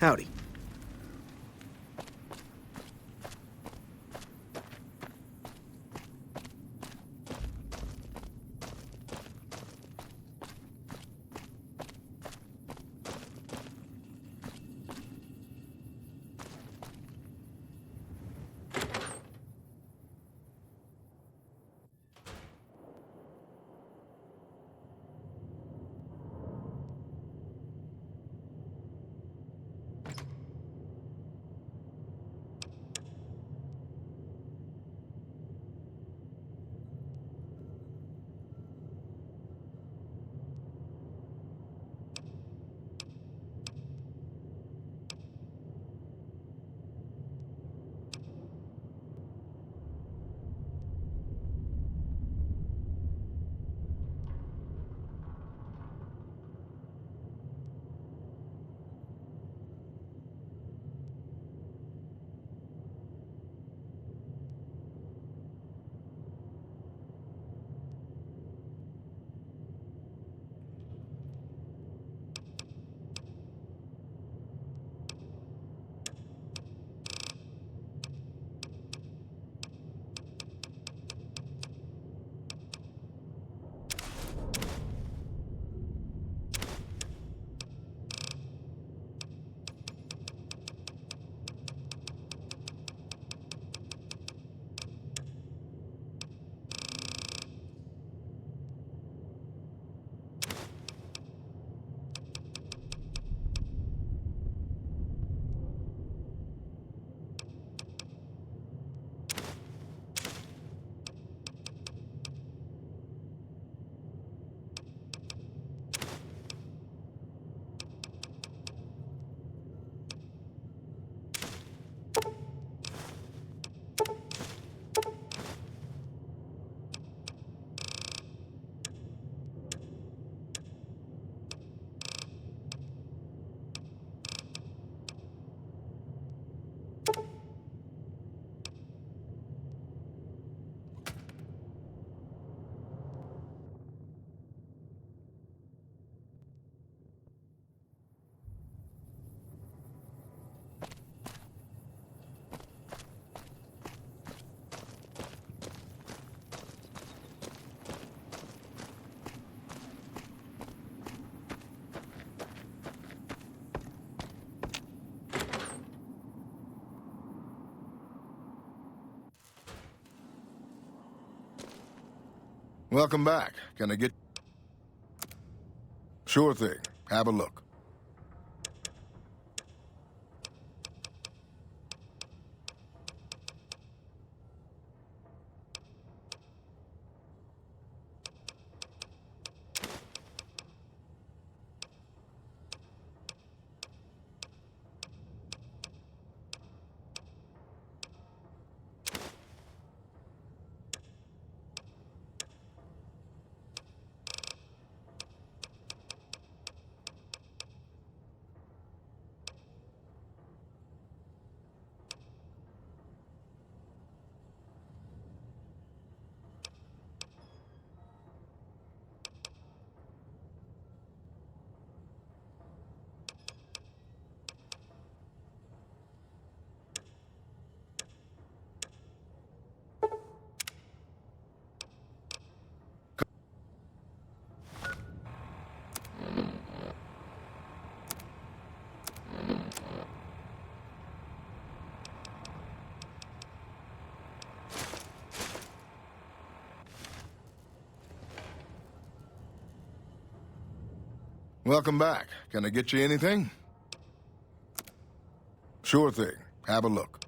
Howdy. Welcome back. Can I get... Sure thing. Have a look. Welcome back. Can I get you anything? Sure thing. Have a look.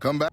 Come back.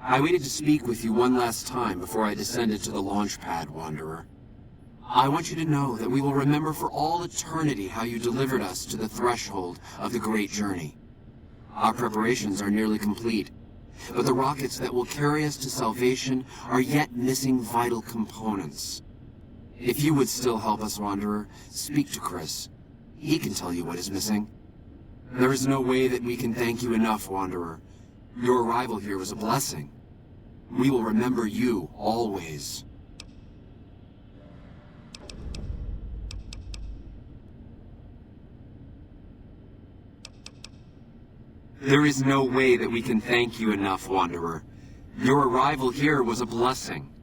I waited to speak with you one last time before I descended to the launch pad, Wanderer. I want you to know that we will remember for all eternity how you delivered us to the threshold of the great journey. Our preparations are nearly complete, but the rockets that will carry us to salvation are yet missing vital components. If you would still help us, Wanderer, speak to Chris. He can tell you what is missing. There is no way that we can thank you enough, Wanderer. Your arrival here was a blessing. We will remember you always. There is no way that we can thank you enough, Wanderer. Your arrival here was a blessing.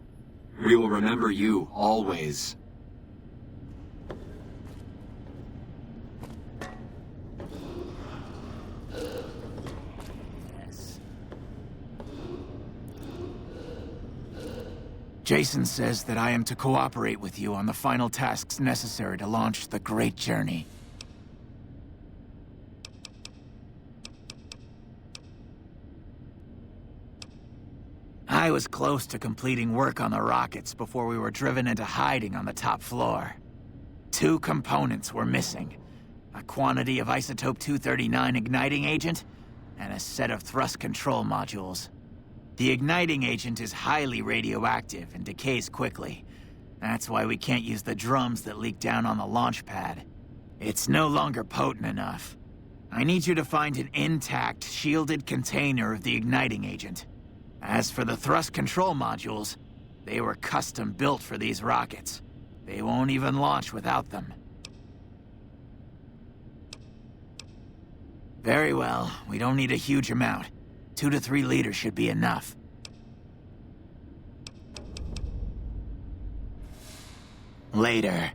We will remember you always. Jason says that I am to cooperate with you on the final tasks necessary to launch the Great Journey. I was close to completing work on the rockets before we were driven into hiding on the top floor. 2 components were missing. A quantity of isotope 239 igniting agent, and a set of thrust control modules. The igniting agent is highly radioactive and decays quickly. That's why we can't use the drums that leak down on the launch pad. It's no longer potent enough. I need you to find an intact, shielded container of the igniting agent. As for the thrust control modules, they were custom built for these rockets. They won't even launch without them. Very well, we don't need a huge amount. 2 to 3 liters should be enough. Later.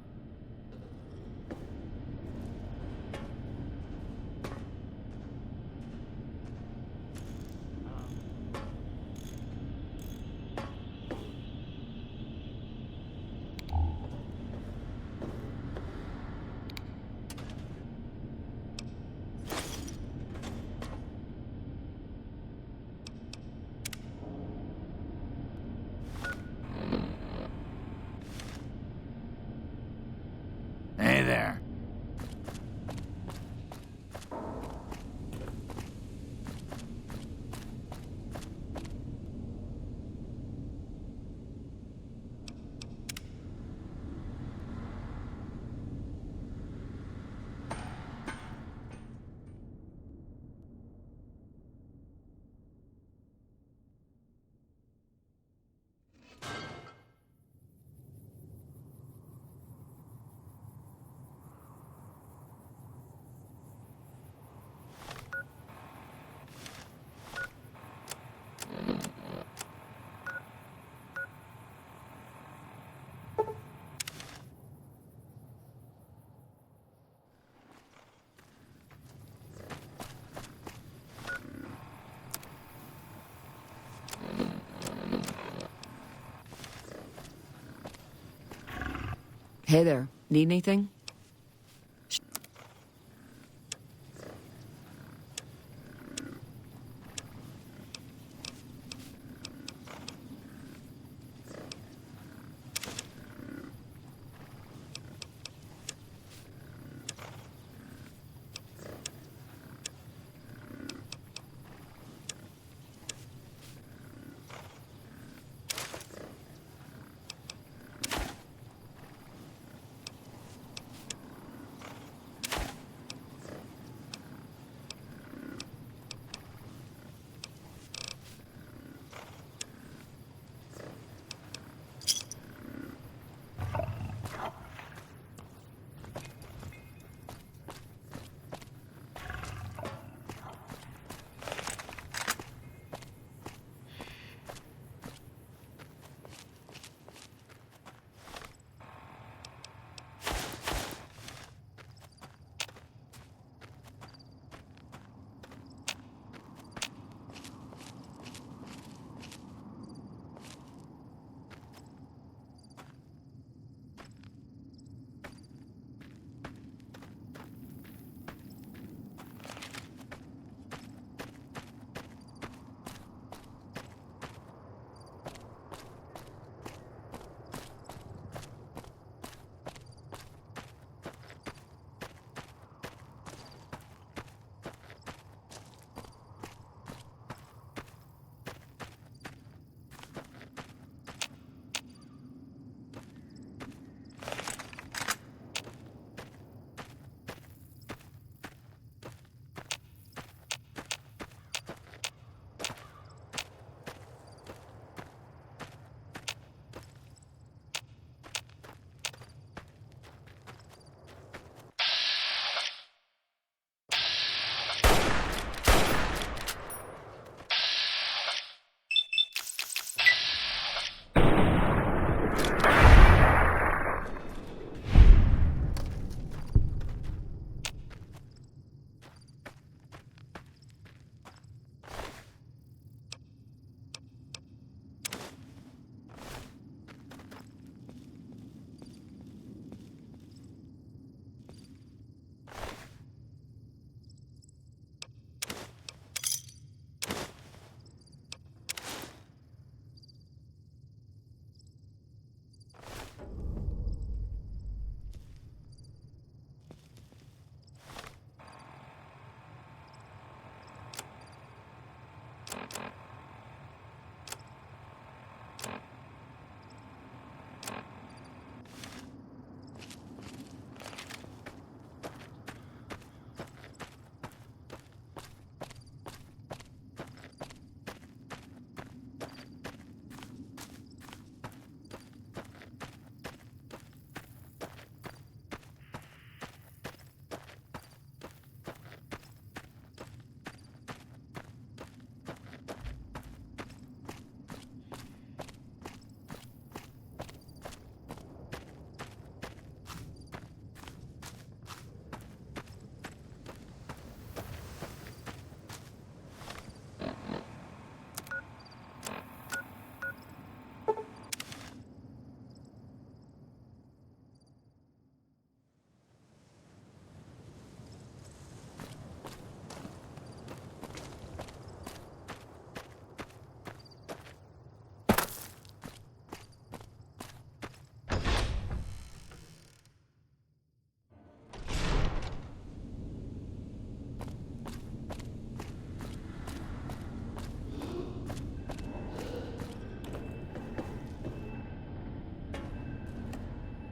Hey there. Need anything?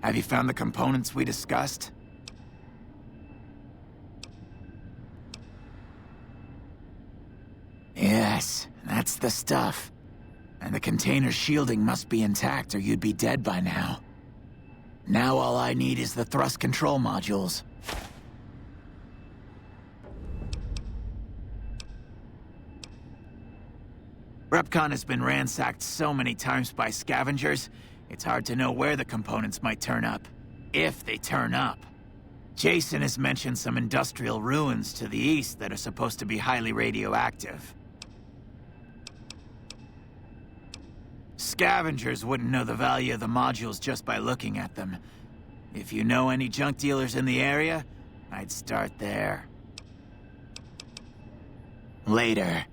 Have you found the components we discussed? Yes, that's the stuff. And the container's shielding must be intact or you'd be dead by now. Now all I need is the thrust control modules. REPCONN has been ransacked so many times by scavengers, it's hard to know where the components might turn up. If they turn up. Jason has mentioned some industrial ruins to the east that are supposed to be highly radioactive. Scavengers wouldn't know the value of the modules just by looking at them. If you know any junk dealers in the area, I'd start there. Later.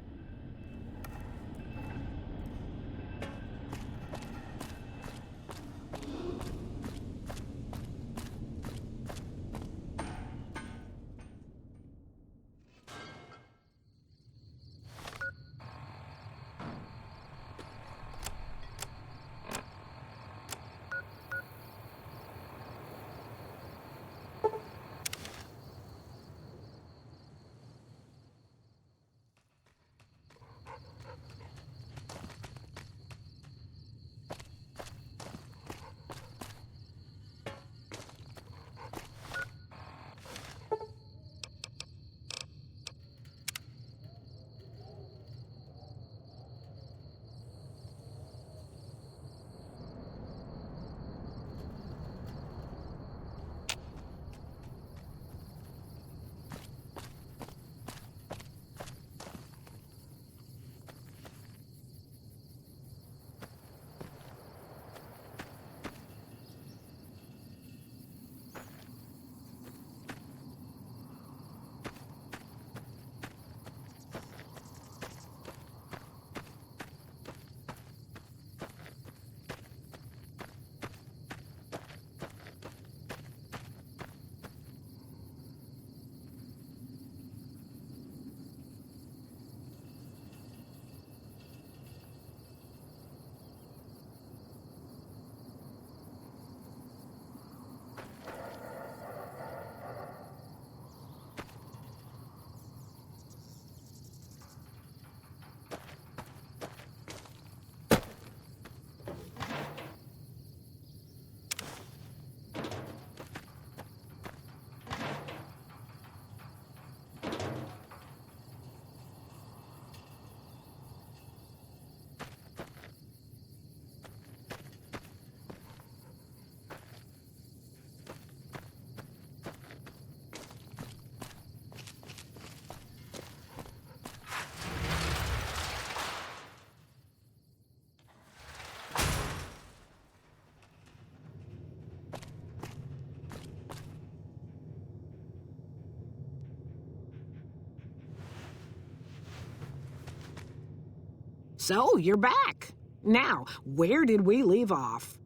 So, you're back. Now, where did we leave off?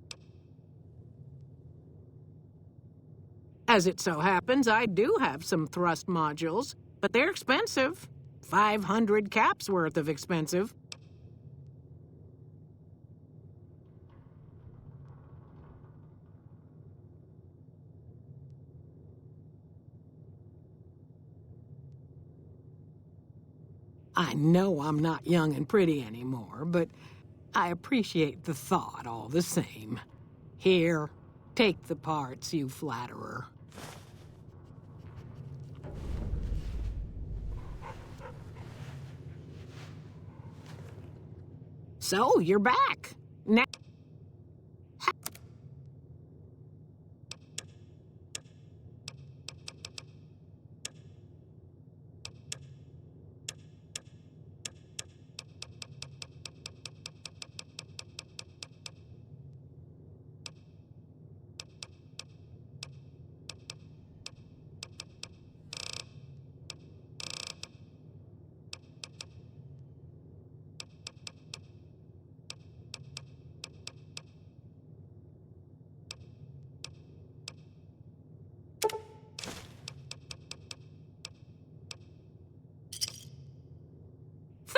As it so happens, I do have some thrust modules, but they're expensive. 500 caps worth of expensive. I know I'm not young and pretty anymore, but I appreciate the thought all the same. Here, take the parts, you flatterer. So, you're back. Now...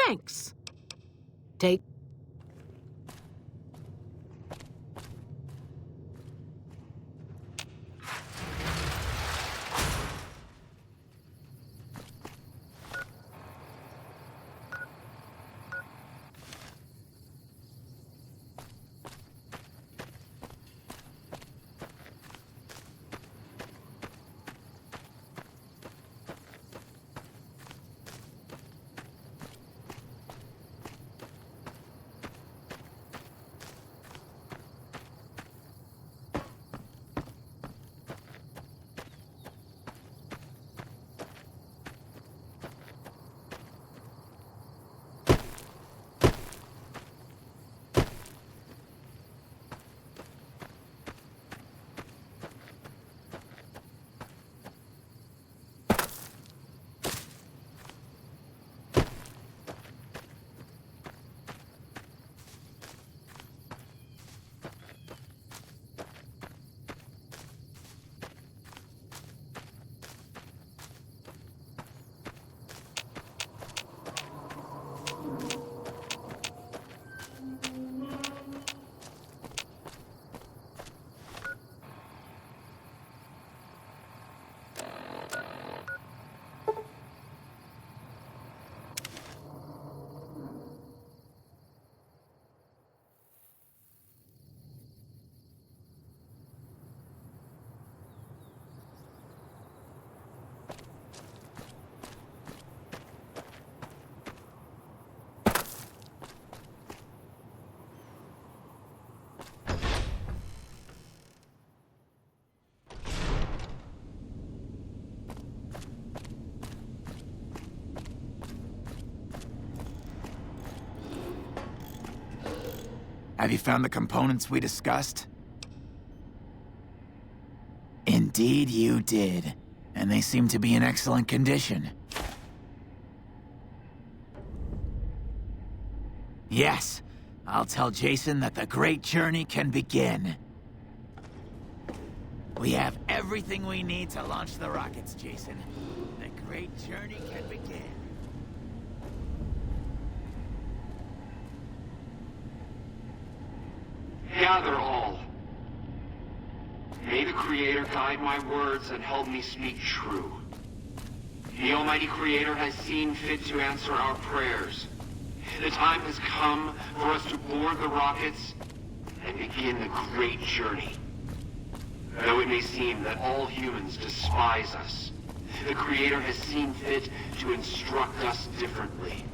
Thanks. Take... Have you found the components we discussed? Indeed you did. And they seem to be in excellent condition. Yes, I'll tell Jason that the great journey can begin. We have everything we need to launch the rockets, Jason. The great journey can begin. Gather all. May the Creator guide my words and help me speak true. The Almighty Creator has seen fit to answer our prayers. The time has come for us to board the rockets and begin the great journey. Though it may seem that all humans despise us, the Creator has seen fit to instruct us differently.